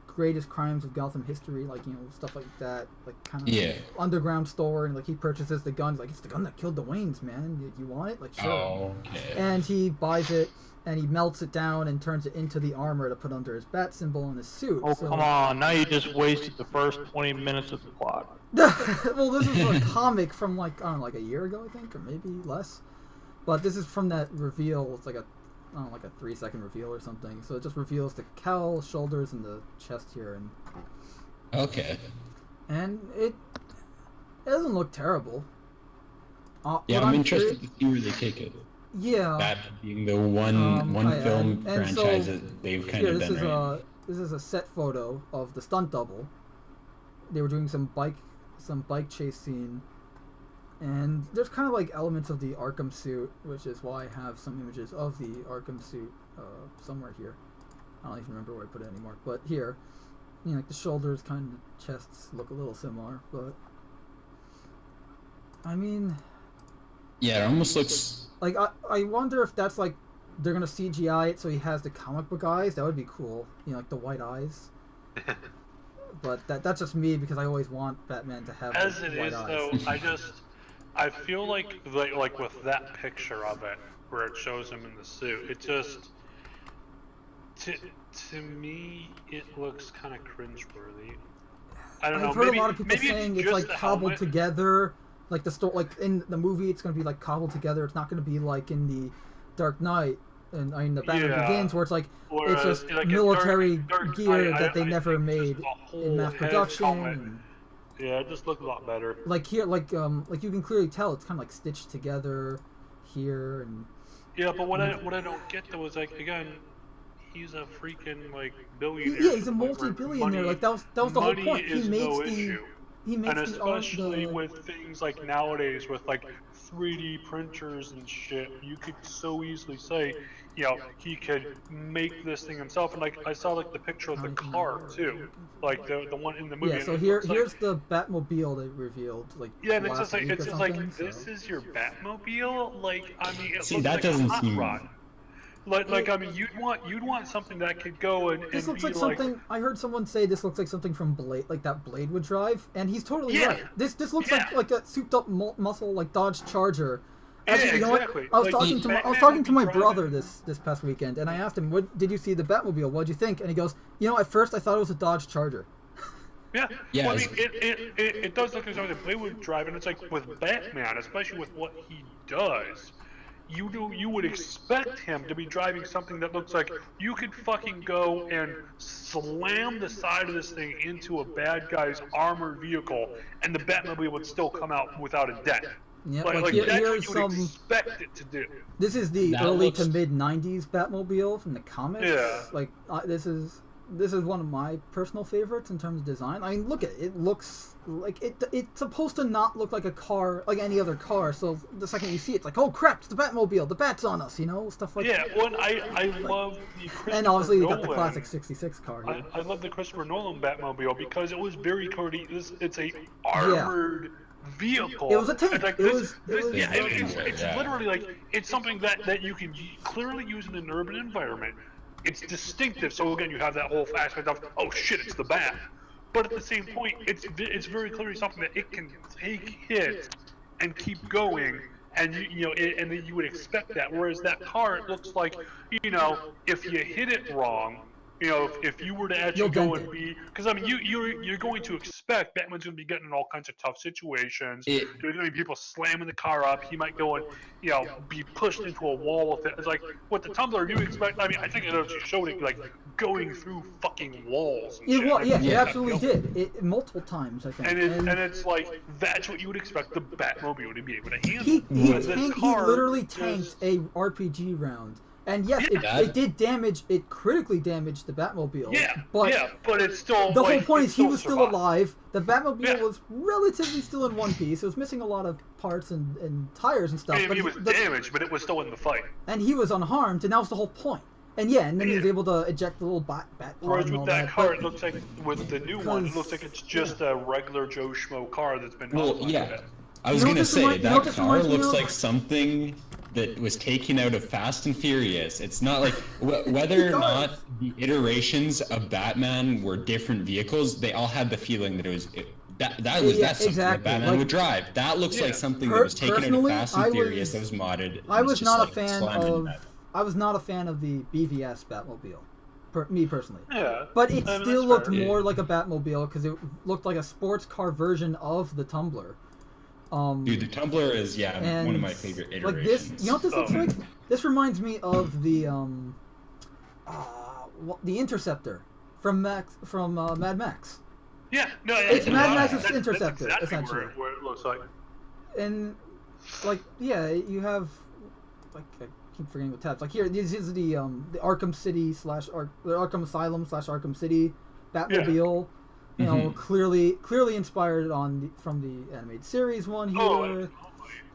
greatest crimes of Gotham history, like stuff like that, like kind of underground store, and like he purchases the gun. He's like, it's the gun that killed the Waynes, man. You want it? Like, sure. Okay. And he buys it, and he melts it down and turns it into the armor to put under his bat symbol in his suit. Oh, come on! Now you just wasted the first 20 minutes of the plot. Well, this is a comic from like a year ago, I think, or maybe less. But this is from that reveal. It's like a 3-second reveal or something. So it just reveals the cowl, shoulders, and the chest here, and it doesn't look terrible. I'm interested to see where they take it. Yeah, that being the one film franchise that they've kind of done right. This is a set photo of the stunt double. They were doing some bike chase scene. And there's kind of like elements of the Arkham suit, which is why I have some images of the Arkham suit somewhere here. I don't even remember where I put it anymore. But here, like the shoulders, kind of chests look a little similar. But I mean, yeah, it almost looks like I wonder if that's like they're gonna CGI it so he has the comic book eyes. That would be cool. Like the white eyes. But that's just me, because I always want Batman to have as the it white is eyes. though. I feel like with that picture of it, where it shows him in the suit, it just, to me, it looks kind of cringeworthy. I don't know. I've heard a lot of people saying it's like cobbled together, like like in the movie, it's going to be like cobbled together. It's not going to be like in the Dark Knight and the Batman Begins, where it's like it's just like military gear that they never made in mass production. Yeah, it just looked a lot better. Like here, like you can clearly tell it's kind of like stitched together here, and yeah. But what I don't get though is, like, again, he's a freaking like billionaire. Yeah, he's a multi-billionaire. Like that was the whole point. He makes and especially with things like nowadays with like 3D printers and shit, you could so easily say, he could make this thing himself. And like I saw like the picture of the car too, like the one in the movie. Yeah, so here's the Batmobile they revealed. Like and it's just like this is your Batmobile. Like, I mean, it looks that like doesn't a hot seem rod. Like I mean, you'd want something that could go and this looks be like something. I heard someone say this looks like something from Blade, like that Blade would drive, and he's totally right. This looks like a souped up muscle like Dodge Charger. Actually, you know exactly. what? I was talking to my brother this past weekend, and I asked him, "What did you see the Batmobile? What'd you think?" And he goes, "At first I thought it was a Dodge Charger." Yeah. Yeah, Well, I mean, it does look like something they would drive, and it's like with Batman, especially with what he does. You would expect him to be driving something that looks like you could fucking go and slam the side of this thing into a bad guy's armored vehicle, and the Batmobile would still come out without a dent. Yeah, Like, like like that's what here's you would some. expect it to do. This is the That early to looks- mid '90s Batmobile from the comics. Yeah. Like this is one of my personal favorites in terms of design. I mean, look at it. It looks like it's supposed to not look like a car, like any other car. So the second you see it, it's like, oh crap, it's the Batmobile. The Bat's on us, stuff like that. Yeah, well, and I love the Christopher And obviously you got the Nolan- classic '66 car here. I love the Christopher Nolan Batmobile because it was very clearly it's a armored vehicle. It was a tank. It's like It was yeah, very it's yeah. literally like it's something that you can clearly use in an urban environment. It's distinctive. So again, you have that whole aspect of, oh shit, it's the Bat. But at the same point, it's very clearly something that it can take hits and keep going, and and then you would expect that. Whereas that car, it looks like, if you hit it wrong, if you were to actually You'll go dent and it. be, because I mean, you're going to expect Batman's going to be getting in all kinds of tough situations. It- There's going to be people slamming the car up. He might go and be pushed into a wall with it. It's like with the Tumbler, you expect. I mean, I think it actually showed it like going through fucking walls. And shit. Yeah, it Yeah. absolutely did. It multiple times, I think. And it's like that's what you would expect the Batmobile to be able to handle. he But this he car literally just- tanked a RPG round. And yes, Yeah. it did damage. It critically damaged the Batmobile. but it's still The like, whole point it is he was still survived. alive. The Batmobile Yeah. was relatively still in one piece. It was missing a lot of parts and tires and stuff. I mean, but he was damaged, but it was still in the fight. and he was unharmed, and that was the whole point. And and then he was Yeah. able to eject the little bat pod Whereas and all with that that. car, but- it looks like with the new one, it Because- looks like it's just a regular Joe Schmo car that's been Well, modified a yeah. bit. I was You know what gonna this say remind- you know what that this car reminds me looks of? like something that was taken out of Fast and Furious. It's not like whether or does. not the iterations of Batman were different vehicles. They all had the feeling that that's something exactly. that Batman Like- would drive. That looks Yeah. like something that was taken out of Personally, Fast and I Furious was- that was modded. I and was just, not a like, fan slammed into of. that. I was not a fan of the BVS Batmobile. Me personally. Yeah, But it I mean, still that's looked fair. more like a Batmobile because it looked like a sports car version of the Tumbler. Dude, the Tumbler is and one of my favorite iterations. like this, you know what this looks Oh. like? This reminds me of the the Interceptor from Mad Max. Yeah, no, It's Mad Max's that's Interceptor, exactly essentially. where it looks like. And like you have like I keep forgetting what tabs. Like here, this is the Arkham City / the Arkham Asylum / Arkham City Batmobile. You know, clearly inspired from the animated series one here, Oh,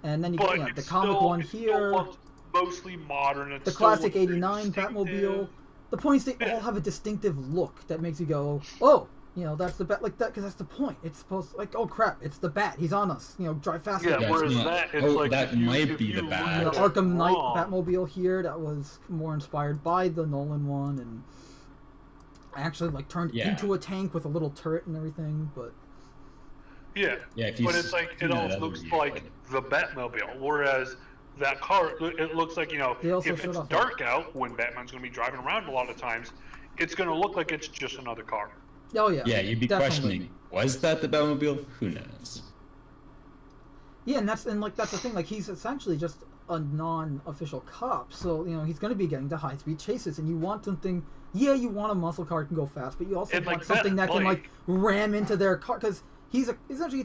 and then you but got the it's comic still- one it still here, looks mostly modern. It's the still classic looks very '89 distinctive. Batmobile. The point is they all have a distinctive look that makes you go, oh, that's the Bat, like that, because that's the point. It's supposed like, oh crap, it's the Bat. He's on us. Drive faster. Yeah, Yeah, whereas it's not- that it's oh, like that if you- might if be the you Bat. look The at it Arkham Knight wrong- Batmobile here that was more inspired by the Nolan one and actually like turned Yeah. into a tank with a little turret and everything. But Yeah, Yeah, if you but it's like see it that almost other looks vehicle. like the Batmobile, whereas that car, it looks like They also if showed it's off dark out when Batman's going to be driving around a lot of times, it's going to look like it's just another car. oh yeah, Yeah, you'd be definitely. questioning, was that the Batmobile? Who knows? Yeah, and that's the thing. Like he's essentially just a non-official cop, so he's going to be getting to high-speed chases, and you want something. Yeah, you want a muscle car that can go fast, but you also And, want like, something that can like- ram into their car because he's a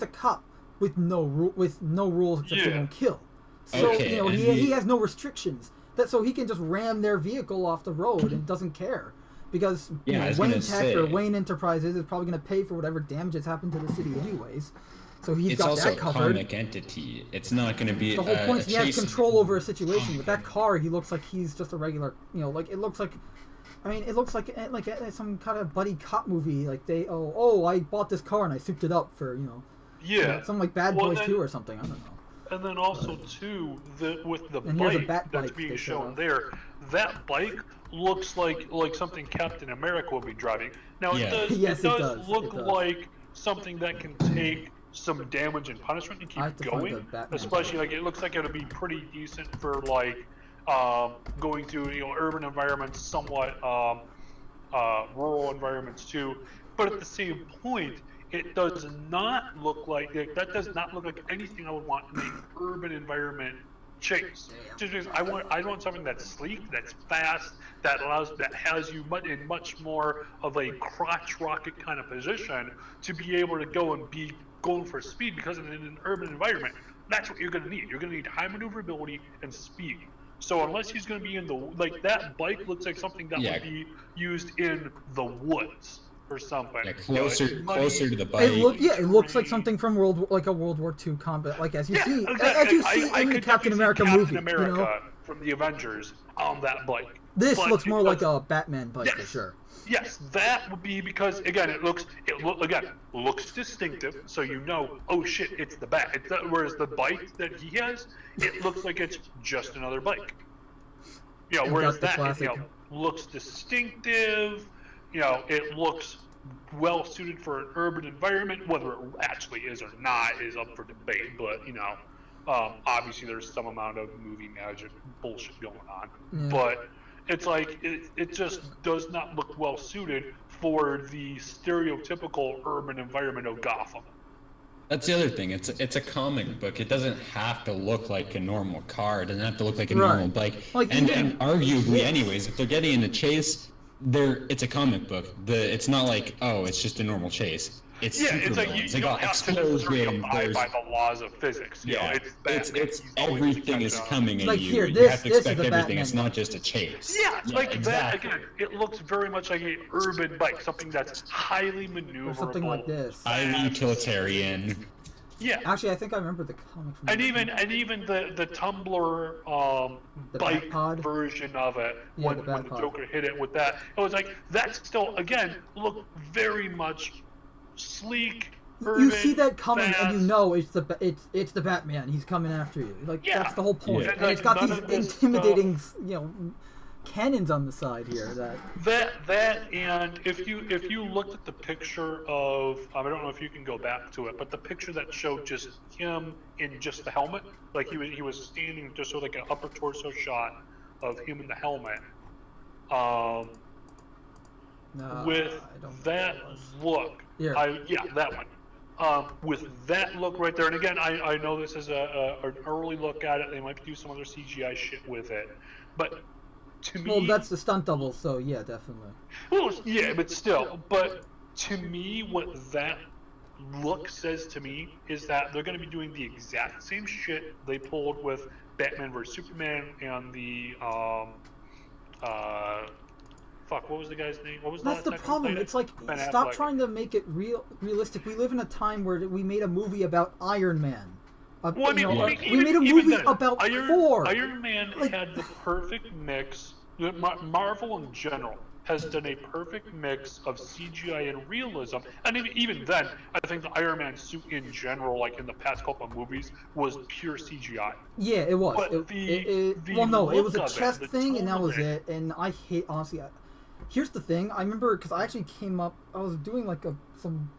cop with no rules except he Yeah. won't kill. So Okay, and he has no restrictions. So he can just ram their vehicle off the road and doesn't care because Yeah, I was Wayne gonna Tech or say. Wayne Enterprises is probably going to pay for whatever damage has happened to the city anyways. So he's It's got also that a covered. comic entity. It's not going to be The whole point is a he has chase- control over a situation. With that car, he looks like he's just a regular, like it looks like. I mean, it looks like some kind of buddy cop movie. Like I bought this car and I souped it up for Yeah, something like Bad Well, Boys then- 2 or something. I don't know. and then also too, with the And here's a bike Bat that's bike being they showed shown off. there, that bike looks like something Captain America would be driving. Now Yeah. it does, Yes, it it does does, look it does. like something that can take some damage and punishment and I keep have to find the going. Batman Especially like it looks like it would be pretty decent for like going through urban environments, somewhat rural environments too. But at the same point, it does not look like that. Does not look like anything I would want in an urban environment chase. Just because I want something that's sleek, that's fast, that has you in much more of a crotch rocket kind of position to be able to go and be going for speed, because in an urban environment, that's what you're going to need. You're going to need high maneuverability and speed. So unless he's going to be in the, like, that bike looks like something that Yeah. would be used in the woods or something. Yeah, You know, closer it's muddy, closer to the bike. It looks like terrain. something from like a World War II combat, like as you Yeah, see, exactly. as you see I in the could Captain definitely see America Captain movie. America You know, from the Avengers on that bike. this But looks it more like doesn't- a Batman bike for Yes. sure. Yes, that would be because again, it looks distinctive, so you know, oh shit, it's the Bat. Whereas the bike that he has, it looks like it's just another bike. You know, And whereas got the that classic- looks distinctive. You know, it looks well suited for an urban environment. Whether it actually is or not is up for debate. But you know, obviously there's some amount of movie magic bullshit going on. Yeah. But it's like it just does not look well suited for the stereotypical urban environment of Gotham. That's the other thing. It's a comic book. It doesn't have to look like a normal car. It doesn't have to look like a Right. normal bike. Like, and even- arguably, anyways, if they're getting in a chase, it's a comic book. It's not like, oh, it's just a normal chase. It's Yeah, it's like supervillains. you They don't got have to necessarily explosion. abide There's by the laws of physics. You know, yeah, it's Batman. it's He's always gonna everything catch is up. coming at Like you. here, You this- have to this is expect a everything. Batman It's not just a chase. Yeah, like exactly. that again. It looks very much like an urban bike, something that's highly maneuverable, Or something like this. Highly utilitarian. Yeah, Actually, I think I remember the comic from. and even the Tumblr The bike Batpod? version of it, Yeah, when the the Batpod. Joker hit it with that, it was like that still again looked very much sleek. You Urban, see that coming, and you fast. know it's the Batman. He's coming after you. Like Yeah. that's the whole point. Yeah. And it's got None these of this intimidating, cannons on the side here. That and if you looked at the picture of I don't know if you can go back to it, but the picture that showed just him in just the helmet, like he was standing just with like an upper torso shot of him in the helmet. With I don't that know. look, Here. that one. With that look right there, and again, I know this is an early look at it. They might do some other CGI shit with it, but to me, Well, that's the stunt double, so yeah, definitely. well, yeah, but still. But to me, what that look says to me is that they're going to be doing the exact same shit they pulled with Batman vs Superman and the fuck, what was the guy's name? What was That's last the time he problem. played it? It's like Ben stop Affleck. trying to make it realistic. We live in a time where we made a movie about Iron Man. Well, I mean, Yeah. We made a even movie then, about Thor. Iron Man Like- had the perfect mix. Marvel in general has done a perfect mix of CGI and realism. And even then, I think the Iron Man suit in general, like in the past couple of movies, was pure CGI. Yeah, it was. But the Well, no, it look was a of it, chest the thing, and tone that of was it. it. And I hate, honestly. Here's the thing. I remember because I actually came up. I was doing like some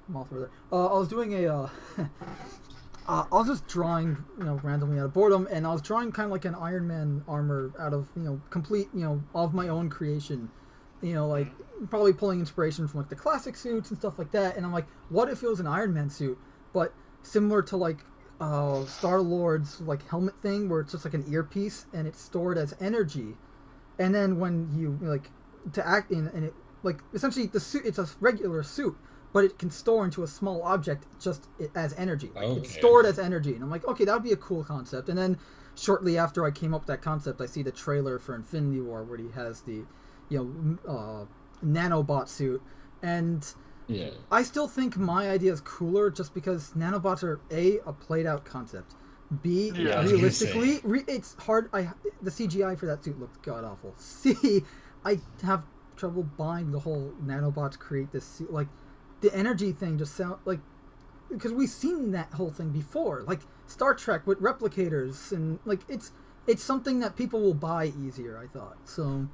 moth over there. I was doing a. I was just drawing, randomly out of boredom, and I was drawing kind of like an Iron Man armor out of, complete, of my own creation. Like probably pulling inspiration from like the classic suits and stuff like that. And I'm like, what if it was an Iron Man suit, but similar to like Star-Lord's like helmet thing, where it's just like an earpiece and it's stored as energy, and then when you like to act in, and it like essentially the suit, it's a regular suit, but it can store into a small object just as energy. Like it's Okay. stored as energy, and I'm like, okay, that would be a cool concept. And then shortly after I came up with that concept, I see the trailer for Infinity War where he has the, nanobot suit, and Yeah. I still think my idea is cooler just because nanobots are a played out concept. B, Yeah, I was gonna realistically, it's hard. The CGI for that suit looked god awful. C, I have trouble buying the whole nanobots create this suit. Like the energy thing just sound like, because we've seen that whole thing before, like Star Trek with replicators, and like it's something that people will buy easier. I thought so.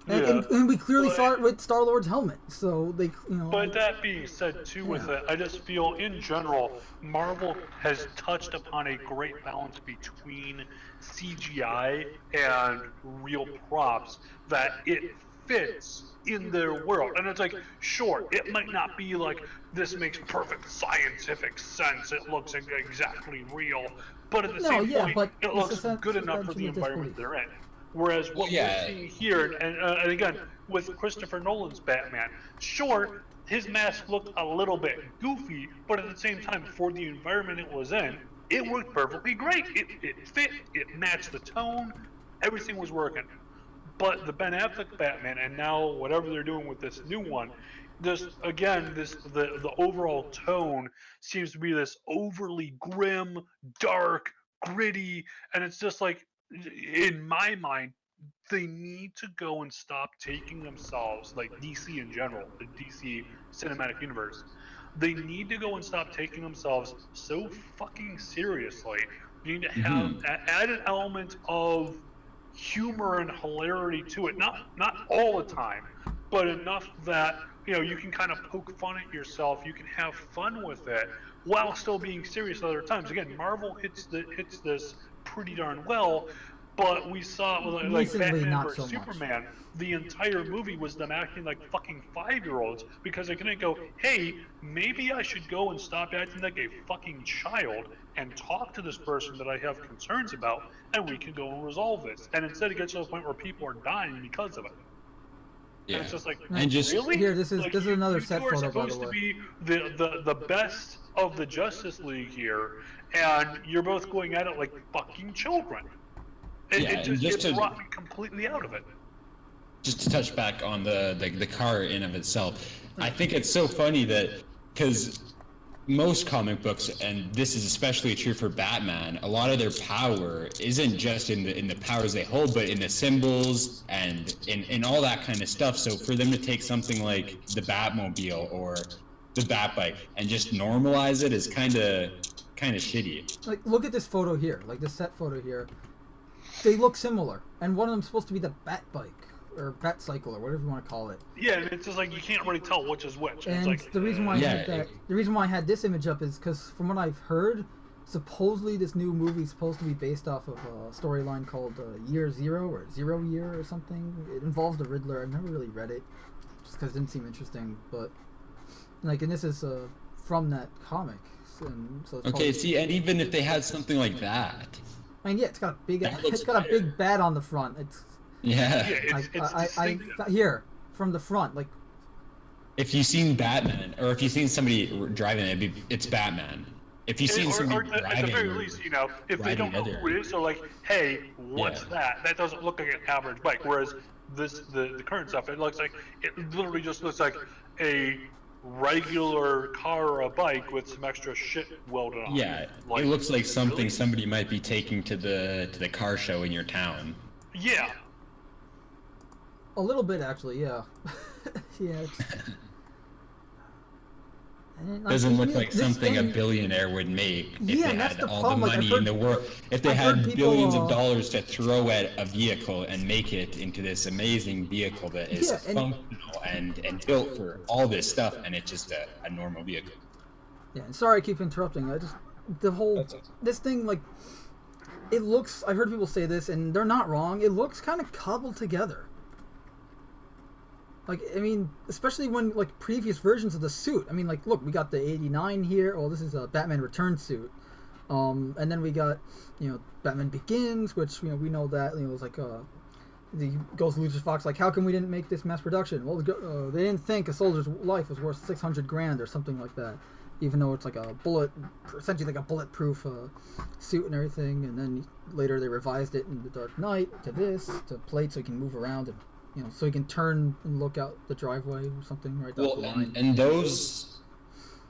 And we clearly saw it with Star-Lord's helmet, so they, But that being said, too, with Yeah. it, I just feel in general, Marvel has touched upon a great balance between CGI and real props that it fits in their world. And it's like, sure, it might not be like this makes perfect scientific sense. It looks exactly real, but at the No, same yeah, point, but it the looks good enough for suspension the of environment disbelief. they're in. Whereas Well, what we're yeah. seeing here, and again with Christopher Nolan's Batman, sure, his mask looked a little bit goofy, but at the same time, for the environment it was in, it worked perfectly great. It fit, it matched the tone, everything was working. But the Ben Affleck Batman, and now whatever they're doing with this new one, this again, the overall tone seems to be this overly grim, dark, gritty, and it's just like, in my mind, they need to go and stop taking themselves, like DC in general, the DC cinematic universe. They need to go and stop taking themselves so fucking seriously. You need to have Hmm. add an element of humor and hilarity to it. Not all the time, but enough that you can kind of poke fun at yourself. You can have fun with it while still being serious at other times. Again, Marvel hits this pretty darn well, but we saw it with like Recently, Batman not versus so much. Superman. The entire movie was them acting like fucking 5-year-olds because they couldn't go, hey, maybe I should go and stop acting like a fucking child and talk to this person that I have concerns about, and we can go and resolve this. And instead, it gets to the point where people are dying because of it. And Yeah. it's just like, And just really? Here, this is Like another you set are photo, by the supposed to way. be the best of the Justice League here, and you're both going at it like fucking children. yeah, and just It to brought me completely out of it. touch back on the car in of itself, I think it's so funny that because most comic books, and this is especially true for Batman, a lot of their power isn't just in the powers they hold, but in the symbols and in all that kind of stuff. So for them to take something like the Batmobile or the Batbike and just normalize it is kind of shitty. Like, look at this photo here, like this set photo here. They look similar, and one of them's supposed to be the Bat bike or Bat cycle or whatever you want to call it. Yeah, and it's just like you can't really tell which is which. And It's like, the reason why I Yeah, had that, the reason why I had this image up is because from what I've heard, supposedly this new movie is supposed to be based off of a storyline called Year Zero or Zero Year or something. It involves the Riddler. I've never really read it, just because it didn't seem interesting. But like, and this is from that comic, and so it's Okay, probably, see, and even if they had something like that, I mean, yeah, it's got a big, That looks it's got a better. big bat on the front. It's yeah. it's distinctive. here from the front, like. If you've seen Batman, or if you've seen somebody driving it, it's Batman. If you've seen Or somebody at the driving, very least, if they don't know riding who it is, they're like, "Hey, what's Yeah. that? That doesn't look like an average bike." Whereas the current stuff, it literally just looks like a regular car or a bike with some extra shit welded on. yeah, Like, it looks like something really? somebody might be taking to the car show in your town. Yeah, A little bit, actually, yeah. Yeah. It's, and, like, Doesn't look yeah, like this something a thing- billionaire would make if Yeah, they and that's had the all problem, the like, I've money in heard- the world. If they I've had heard people, billions of dollars to throw at a vehicle and make it into this amazing vehicle that is Yeah, and- functional and built for all this stuff, and it's just a normal vehicle. Yeah, and sorry I keep interrupting. I just the whole That's okay. this thing, like, it looks. I've heard people say this, and they're not wrong. It looks kind of cobbled together. Like, I mean, especially when, like, previous versions of the suit. I mean, like, look, we got the '89 here. Oh, this is a Batman Returns suit. And then we got, Batman Begins, which, we know that, it was like, the goes to Lucius Fox, like, how come we didn't make this mass production? Well, they didn't think a soldier's life was worth 600 grand or something like that. Even though it's like essentially like a bulletproof suit and everything. And then later they revised it in The Dark Knight to plate so he can move around and, so he can turn and look out the driveway or something right down the Well, line. and those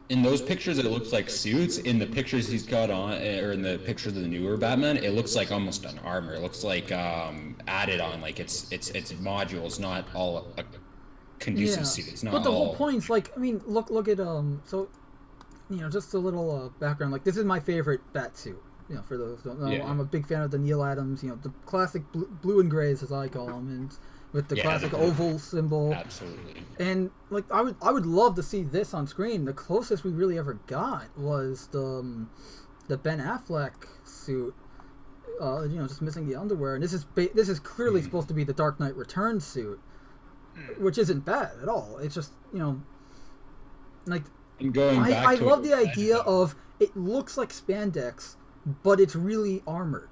in those pictures, it looks like suits. In the pictures he's got on, or in the pictures of the newer Batman, it looks like almost an armor. It looks like added on, like it's modules, not all a conducive suit. It's not but the all. whole point's like, I mean, look at so, just a little background. Like, this is my favorite Batsuit. For those who don't know, Yeah. I'm a big fan of the Neil Adams. The classic blue and grays, as I call them, and with the classic oval symbol. Absolutely. And like, I would love to see this on screen. The closest we really ever got was the Ben Affleck suit. Just missing the underwear. And this is clearly supposed to be the Dark Knight Returns suit. which isn't bad at all. It's just, you know, like, And going back I to love what the you said idea about- of it looks like spandex, but it's really armored.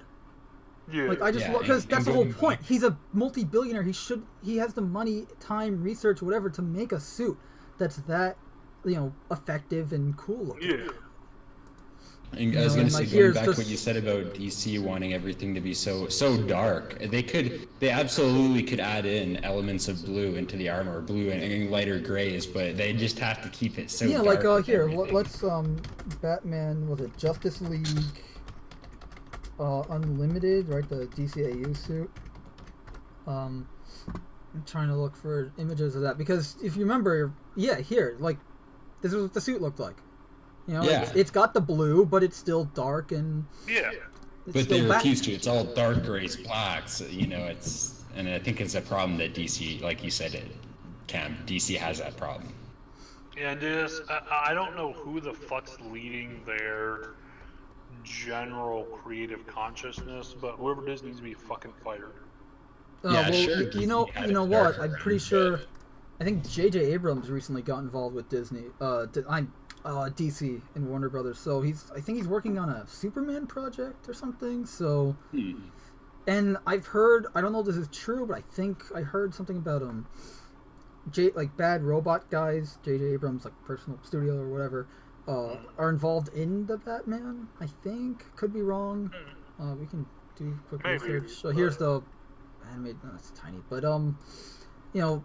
Yeah. Like, I just Yeah, because and that's the whole going point. back- He's a multi-billionaire. He has the money, time, research, whatever, to make a suit that's that, you know, effective and cool looking. Yeah. And I was know, gonna and, say, like, going here's back to just- what you said about DC wanting everything to be so dark, they absolutely could add in elements of blue into the armor, blue and lighter grays, but they just have to keep it so Yeah, dark. like with here, everything. let's Batman, was it Justice League Unlimited, right? The DCAU suit. I'm trying to look for images of that because if you remember, yeah, here, like, this is what the suit looked like. You know, Yeah. it's got the blue, but it's still dark and Yeah. it's But they still refuse to. It's all dark grays, blacks. You know, and I think it's a problem that DC, like you said, DC has that problem. And I don't know who the fuck's leading their general creative consciousness, but whoever it is needs to be fucking fired. Yeah, well, sure, you DC know, had you know its what? darker I'm run, pretty but- sure. I think J.J. Abrams recently got involved with Disney. DC and Warner Brothers. So I think he's working on a Superman project or something. So, and I've heard, I don't know if this is true, but I think I heard something about like Bad Robot guys, J.J. Abrams, like personal studio or whatever, are involved in the Batman. I think, could be wrong. We can do quick Maybe, research. So here's the animated. No, it's tiny, but you know.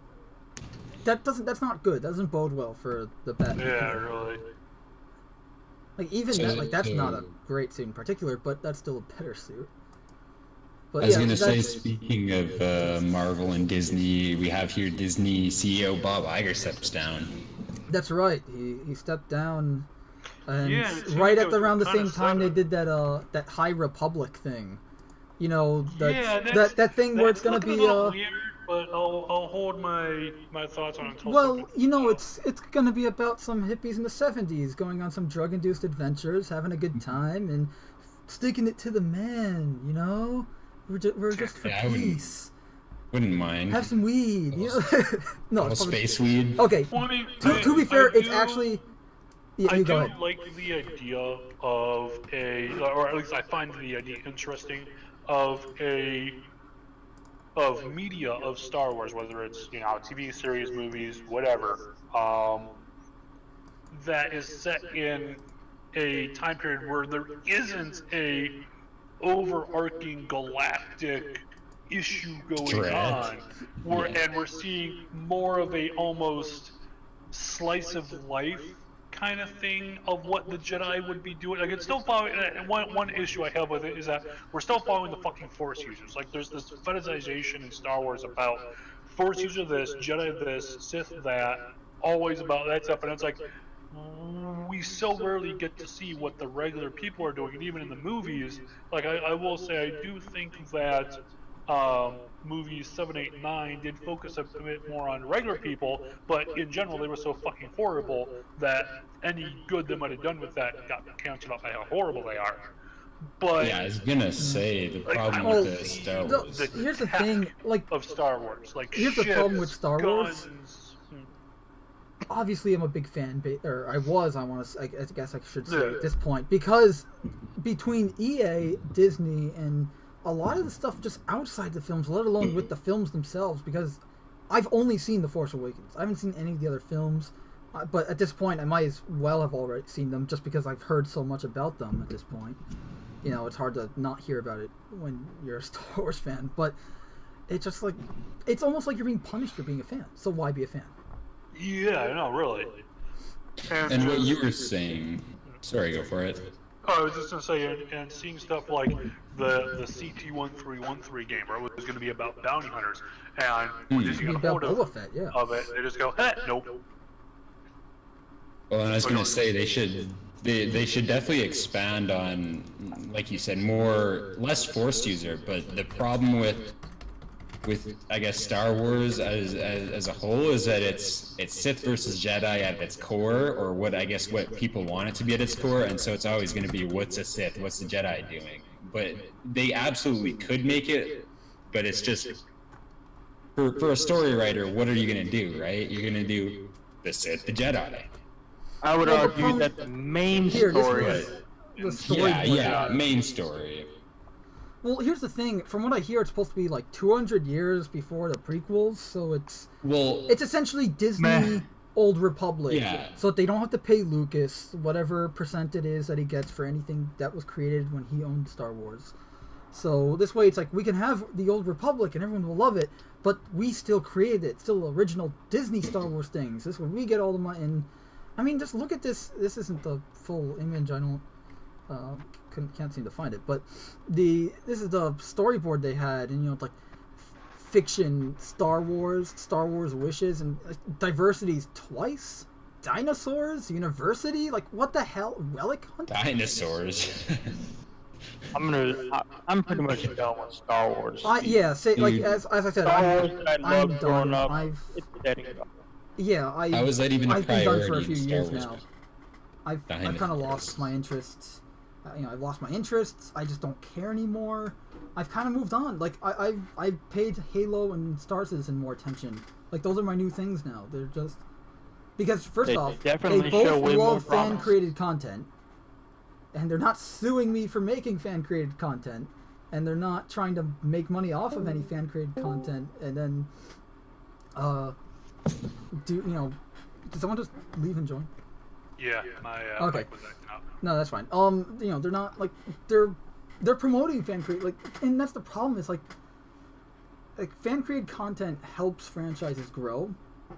That's not good. That doesn't bode well for the Batman. Yeah, really. Like even So- that, like that's not a so- great suit in particular, but that's still a better suit. But I was yeah, gonna say, that's- speaking of Marvel and Disney, we have here Disney CEO Bob Iger steps down. that's right. He stepped down, and Yeah, it seems right like at it was around the kinda same time they sudden. did that High Republic thing. You know Yeah, that thing where it's gonna looking be a little weird, but I'll hold my thoughts on it until well, something you know, comes it's gonna be about some hippies in the '70s going on some drug-induced adventures, having a good time, and sticking it to the man. You know, we're just for Yeah, I wouldn't- peace. Wouldn't mind. Have some weed. You know? No, Little it's probably- space weed. Okay. Well, I mean, To be fair, I it's do- actually. Yeah, I you do go ahead. like the idea of or at least I find the idea interesting of media of Star Wars, whether it's TV series, movies, whatever, that is set in a time period where there isn't a overarching galactic issue going Threat. on, Yeah. and we're seeing more of a almost slice of life kind of thing of what the Jedi would be doing. Like, it's still following. One issue I have with it is that we're still following the fucking Force users. Like, there's this fetishization in Star Wars about Force user this, Jedi this, Sith that, always about that stuff, and it's like we so rarely get to see what the regular people are doing, and even in the movies, like I will say, I do think that movies 7, 8, 9 did focus a bit more on regular people, but in general they were so fucking horrible that any good they might have done with that got canceled out by how horrible they are. But Yeah, I was gonna say the like, problem Well, with the Star the- Wars. here's the tech thing, like, of Star Wars, like here's the problem with ships, Star Wars. guns. Obviously, I'm a big fan, or I was. I guess I should say Yeah. at this point, because between EA, Disney, and a lot of the stuff just outside the films, let alone with the films themselves, because I've only seen The Force Awakens. I haven't seen any of the other films, but at this point, I might as well have already seen them, just because I've heard so much about them at this point. You know, it's hard to not hear about it when you're a Star Wars fan, but it's just like, it's almost like you're being punished for being a fan, so why be a fan? Yeah, I know, really. And what you were saying. Sorry, go for it. Oh, I was just gonna say, and seeing stuff like the CT-1313 game, where it was going to be about bounty hunters, and when Disney Be got about hold Boba Fett, yeah. of it, they just go, nope. Well, and I was gonna say they should definitely expand on, like you said, less Force user. But the problem with I guess Star Wars as a whole is that it's Sith versus Jedi at its core, or what people want it to be at its core, and so it's always going to be what's a Sith, what's the Jedi doing. But they absolutely could make it, but it's just for a story writer, what are you gonna do, right? You're gonna do the Sith, the Jedi. I would Well, the argue problem- that the main Here, this story. was the Yeah, storyboard. yeah, main story. Well, here's the thing. From what I hear, it's supposed to be like 200 years before the prequels, so it's essentially Disney Meh. Old Republic. Yeah. So that they don't have to pay Lucas whatever percent it is that he gets for anything that was created when he owned Star Wars. So this way, it's like we can have the Old Republic and everyone will love it, but we still created it, still original Disney Star Wars things. This is where we get all the money. And I mean, just look at this. This isn't the full image. I don't. Can't seem to find it, but this is the storyboard they had, and it's like fiction, Star Wars wishes, and diversities twice, dinosaurs, university, like what the hell, relic hunt? Dinosaurs. I'm pretty much done with Star Wars. As I said, Star Wars that I I'm loved growing done. up. It's dead and gone. How is that even a I've been done for a priority few in years Star Wars? now. I've kind of Dinosaurs. lost my interests. I've lost my interests. I just don't care anymore. I've kind of moved on. Like I've paid Halo and Star Citizen more attention. Like those are my new things now. They're just because first They off, definitely they show both way more love promise. fan created content, and they're not suing me for making fan created content, and they're not trying to make money off of any fan created content. And then, did someone just leave and join? Yeah, my Okay. mic was acting up. No, that's fine. They're not like they're promoting fan created, like, and that's the problem. Is like fan created content helps franchises grow,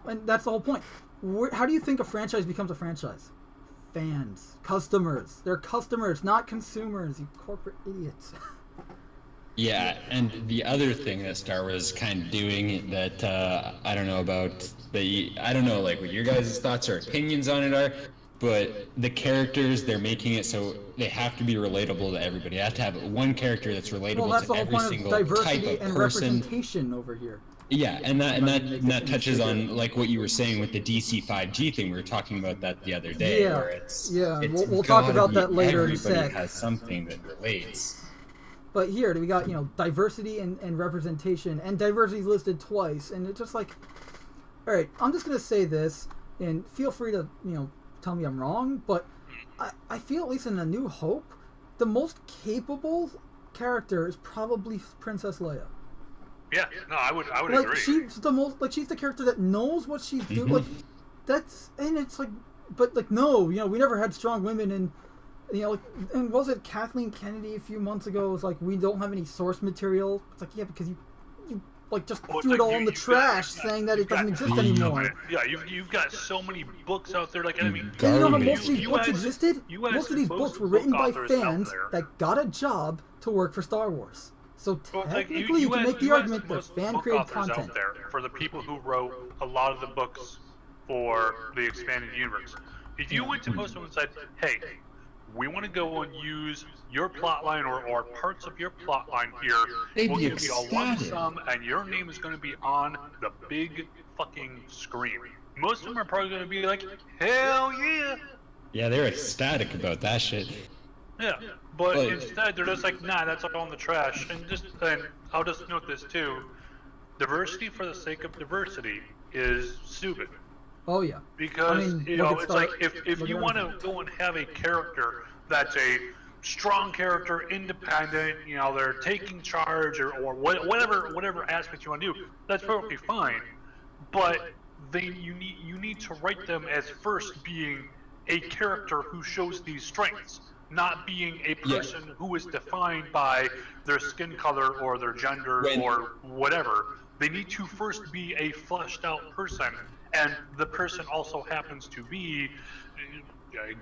and that's the whole point. How do you think a franchise becomes a franchise? Fans, customers. They're customers, not consumers. You corporate idiots. Yeah, and the other thing that Star Wars is kind of doing that I don't know about, I don't know like what your guys' thoughts or opinions on it are, but the characters, they're making it so they have to be relatable to everybody. You have to have one character that's relatable Well, that's to the whole every point of single type diversity of and person. representation over here. Yeah, and that touches bigger. on like what you were saying with the DC 5G thing. We were talking about that the other day. Yeah, where it's we'll talk gotta about be that later in a everybody sec. has something that relates. But here we got diversity and representation, and diversity is listed twice, and it's just like, all right, I'm just gonna say this, and feel free to tell me I'm wrong, but I feel at least in A New Hope, the most capable character is probably Princess Leia. Yeah, no, I would Like agree. she's the most, like she's the character that knows what she's doing. Like that's, and it's like, but like no, we never had strong women in. And was it Kathleen Kennedy a few months ago was like, we don't have any source material. It's like, yeah, because you like just Well, it's threw like it all you- in the you've trash, got- saying that it you've got doesn't exist tons of anymore. it. Yeah, you've got so many books out there. Like I mean, And you know how Garbage. most of these You books as- existed? you as Most of these most books were book written by authors out fans there. that got a job to work for Star Wars. So Well, like, technically, you can as- make the you as argument that most fan book created authors content. out there, for the people who wrote a lot of the books for the expanded universe. If you went to most of them and said, "Hey, we want to go and use your plot line or parts of your plot line here. They'd We'll be give you a lump ecstatic. sum, and your name is going to be on the big fucking screen." Most of them are probably going to be like, "Hell yeah!" Yeah, they're ecstatic about that shit. Yeah, but Like- instead they're just like, "Nah, that's all in the trash." And I'll just note this too: diversity for the sake of diversity is stupid. Oh yeah. Because I mean, you look know, at it's Star- like if look you at want to everything. go and have a character that's a strong character, independent, they're taking charge or whatever aspect you want to do, that's perfectly fine. But you need to write them as first being a character who shows these strengths, not being a person who is defined by their skin color or their gender or whatever. They need to first be a fleshed out person, and the person also happens to be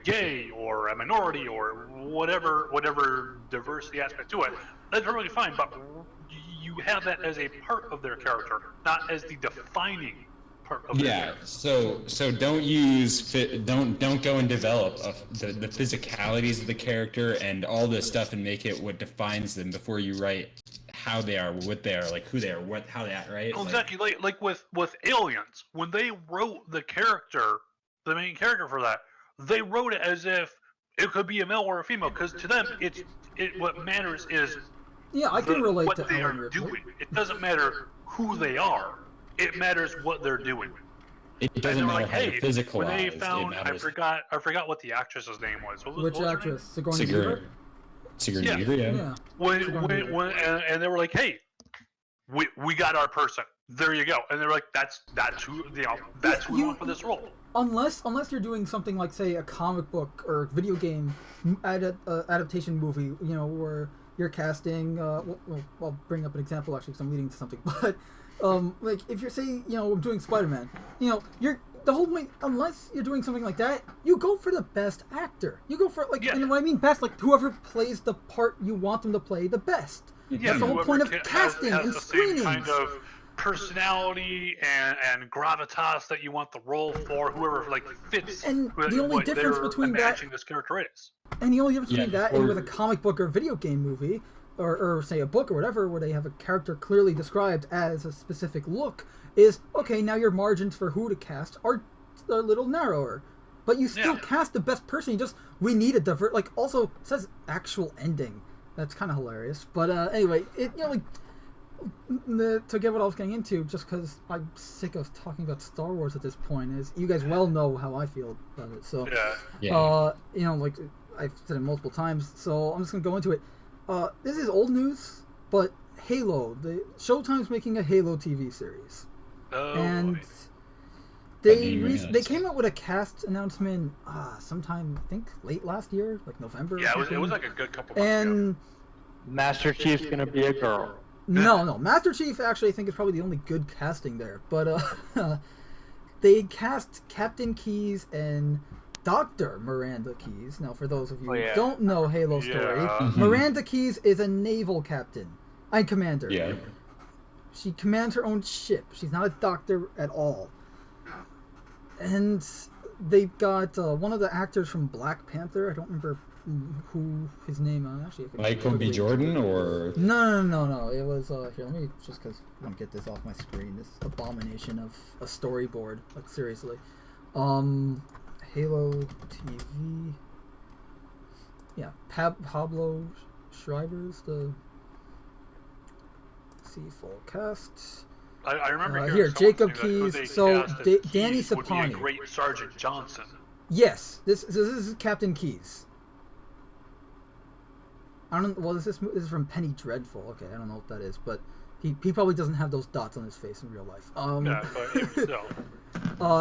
gay or a minority or whatever diversity aspect to it. That's perfectly fine, but you have that as a part of their character, not as the defining part of their Yeah, character. so don't use don't go and develop the physicalities of the character and all this stuff and make it what defines them before you write how they are, what they are, like who they are, how they act, right? Oh, exactly. Like with Aliens, when they wrote the main character for that, they wrote it as if it could be a male or a female, because to them, what matters is Yeah, I can relate what to they Alan are Ripley. doing. It doesn't matter who they are. it matters what they're doing. It doesn't matter how you're when physicalized. they It found, matters. I forgot what the actress's name was. Which what was her actress? name? Sigourney Weaver? Sigourney Yeah. Weaver, yeah. Yeah. And they were like, hey, we got our person. There you go. And they're like, that's who who we want for this role. Unless you're doing something like, say, a comic book or video game adaptation movie, where you're casting. Well, I'll bring up an example actually, because I'm leading to something. But like if you're saying, doing Spider-Man, you're the whole point. Unless you're doing something like that, you go for the best actor. You go for and what I mean best, like whoever plays the part you want them to play the best. Yeah, that's the whole point of casting has and the screenings. Same kind of personality and gravitas that you want the role for, whoever fits. And the only difference between imagining this character is. And the only difference between that and with a comic book or video game movie, or say a book or whatever, where they have a character clearly described as a specific look, is, okay, now your margins for who to cast are a little narrower. But you still cast the best person. We need a also, it says actual ending. That's kind of hilarious. But anyway, to get what I was getting into, just because I'm sick of talking about Star Wars at this point, is you guys well know how I feel about it. So, I've said it multiple times, so I'm just going to go into it. This is old news, but Halo, Showtime's making a Halo TV series. Oh, and they came out with a cast announcement sometime, I think, late last year, like November. Yeah, it was like a good couple months ago. Master Chief's going to be a girl. No. Master Chief, actually, I think is probably the only good casting there. But they cast Captain Keyes and Dr. Miranda Keyes. Now, for those of you who don't know Halo story, Miranda Keyes is a naval captain. Commander. Yeah. She commands her own ship. She's not a doctor at all. And they've got one of the actors from Black Panther. I don't remember who his name actually. Michael B. Jordan or no. It was here. Let me just because I want to get this off my screen. This abomination of a storyboard. Like seriously, Halo TV. Yeah, Pablo Schreiber's the. See full cast. I remember here Jacob Keyes. So Danny Sapani. Would be a great Sergeant Johnson. Yes, this is Captain Keyes. I don't. Well, this is from Penny Dreadful. Okay, I don't know what that is, but he probably doesn't have those dots on his face in real life. Yeah, but still.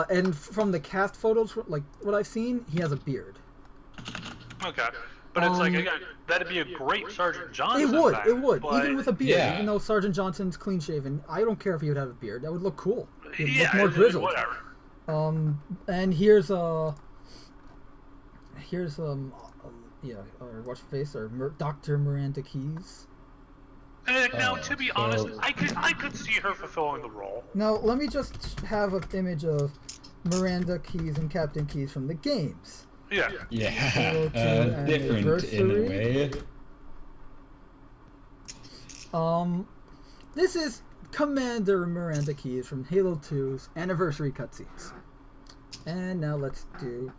And from the cast photos, like what I've seen, he has a beard. Okay, but it's again, that'd be a great Sergeant Johnson. It would, but... even with a beard. Yeah. Even though Sergeant Johnson's clean shaven, I don't care if he would have a beard. That would look cool. He'd look more grizzled. Whatever. And here's what's her face, or Dr. Miranda Keyes. Now, to be honest, I could see her fulfilling the role. Now, let me just have an image of Miranda Keyes and Captain Keyes from the games. Yeah. Different in a way. This is Commander Miranda Keyes from Halo 2's anniversary cutscenes. And now let's do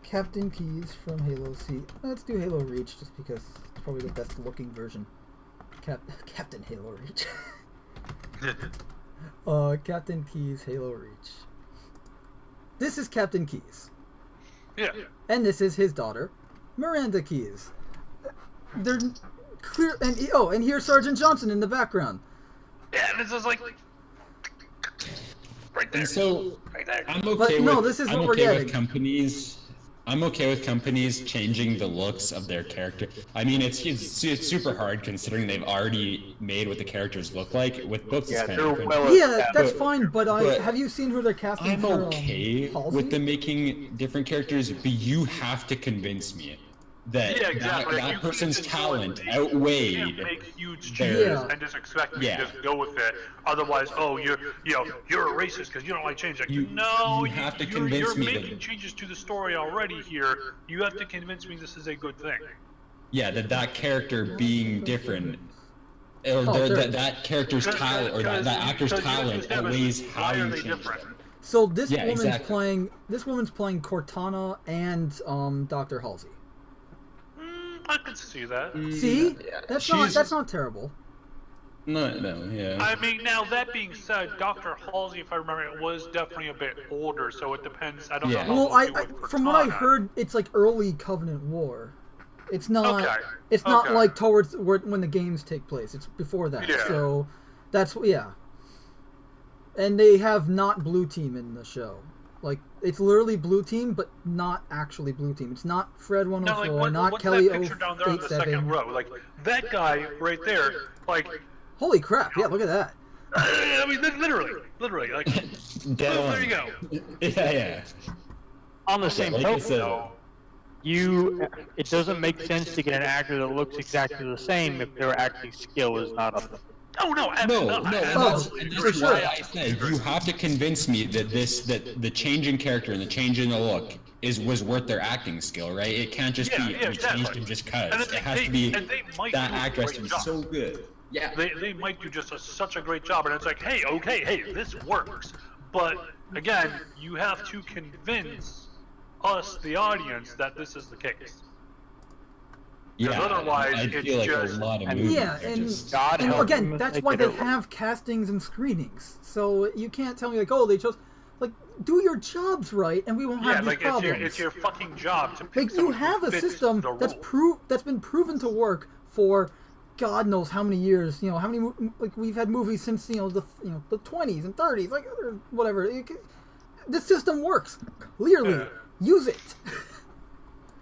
Captain Keyes from Halo C. Let's do Halo Reach, just because it's probably the best looking version. Captain Halo Reach. Captain Keyes, Halo Reach. This is Captain Keyes. Yeah. And this is his daughter, Miranda Keyes. They're clear, and here's Sergeant Johnson in the background. Yeah, this is like right there. And so right there. I'm okay this is what we're getting. I'm okay with companies changing the looks of their character. I mean, it's super hard considering they've already made what the characters look like. With books, it's kind of different. That's fine, but have you seen who they're casting I'm for? Okay with them making different characters, but you have to convince me that that person's talent outweighed. You can't make huge changes and just expect me to just go with it. Otherwise, you're a racist because you don't like change. You have to convince me you're making changes to the story already here. You have to convince me this is a good thing. Yeah, that character being different, or that character's talent, or that actor's talent outweighs how you change them. So this woman's playing Cortana and Dr. Halsey. I could see that. See? That's not terrible. No, yeah. I mean, now that being said, Dr. Halsey, if I remember, it was definitely a bit older, so it depends. I don't know Yeah. how Well, they'll do with from what I Cortana. heard, it's like early Covenant War. It's not. Okay. It's not Okay. like towards when the games take place. It's before that. Yeah. So that's yeah. And they have not Blue Team in the show. Like it's literally Blue Team, but not actually Blue Team. It's not Fred 104, not what's Kelly that picture down there on the second 087. row? Like that guy right there. Like, Holy crap! Yeah, look at that. I mean, literally. Like, Dead on. there you go. Yeah. On the same Like I token, said, though, it doesn't make sense to get an actor that looks exactly the same if their acting skill is not up. Oh no, No, absolutely. and Oh, that's for sure. why I said you have to convince me that the change in character and the change in the look was worth their acting skill, right? It can't just be we changed him just cause. And It has to be and they might that do a actor has to great be job. so good. Yeah. They might do just such a great job, and it's like, hey, this works. But again, you have to convince us, the audience, that this is the case. Yeah. otherwise, I it's feel like just- a lot of and- movies Yeah, are and, just God and help again, them if that's they why get they it have castings and screenings. So you can't tell me like, oh, they chose like do your jobs right, and we won't have Yeah, these like problems. it's your fucking job to pick Like you someone who have a fits system the that's role. that's been proven to work for God knows how many years. You know how many like we've had movies since the 20s and 30s, like or whatever. This system works clearly. Yeah. Use it.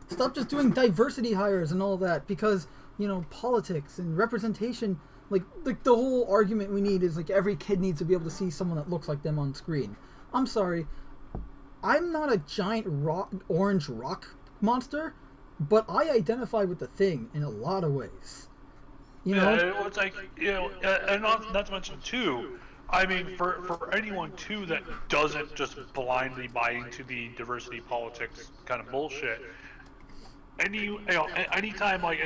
Stop just doing diversity hires and all that because politics and representation. Like the whole argument we need is like every kid needs to be able to see someone that looks like them on screen. I'm sorry. I'm not a giant orange rock monster, but I identify with the Thing in a lot of ways. You know? Yeah, it's like and not to mention too. I mean, for anyone too that doesn't just blindly buy into the diversity politics kind of bullshit. Anytime like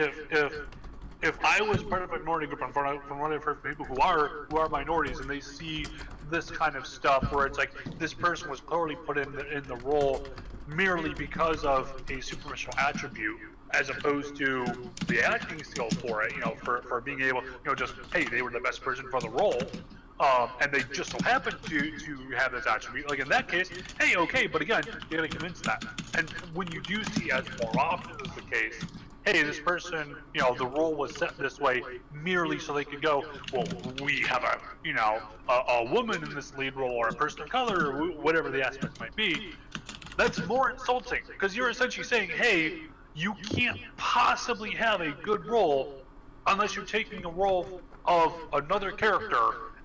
if I was part of a minority group, and from what I've heard from people who are minorities, and they see this kind of stuff where it's like this person was clearly put in the role merely because of a superficial attribute, as opposed to the acting skill for it, for being able, just hey, they were the best person for the role. And they just so happen to have this attribute. Like in that case, hey, okay, but again, you gotta convince that. And when you do see, as more often is the case, hey, this person, the role was set this way merely so they could go, well, we have a woman in this lead role, or a person of color, or whatever the aspect might be. That's more insulting because you're essentially saying, hey, you can't possibly have a good role unless you're taking a role of another character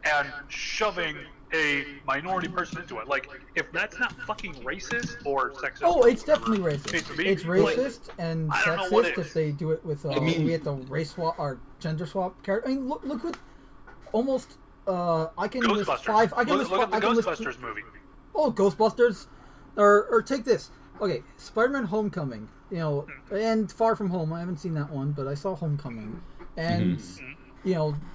and shoving a minority person into it. Like, if that's not fucking racist or sexist. Oh, it's or whatever definitely racist. it may be, It's like, racist and I don't know what sexist it if is. they do it with we have to race swap or gender swap character. I mean, look what almost I can list Ghostbusters. 5. I can list. Look at the I can list. Ghostbusters movie. Oh, Ghostbusters, or take this. Okay, Spider-Man: Homecoming. And Far From Home. I haven't seen that one, but I saw Homecoming. And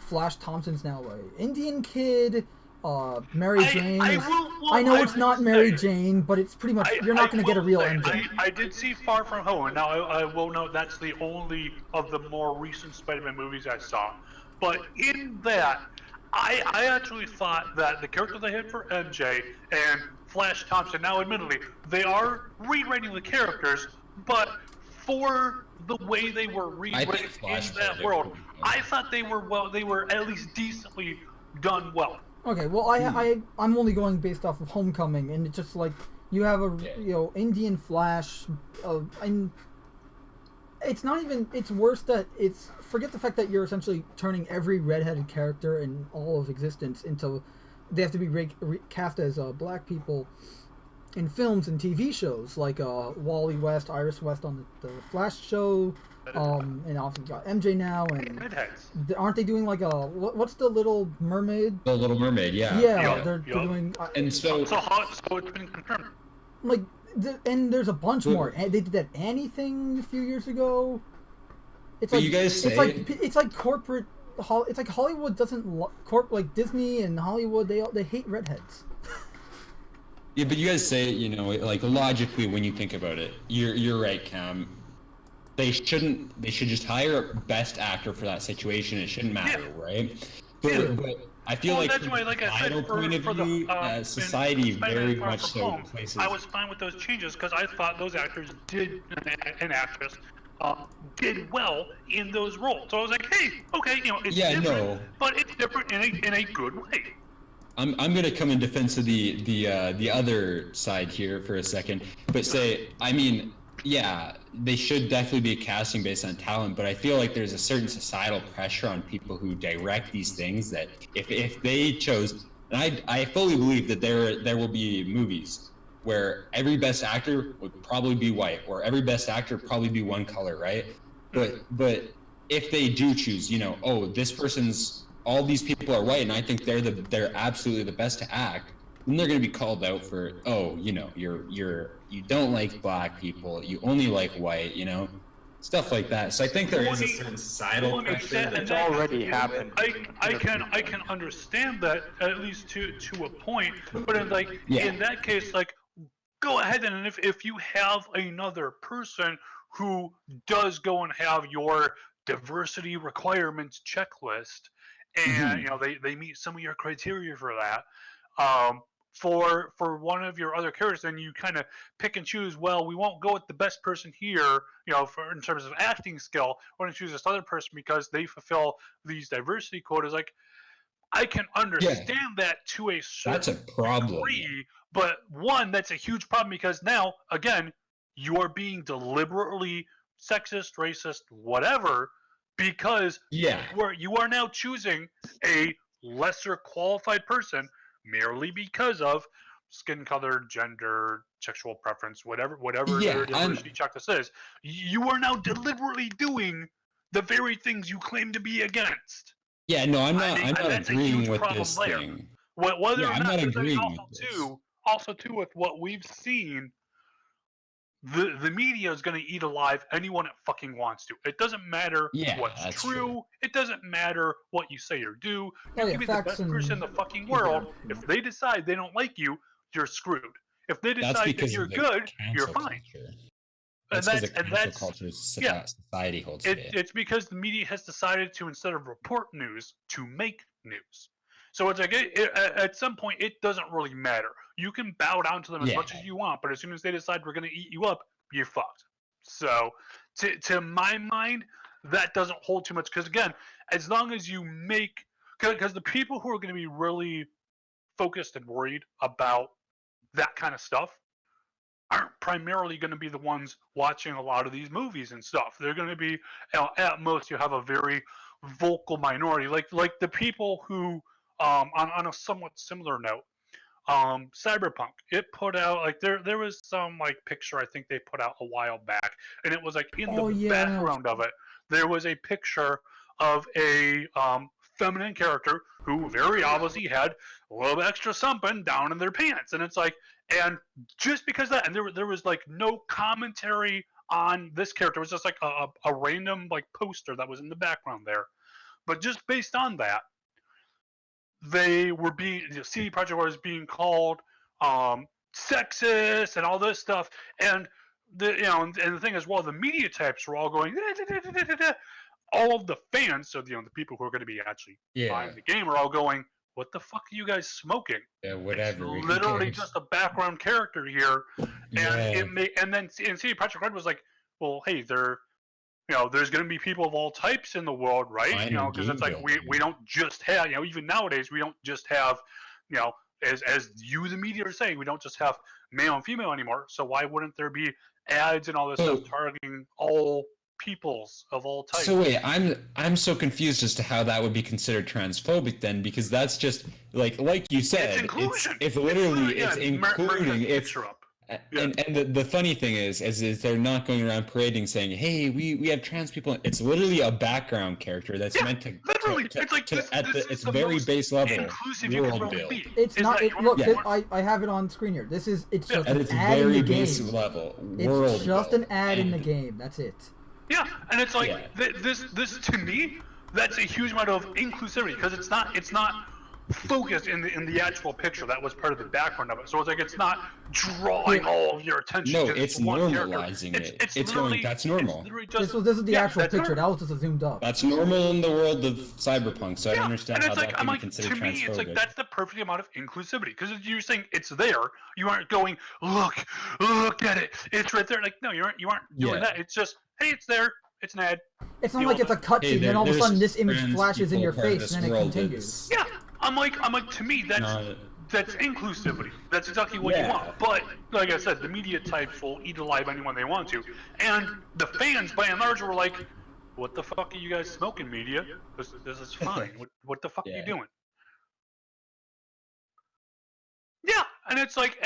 Flash Thompson's now an Indian kid. Mary Jane. I know it's not Mary Jane, but it's pretty much you're not going to get a real MJ. I did see Far From Home, and now I will note that's the only of the more recent Spider-Man movies I saw. But in that, I actually thought that the character they had for MJ and Flash Thompson, now admittedly, they are rewriting the characters, but for the way they were rewritten in that world, I thought they were at least decently done well. Okay, well, I'm only going based off of Homecoming, and it's just like you have a Indian Flash, and it's not even. It's worse that it's forget the fact that you're essentially turning every redheaded character in all of existence into they have to be cast as black people in films and TV shows like Wally West, Iris West on the Flash show. And obviously you got MJ now, and aren't they doing like what's the Little Mermaid? The Little Mermaid, yeah. Yeah, they're doing. And so it's been confirmed. Like, and there's a bunch more. They did that Annie thing a few years ago. It's like you guys say it's like corporate. It's like Hollywood doesn't like Disney and Hollywood. They hate redheads. Yeah, but you guys say like logically when you think about it, you're right, Cam. They should just hire a best actor for that situation. It shouldn't matter, right? But I feel like that's from why, a like I said, societal point of for the view, society Spider-Man very Far much From so Home, places. I was fine with those changes because I thought those actors and actress did well in those roles. So I was like, hey, okay, it's Yeah, different, no. but it's different in a good way. I'm gonna come in defense of the other side here for a second, but say, I mean, yeah, they should definitely be casting based on talent, but I feel like there's a certain societal pressure on people who direct these things that if they chose, and I fully believe that there will be movies where every best actor would probably be white, or every best actor would probably be one color, right? But if they do choose, oh, this person's all these people are white, and I think they're absolutely the best to act, then they're going to be called out for, oh, you don't like black people, you only like white, stuff like that. So I think there is a certain societal pressure It's that has to already do with. happened. I can understand that at least to a point, but in that case, like, go ahead and if you have another person who does go and have your diversity requirements checklist, and they meet some of your criteria for that, for one of your other characters, then you kind of pick and choose. Well, we won't go with the best person here, for in terms of acting skill. We're going to choose this other person because they fulfill these diversity quotas. Like, I can understand that to a That's a certain problem. degree, but one, that's a huge problem because now, again, you are being deliberately sexist, racist, whatever, because you are now choosing a lesser qualified person merely because of skin color, gender, sexual preference, whatever their diversity checklist is. You are now deliberately doing the very things you claim to be against. Yeah, no, I'm not That's a agreeing huge with problem this there. thing. Whether or I'm not, not agreeing with this. also too, with what we've seen, the media is going to eat alive anyone it fucking wants to. It doesn't matter what's true. It doesn't matter what you say or do. You can be the best person in the fucking world. If they decide they don't like you, you're screwed. If they decide that you're good, you're fine. That's because the cancel culture society holds today. It's because the media has decided to, instead of report news, to make news. So it's like at some point it doesn't really matter. You can bow down to them as much as you want, but as soon as they decide we're going to eat you up, you're fucked. So to my mind, that doesn't hold too much, because again, as long as you make, because the people who are going to be really focused and worried about that kind of stuff aren't primarily going to be the ones watching a lot of these movies and stuff. They're going to be, at most, you have a very vocal minority, like the people who, on a somewhat similar note, Cyberpunk. It put out, like, there was some, like, picture I think they put out a while back, and it was like in the background of it, there was a picture of a feminine character who very obviously had a little extra something down in their pants, and it's like, and just because that, and there was like no commentary on this character. It was just like a random, like, poster that was in the background there, but just based on that, they were being, CD Projekt was being called sexist and all this stuff, and and the thing is, well, the media types were all going, all of the fans, so the people who are going to be actually buying the game, are all going, what the fuck are you guys smoking? Yeah, whatever. It's literally just a background character here, and then CD Projekt Red was like, well, hey, there's going to be people of all types in the world, right? Because it's like we don't just have, even nowadays, we don't just have, as you, the media, are saying, we don't just have male and female anymore. So why wouldn't there be ads and all this stuff targeting all peoples of all types? So wait, I'm so confused as to how that would be considered transphobic then, because that's just like you said, it's inclusion. It's literally it's including. It's and the funny thing is they're not going around parading saying, hey, we have trans people. It's literally a background character that's meant to literally. It's like its very base level inclusive you can really be. It's not. Look, I have it on screen here. It's just an ad in the game. Base level. It's just an ad in the game. That's it. Yeah, and it's like this to me, that's a huge amount of inclusivity, because it's not focused in the actual picture. That was part of the background of it. So it's like it's not drawing all of your attention. No, to it's one normalizing character. it. It's going, that's normal. It's literally just, This is the actual that's picture. normal. That was just a zoomed up. That's normal in the world of cyberpunk, so I don't understand and how it's like, that can be considered to me, transphobic. it's like that's the perfect amount of inclusivity, because you're saying it's there. You aren't going, look at it, it's right there. Like, no, you aren't doing that. It's just, hey, it's there, it's an ad. It's not like it's a cutscene, and all of a sudden this image flashes in your face, and then it continues. Yeah, I'm like, to me, that's inclusivity. That's exactly what you want. But like I said, the media types will eat alive anyone they want to, and the fans, by and large, were like, "What the fuck are you guys smoking, media? This is fine. What the fuck are you doing?" Yeah, and it's like,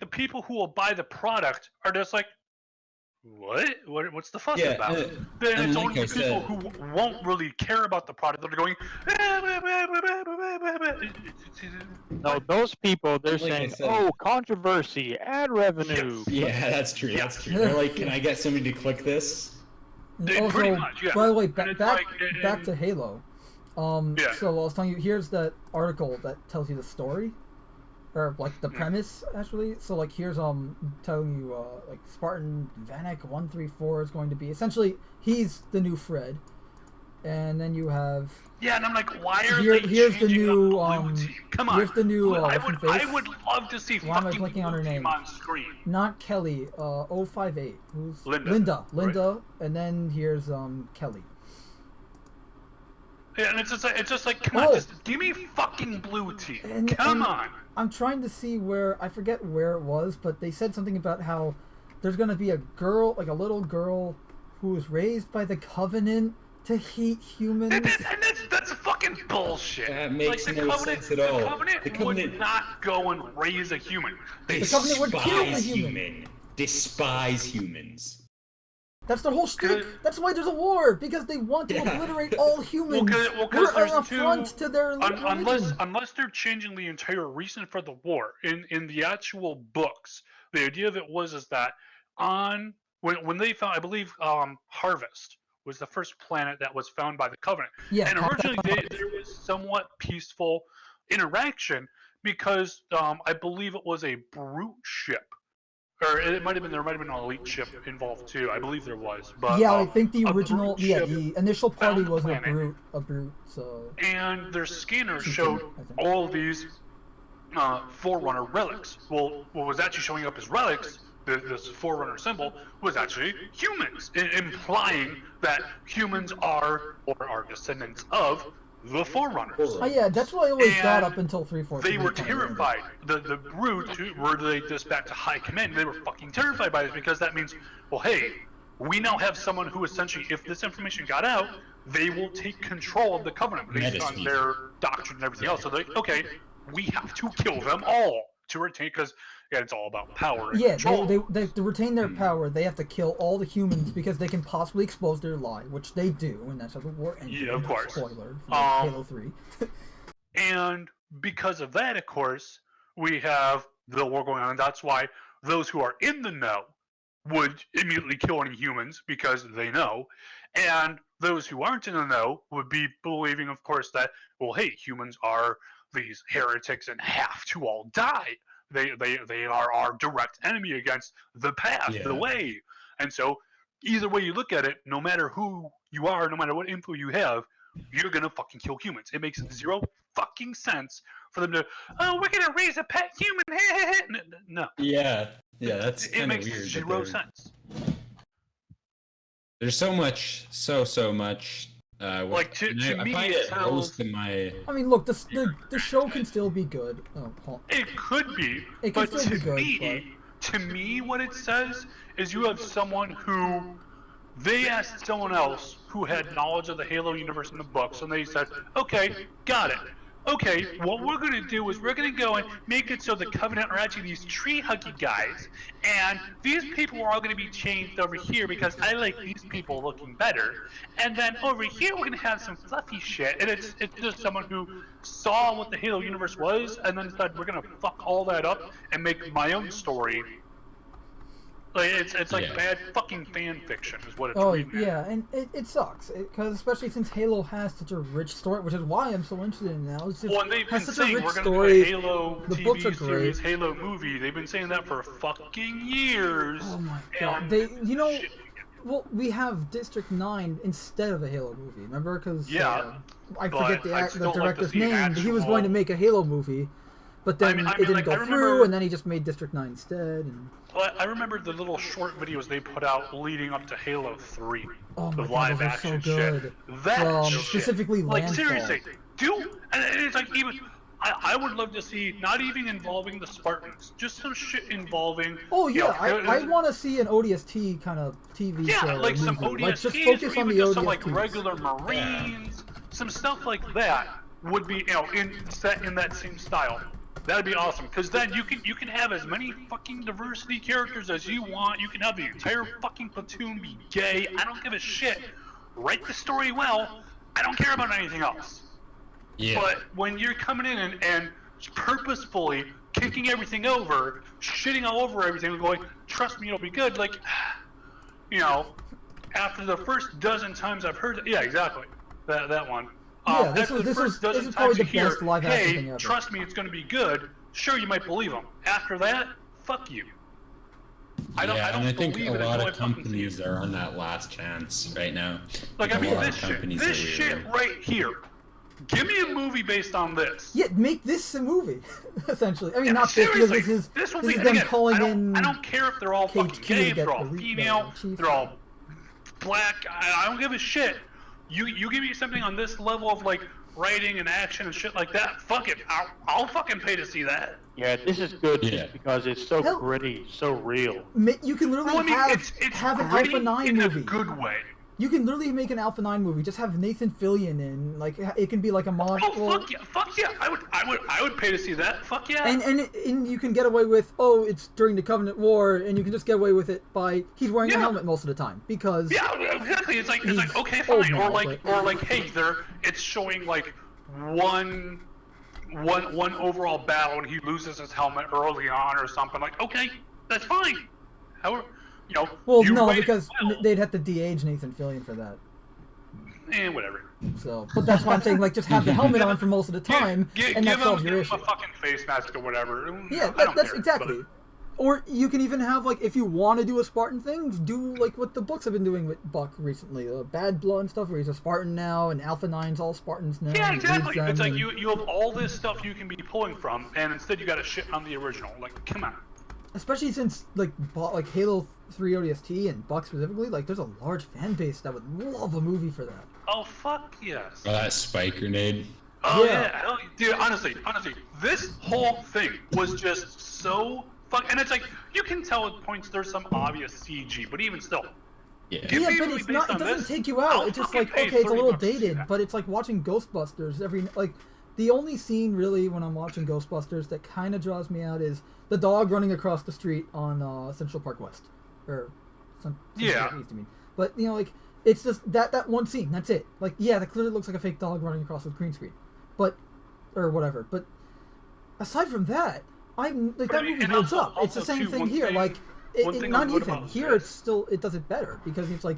the people who will buy the product are just like, what's the fuss about? Then it's only the people who won't really care about the product that are going. No, those people, they're saying, "Oh, controversy, ad revenue." Yeah, that's true. That's true. They're like, "Can I get somebody to click this?" Also, pretty much, yeah. by the way, And back to Halo. So I was telling you, here's that article that tells you the story, or like the premise actually. So like here's telling you like Spartan Vanek 134 is going to be essentially he's the new Fred, and then you have and I'm like, why are here's they the new blue team? Come on, here's the new I would love to see why am I fucking clicking on her blue name? team on screen. Not Kelly, 058. Who's Linda, right? And then here's Kelly. Yeah, and it's just like, come on, just give me fucking blue team. Come on. I'm trying to see where, I forget where it was, but they said something about how there's going to be a girl, like a little girl, who was raised by the Covenant to hate humans. And that's fucking bullshit. That makes like, no sense at all. The Covenant would not go and raise a human. The Covenant would kill a human. Despise humans. That's their whole shtick. That's why there's a war, because they want to obliterate all humans. We're an affront to their religion. Unless they're changing the entire reason for the war. In the actual books, the idea of it was that when they found, I believe, Harvest was the first planet that was found by the Covenant. Yeah, and originally there was somewhat peaceful interaction because I believe it was a brute ship. Or there might have been an elite ship involved too. I believe there was, but yeah, I think the original, the initial party was a brute. So and their scanners showed all of these Forerunner relics. Well, what was actually showing up as relics, this Forerunner symbol, was actually humans, implying that humans are or are descendants of the Forerunners. Oh yeah, that's what I always got up until 343. They were terrified. The brutes who were they dispatched to high command, they were fucking terrified by this because that means, well, hey, we now have someone who essentially, if this information got out, they will take control of the Covenant based on their doctrine and everything else. So they're like, okay, we have to kill them all to retain, because it's all about power and control. They to retain their power, they have to kill all the humans because they can possibly expose their lie, which they do, and that's how the war ended. Yeah, of course. Spoiler for Halo 3. And because of that, of course, we have the war going on. That's why those who are in the know would immediately kill any humans because they know, and those who aren't in the know would be believing, of course, that, well, hey, humans are these heretics and have to all die. They are our direct enemy against the path, the way. And so either way you look at it, no matter who you are, no matter what info you have, you're gonna fucking kill humans. It makes zero fucking sense for them to, oh, we're gonna raise a pet human. No. Yeah, that's kind of weird. It makes zero sense. There's so much, so much. Like to me, I find it close in my. I mean, look, the show can still be good. It could be, it can but still be good. To me, what it says is you have someone who they asked someone else who had knowledge of the Halo universe in the books, and they said, "Okay, got it. Okay, what we're going to do is we're going to go and make it so the Covenant are actually these tree-huggy guys, and these people are all going to be changed over here because I like these people looking better. And then over here we're going to have some fluffy shit." And it's just someone who saw what the Halo universe was and then said, we're going to fuck all that up and make my own story. Like it's like Yeah. bad fucking fan fiction is what it's Oh reading. yeah, and it sucks because especially since Halo has such a rich story, which is why I'm so interested in it now. It's just Well, and they've been has such a saying rich we're going to do story. a Halo The books are TV great. series, Halo movie. They've been saying that for fucking years. Oh my god, and they shit. well we have District 9 instead of a Halo movie. Remember because Yeah, I but forget the I'd still like to director's see an name. But he was going to actual- make a Halo movie, but then I it mean, didn't like, go I through, remember- and then he just made District 9 instead. And Well, I remember the little short videos they put out leading up to Halo 3. oh my the god, live those are action so good. shit. That shit. Specifically like Landfall. seriously, and it's like even I would love to see not even involving the Spartans, just some shit involving. Oh you yeah, know, I want to see an ODST kind of TV yeah, show. like or some movie. ODSTs, Like just focus or on even the just ODSTs. some like regular Marines, some stuff like that would be set in that same style. That'd be awesome, because then you can have as many fucking diversity characters as you want. You can have the entire fucking platoon be gay. I don't give a shit. Write the story well. I don't care about anything else. Yeah. But when you're coming in and purposefully kicking everything over, shitting all over everything, and going, trust me, it'll be good. Like, after the first dozen times I've heard it, yeah, exactly, that one. Yeah, this after is- the this first is- dozen this is probably times the you hear, best live action hey, thing ever. trust me, it's going to be good. Sure, you might believe them. After that, fuck you. I don't and I think believe a it lot until of I fucking see companies it. are on that last chance right now. Like, I a mean, lot this of shit, companies this that we shit were- right here. Give me a movie based on this. Yeah, make this a movie, essentially. I mean, Yeah, not this because seriously, this will is be, them again, calling in. I don't care if they're all Cage fucking Q gay, to if get they're all the female, chief. they're all black. I don't give a shit. You give me something on this level of like writing and action and shit like that. Fuck it, I'll fucking pay to see that. Yeah, this is good Yeah. just because it's so Hell- gritty, so real. You can literally Well, I mean, have it's an gritty Alpha 9 in movie. a good way. You can literally make an Alpha 9 movie. Just have Nathan Fillion in. Like, it can be like a mod. Oh fuck yeah! I would pay to see that. Fuck yeah! And you can get away with, it's during the Covenant War, and you can just get away with it by he's wearing a Yeah. helmet most of the time because yeah, exactly. It's like He's okay, old fine. now, or like hey, it's showing like one overall battle and he loses his helmet early on or something. Like okay, that's fine. However, well, you no, waited because well, they'd have to de-age Nathan Fillion for that. whatever. So, but that's why I'm saying, like, just have the helmet on for most of the time, and that solves your give issue. him a fucking face mask or whatever. Yeah, I don't that's care, exactly. but- Or you can even have, like, if you want to do a Spartan thing, do, like, what the books have been doing with Buck recently. Bad Blood and stuff, where he's a Spartan now, and Alpha 9's all Spartans now. Yeah, and he exactly. leads them, It's like and- you have all this stuff you can be pulling from, and instead you got to shit on the original. Like, come on. Especially since, like, Halo 3 ODST and Buck specifically, like, there's a large fan base that would love a movie for that. Oh fuck yes. Oh, that spike grenade. Oh Yeah. yeah, hell, dude. Honestly, this whole thing was just so fuck. And it's like you can tell at points there's some obvious CG, but even still, Yeah. Give Yeah, me a but movie it's based not. It on doesn't this, take you out. I'll It's just fucking like, pay okay, it's a little $30 to see dated, that. but it's like watching Ghostbusters every like. The only scene really when I'm watching Ghostbusters that kind of draws me out is the dog running across the street on Central Park West, or Central Yeah. Park East, I mean. But like it's just that one scene. That's it. Like that clearly looks like a fake dog running across with green screen, but or whatever. But aside from that, I'm like But I that mean, movie and holds also- up. It's the also, same too, thing one here. thing- Like one thing not I'm good even about here. this- It's still it does it better because it's like.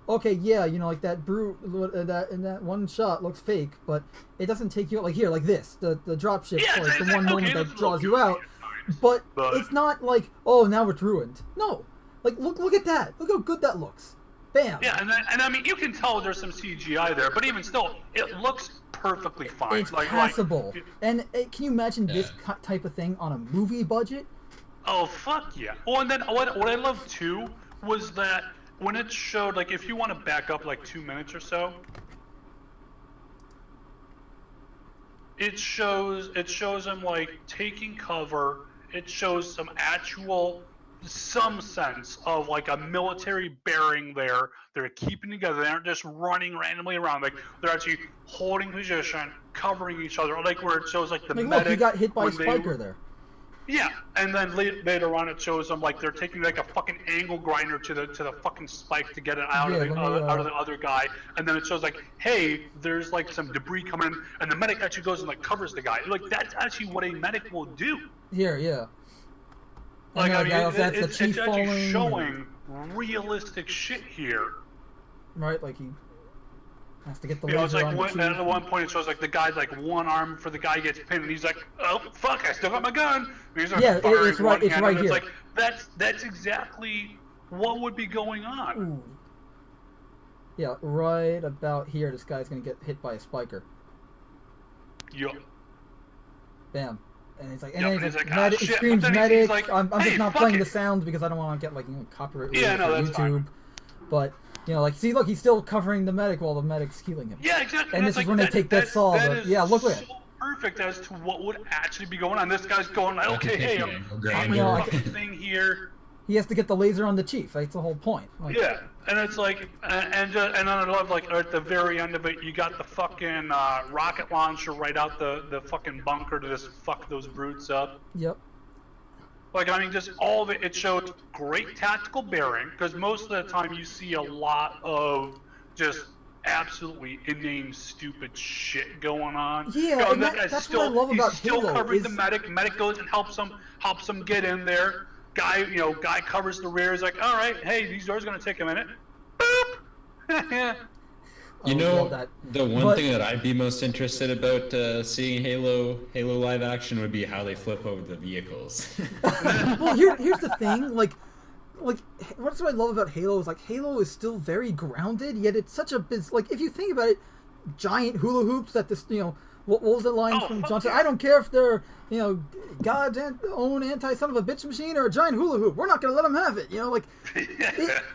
Okay, yeah, like that brute that in that one shot looks fake, but it doesn't take you out like here, like this, the drop ship, Yeah, like it's the one okay, moment this that is draws a you little out. goofy at But but- it's not like, oh, now it's ruined. No, like look at that, look how good that looks. Bam. Yeah, and I mean you can tell there's some CGI there, but even still, it looks perfectly fine. It's passable. And can you imagine this type of thing on a movie budget? Oh fuck yeah! Oh, and then what I loved too was that when it showed, like, if you want to back up like 2 minutes or so, it shows them like taking cover. It shows some sense of like a military bearing there. They're keeping together. They aren't just running randomly around. Like they're actually holding position, covering each other. Like where it shows like the Like, medic. look, he got hit by a when they- spiker there. Yeah, and then later on it shows them like they're taking like a fucking angle grinder to the fucking spike to get it out Yeah, of the let me, out of the other guy, and then it shows like, hey, there's like some debris coming in, and the medic actually goes and like covers the guy. Like that's actually what a medic will do. Here, yeah. Like, I mean, that's the it's chief actually falling. showing realistic shit here. Right, like he has to get the You know, it's laser like on the chief. at one point it shows like the guy's like one arm for the guy gets pinned, and he's like, "Oh fuck, I still got my gun." And he's like, Yeah, firing it's right. one It's hand, right and here. it's like that's exactly what would be going on. Ooh. Yeah, right about here. This guy's gonna get hit by a spiker. Yup. Bam. And he's like, Yep, and he's like, "Medic," he shit, screams but then medic. he's like, I'm "Hey, just not fuck playing it." the sound because I don't want to get like copyright Yeah, no, for that's YouTube. fine. But like, see, look, he's still covering the medic while the medic's healing him. Yeah, exactly. And this is when they take that saw. That But is yeah, look at so it. perfect as to what would actually be going on. This guy's going like, okay, hey, I'm grinder. You know, fucking thing here. He has to get the laser on the chief. That's the whole point. Like, Yeah, and it's like, and then I love like at the very end of it, you got the fucking rocket launcher right out the fucking bunker to just fuck those brutes up. Yep. Like, I mean, just all of it. It showed great tactical bearing because most of the time you see a lot of just absolutely inane stupid shit going on. Yeah, You know, and that guy's that's still, what I love about he's still Halo covering is- the medic. Medic goes and helps him get in there. Guy covers the rear. He's like, all right, hey, these doors are gonna take a minute. Boop. You I know, love that. the one But- thing that I'd be most interested about seeing Halo live action would be how they flip over the vehicles. Well, here's the thing. Like what's what I love about Halo is like Halo is still very grounded, yet it's such a like if you think about it, giant hula hoops that this what was the line from fuck Johnson? yeah. I don't care if they're God's own anti son of a bitch machine or a giant hula hoop. We're not gonna let them have it.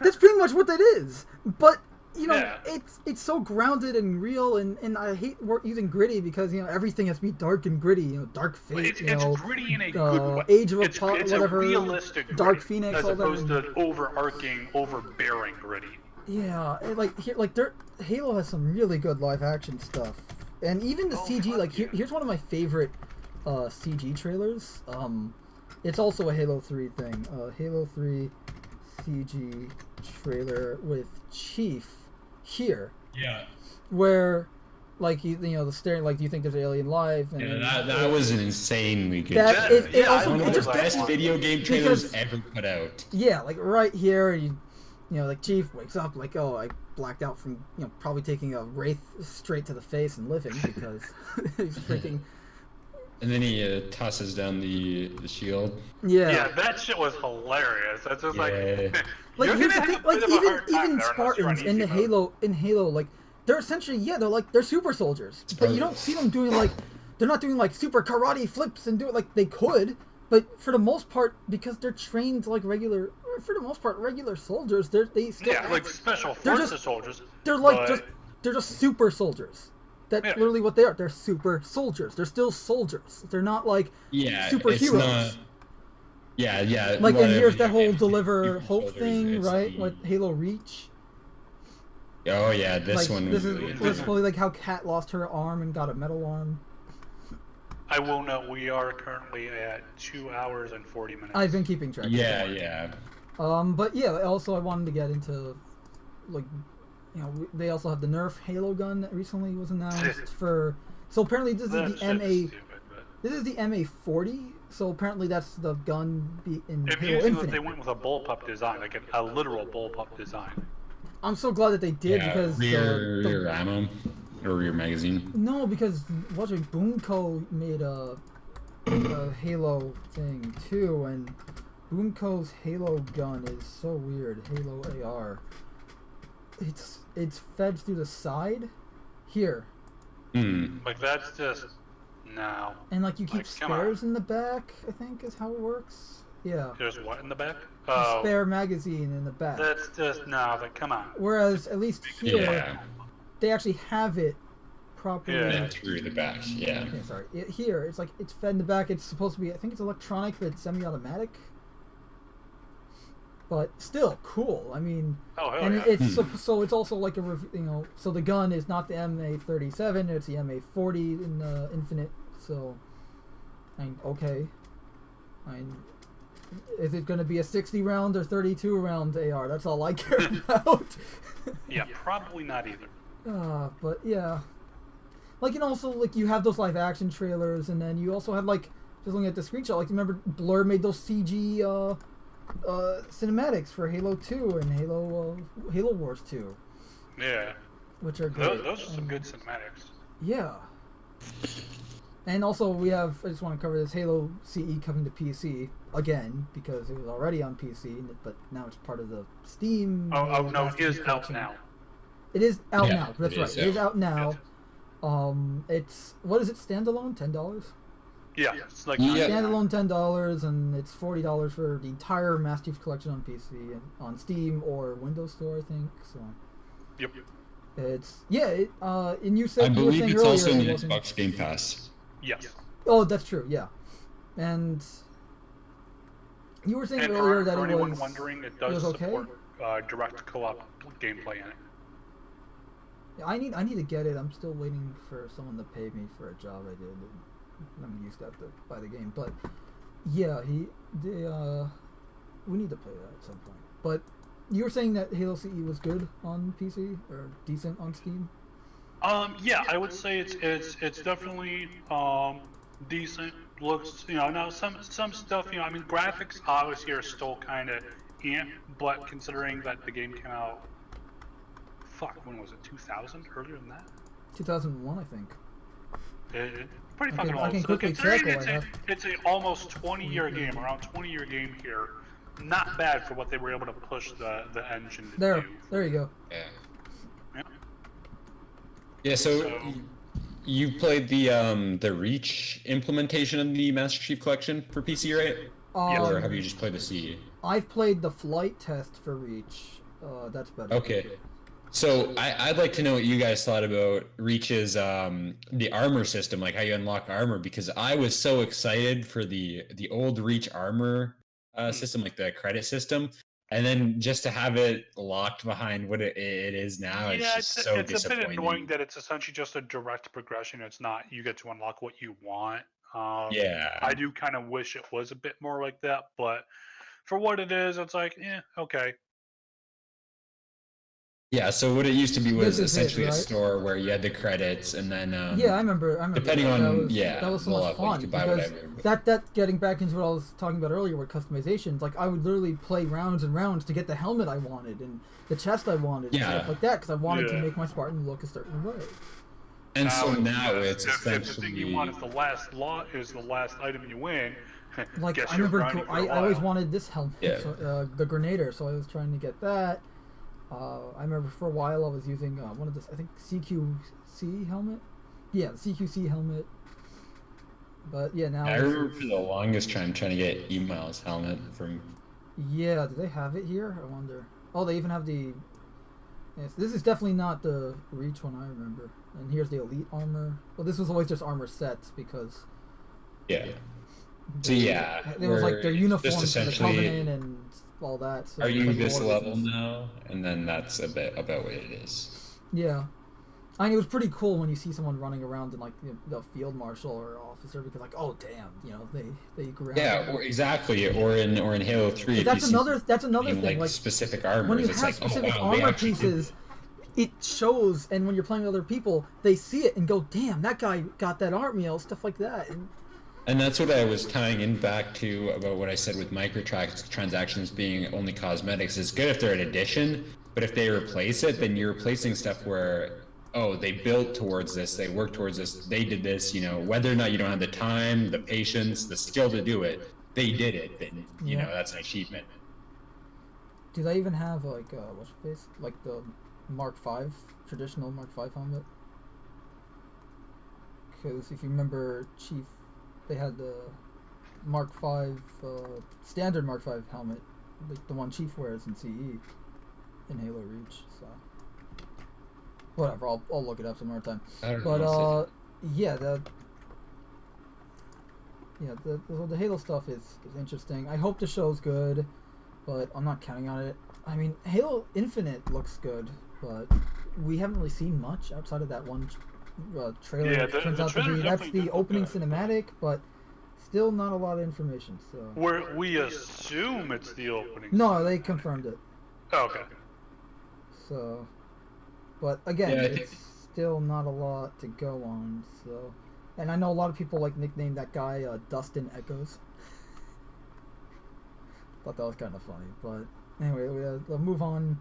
That's pretty much what that is. But Yeah. it's so grounded and real, and I hate using gritty because everything has to be dark and gritty. Dark Fate. It's gritty in a good way. Age of it's whatever. a realistic Dark gritty, Phoenix. as all that. opposed to overarching, overbearing gritty. Yeah, Halo has some really good live action stuff, and even the CG. fuck Like here's one of my favorite CG trailers. It's also a Halo 3 thing. Halo 3 CG trailer with Chief here, Yeah. where like the staring. Like, do you think there's alien life? And Yeah, that was an insanely good. That trailer. it Yeah, also One it of just the gets best video game because- trailers ever put out. Yeah, like right here, like Chief wakes up like, oh, I blacked out from probably taking a wraith straight to the face and living because he's freaking. And then he tosses down the shield. Yeah, that shit was hilarious. That's just Yeah. Like you're here's the gonna thing, have a like bit of a hard time even there Spartans unless you're in on the easy mode. Halo, like they're essentially they're super soldiers, but you don't see them doing they're not doing like super karate flips and do it like they could, but for the most part because they're trained like regular soldiers, they still Yeah, like special they're forces just- soldiers. they're like but- they're just super soldiers. That's Yeah. literally what they are. They're super soldiers. They're still soldiers. They're not like Yeah, superheroes. it's not. Yeah. Like, and whatever here's that you whole get, deliver super hope soldiers, thing, it's right? the- With Halo Reach. Oh yeah, this Like, one this was is really this good. is probably like how Kat lost her arm and got a metal arm. I will note we are currently at 2 hours and 40 minutes. I've been keeping track. Yeah. But yeah, also I wanted to get into like they also have the Nerf Halo gun that recently was announced for. So apparently this is That the shit's MA. stupid, but This is the MA40. So apparently that's the gun in it'd be Halo useful if Infinite. they went with a bullpup design, like a literal bullpup design. I'm so glad that they did Yeah, because rear ammo or rear magazine. No, because Boomco made a Halo thing too, and Boomco's Halo gun is so weird. Halo AR. It's fed through the side, here, Like that's just no. and like you keep Like, come on. spares in the back. I think is how it works. Yeah, There's what in the back? a Oh, spare magazine in the back. that's just no. Like come on. Whereas at least here, Yeah, they actually have it properly. Yeah. and through the back. Yeah. Yeah, sorry. Here, it's like it's fed in the back. It's supposed to be. I think it's electronic, but it's semi-automatic. But still cool. I mean, Oh hell and yeah. it's so it's also like so the gun is not the MA37. It's the MA40 in Infinite. So, okay. Is it going to be a 60 round or 32 round AR? That's all I care about. Yeah, probably not either. But yeah, like, and also like you have those live action trailers, and then you also had like just looking at the screenshot, like remember Blur made those CG cinematics for Halo 2 and Halo Wars 2. Yeah. Which are great. Those are some good cinematics. Yeah. And also I just want to cover this Halo CE coming to PC again because it was already on PC, but now it's part of the Steam. Oh no, it is out collection. now. It is out Yeah, now. That's right. It is out now. It's what is it? Standalone, $10. Yeah, it's like Standalone $10, and it's $40 for the entire Master Chief Collection on PC and on Steam or Windows Store, I think. So. Yep. It's and you said I believe saying it's earlier also in the it wasn't- Xbox Game Pass. Yes. Oh, that's true. Yeah, and you were saying And earlier for that it anyone was wondering, it does okay? support direct co-op gameplay in it. I need to get it. I'm still waiting for someone to pay me for a job I did. I'm used to have to buy the game, but yeah, we need to play that at some point. But you were saying that Halo CE was good on PC or decent on Steam. Yeah, I would say it's definitely decent. Looks, now some stuff, I mean, graphics obviously are still kind of but considering that the game came out, when was it? 2000? Earlier than that? 2001, I think. Pretty I fucking can old. So quickly check considering while it's a almost 20-year game, around 20-year game here. Not bad for what they were able to push the engine to do. There you go. Yeah. Yeah, so you played the Reach implementation of the Master Chief Collection for PC, right? Or have you just played the CE? I've played the flight test for Reach. That's better. Okay. So I'd like to know what you guys thought about Reach's the armor system, like how you unlock armor, because I was so excited for the old Reach armor system, like the credit system, and then just to have it locked behind what it is now, it's just so it's a bit disappointing. annoying that it's essentially just a direct progression. It's not you get to unlock what you want. Yeah. I do kind of wish it was a bit more like that, but for what it is, it's like, okay. Yeah, so what it used to be was This is essentially it, a right? store where you had the credits, and then Yeah, I remember. depending that. on That was so the much level, you fun could buy because whatever. that getting back into what I was talking about earlier with customizations. Like I would literally play rounds and rounds to get the helmet I wanted and the chest I wanted and stuff like that because I wanted to make my Spartan look a certain way. And so now it's if the essentially thing you want is the last item you win. Like guess I you're remember, grinding for a I always while. wanted this helmet, so, the Grenader, so I was trying to get that. I remember for a while I was using one of this, I think CQC helmet. Yeah, the CQC helmet. But yeah, now I remember for the longest time trying to get Email's helmet from. Yeah, do they have it here? I wonder. Oh, they even have the. Yes, this is definitely not the Reach one I remember. And here's the Elite armor. Well, this was always just armor sets because. Yeah. So yeah, it was like their uniforms just for the essentially. Covenant and all that. So Are it was you like this war level business. now? And then that's a bit about what it is. Yeah. I mean, it was pretty cool when you see someone running around in like the field marshal or officer because like, oh damn, they grab. Yeah, or exactly, or in Halo 3. That's another thing. Like specific armors. When you it's have like, specific oh, wow, they armor actually did pieces, it shows, and when you're playing with other people, they see it and go, damn, that guy got that armor, stuff like that. And that's what I was tying in back to about what I said with microtransactions being only cosmetics. It's good if they're an addition, but if they replace it, then you're replacing stuff where, oh, they built towards this, they worked towards this, they did this, whether or not you don't have the time, the patience, the skill to do it, they did it, then, that's an achievement. Do they even have, like, what's your face? Like the Mark V, traditional Mark V helmet? Because if you remember, Chief, they had the Mark V, standard Mark V helmet, like the one Chief wears in CE, in Halo Reach, so. Whatever, I'll look it up some more time. But, yeah, the Halo stuff is interesting. I hope the show's good, but I'm not counting on it. I mean, Halo Infinite looks good, but we haven't really seen much outside of that one trailer. Yeah, turns out to be that's the opening cinematic, but still not a lot of information. So we assume it's the opening. No, they confirmed it. Oh, okay. So, but again, it's still not a lot to go on. So And I know a lot of people like nickname that guy Dustin Echoes. Thought that was kind of funny, but anyway, we'll move on.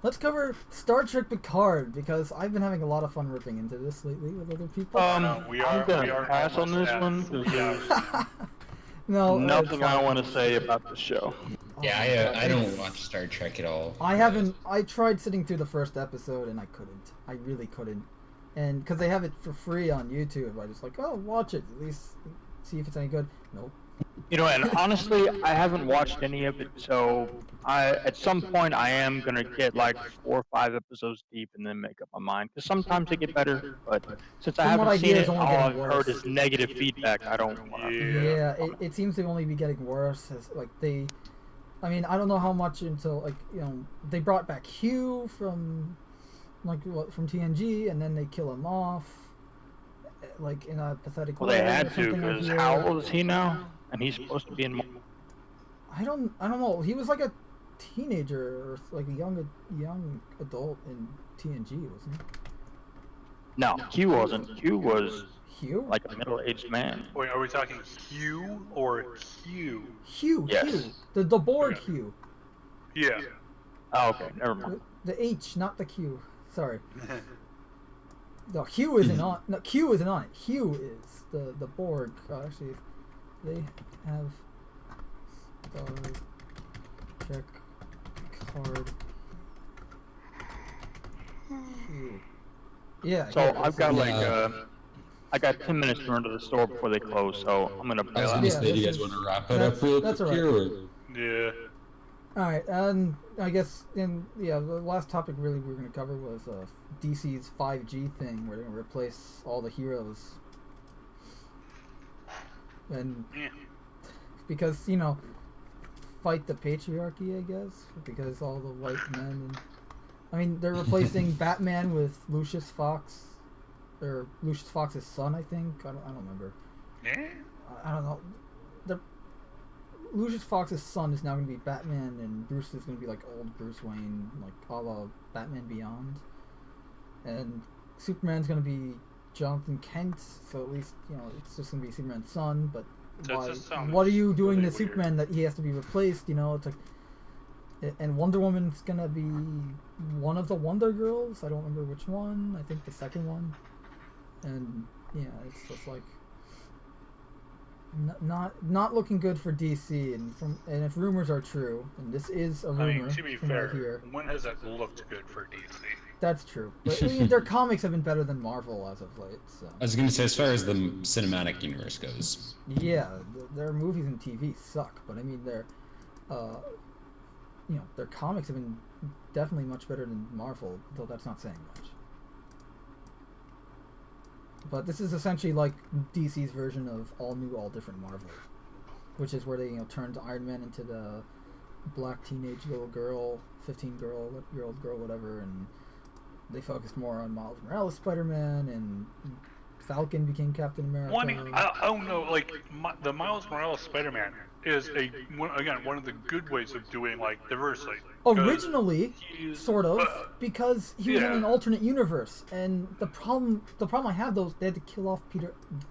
Let's cover Star Trek Picard, because I've been having a lot of fun ripping into this lately with other people. I'm gonna pass on this one because there's nothing I want to say about the show. Yeah, I don't watch Star Trek at all. I haven't. I tried sitting through the first episode and I couldn't. I really couldn't. And because they have it for free on YouTube, I just like, oh, watch it. At least see if it's any good. Nope. You know, and honestly, I haven't watched any of it, so at some point I am gonna get like 4 or 5 episodes deep and then make up my mind. Because sometimes they get better, but since I haven't seen it, all I've heard is negative feedback. I don't want to. Yeah, it seems to only be getting worse. As like I mean, I don't know how much until like they brought back Hugh from from TNG, and then they kill him off like in a pathetic way. Well, they had to, because how old is he now? And he's supposed to be in. I don't know. He was like a teenager or like a young adult in TNG, wasn't he? No, Q wasn't. Q was Hugh? like a middle-aged man. Wait, are we talking Hugh or Q? Hugh. Yes. Hugh. The Borg Hugh. Yeah. Oh, okay, never mind. The H, not the Q. Sorry. No, Hugh isn't on. No, Q isn't on it. Hugh is the Borg. Actually, they have Star Trek card. Hugh. Yeah. So yeah, I've got I got 10 minutes to run to the store before they close, so I'm gonna. I was gonna say, do you guys want to wrap it up real quick here? Or? Yeah. All right, I guess the last topic really we were going to cover was DC's 5G thing, where they're going to replace all the heroes, and because fight the patriarchy, I guess, because all the white men, and I mean they're replacing Batman with Lucius Fox, or Lucius Fox's son, I think. I don't remember. Yeah. I don't know. Lucius Fox's son is now going to be Batman, and Bruce is going to be like old Bruce Wayne, like a la Batman Beyond. And Superman's going to be Jonathan Kent, so at least, it's just going to be Superman's son, but what are you doing to Superman that he has to be replaced, It's like... And Wonder Woman's going to be one of the Wonder Girls, I don't remember which one, I think the second one. And, yeah, it's just like... Not looking good for DC, and if rumors are true, and this is a rumor. I mean, to be fair, right here, when has that looked good for DC? That's true, but I mean, their comics have been better than Marvel as of late. So. I was gonna say, as far as the cinematic universe goes, yeah, their movies and TV suck, but I mean, their comics have been definitely much better than Marvel, though that's not saying much. But this is essentially like DC's version of all new, all different Marvel, which is where they turned Iron Man into the black teenage little girl, 15-year-old girl, whatever, and they focused more on Miles Morales Spider-Man, and Falcon became Captain America. Well, I mean, I don't know, like the Miles Morales Spider-Man is one of the good ways of doing like diversity. Originally, sort of, because he was in an alternate universe, and the problem I have they had to kill off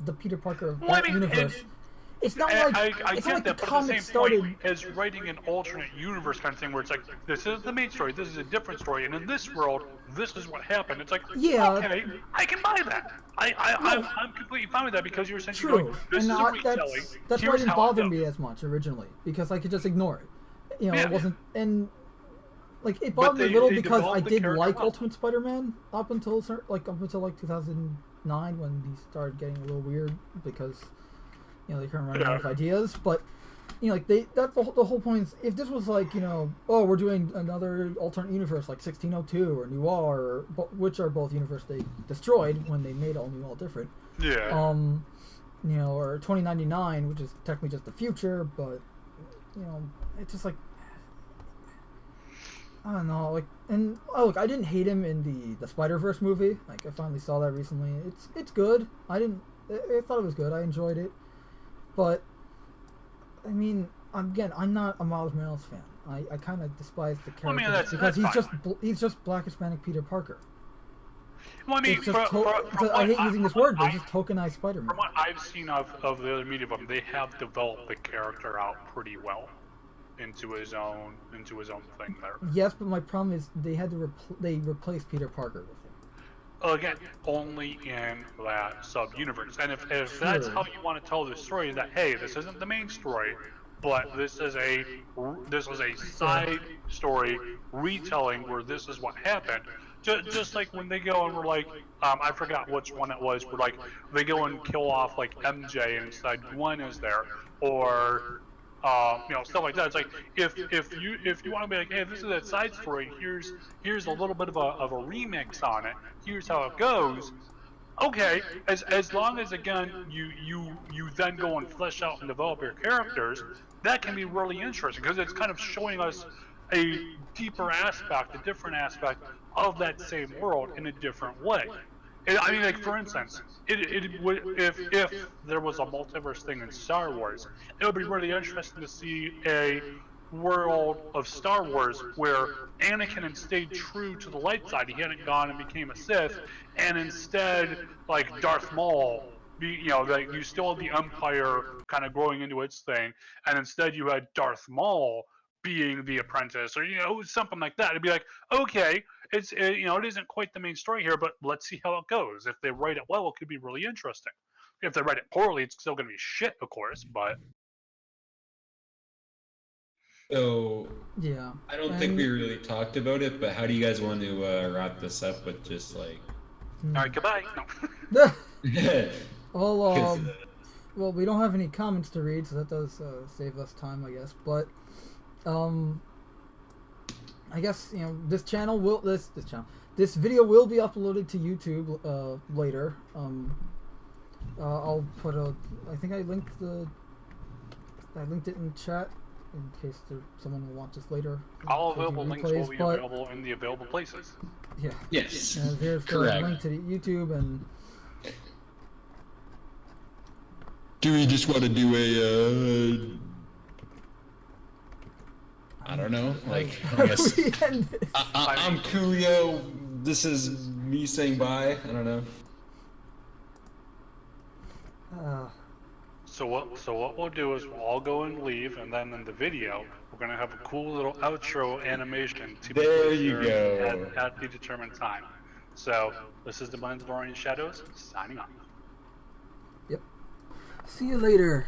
the Peter Parker of that universe. It's not like I it's get not like that, the but comic at the same started point as writing an alternate universe kind of thing, where it's like, this is the main story, this is a different story, and in this world, this is what happened. It's like, okay, I can buy that. I'm completely fine with that, because you're essentially going, this is a retelling. That's why it didn't bother me as much originally, because I could just ignore it. It wasn't, and like it bothered me a little because I did like Ultimate Spider-Man up until 2009 when he started getting a little weird because they couldn't run out of ideas. But that's the whole point is, if this was like we're doing another alternate universe like 1602 or Noir, which are both universes they destroyed when they made All New All Different. Or 2099, which is technically just the future, but it's just like, I don't know, like, and look, I didn't hate him in the Spider-Verse movie. Like, I finally saw that recently. It's good. I thought it was good. I enjoyed it, but I mean, again, I'm not a Miles Morales fan. I kind of despise the character because he's just Black Hispanic Peter Parker. Well, I mean, It's just from I hate what using this word, but it's just tokenized Spider-Man. from what I've seen of the other media of them, they have developed the character out pretty well into his own thing there. Yes, but my problem is they had to they replaced Peter Parker with him. Again, only in that sub universe. And if that's True. how you want to tell the story, that hey, this isn't the main story, but this is a side story retelling where this is what happened. Just like when they go and we're like, I forgot which one it was. Where like they go and kill off like MJ and instead Gwen is there, or stuff like that. It's like if you want to be like, hey, this is a side story. Here's a little bit of a remix on it. Here's how it goes. Okay, as long as again you then go and flesh out and develop your characters, that can be really interesting because it's kind of showing us a deeper aspect, a different aspect of that same world in a different way. I mean, like for instance, it would if there was a multiverse thing in Star Wars, it would be really interesting to see a world of Star Wars where Anakin had stayed true to the light side. He hadn't gone and became a Sith, and instead, like Darth Maul, like you still had the Empire kind of growing into its thing, and instead you had Darth Maul being the apprentice, or something like that. It'd be like, okay, it isn't quite the main story here, but let's see how it goes. If they write it well, it could be really interesting. If they write it poorly, it's still going to be shit, of course. But So Yeah. I don't think we really talked about it, but how do you guys want to wrap this up with just like? all right, goodbye. No. Well, well, we don't have any comments to read, so that does save us time, I guess. But I guess this channel will this video will be uploaded to YouTube later. I'll put I think I linked it in chat in case someone will want this later. All available links will be available in the available places. Yeah. Yes. There's the Correct. link to the YouTube and. Do we just want to do a? I don't know. Like, I guess We end this? I'm Coolio. This is me saying bye. I don't know. So what we'll do is we'll all go and leave, and then in the video we're gonna have a cool little outro animation to be There you shared go. at the determined time. So this is the Mandalorian Shadows signing off. Yep. See you later.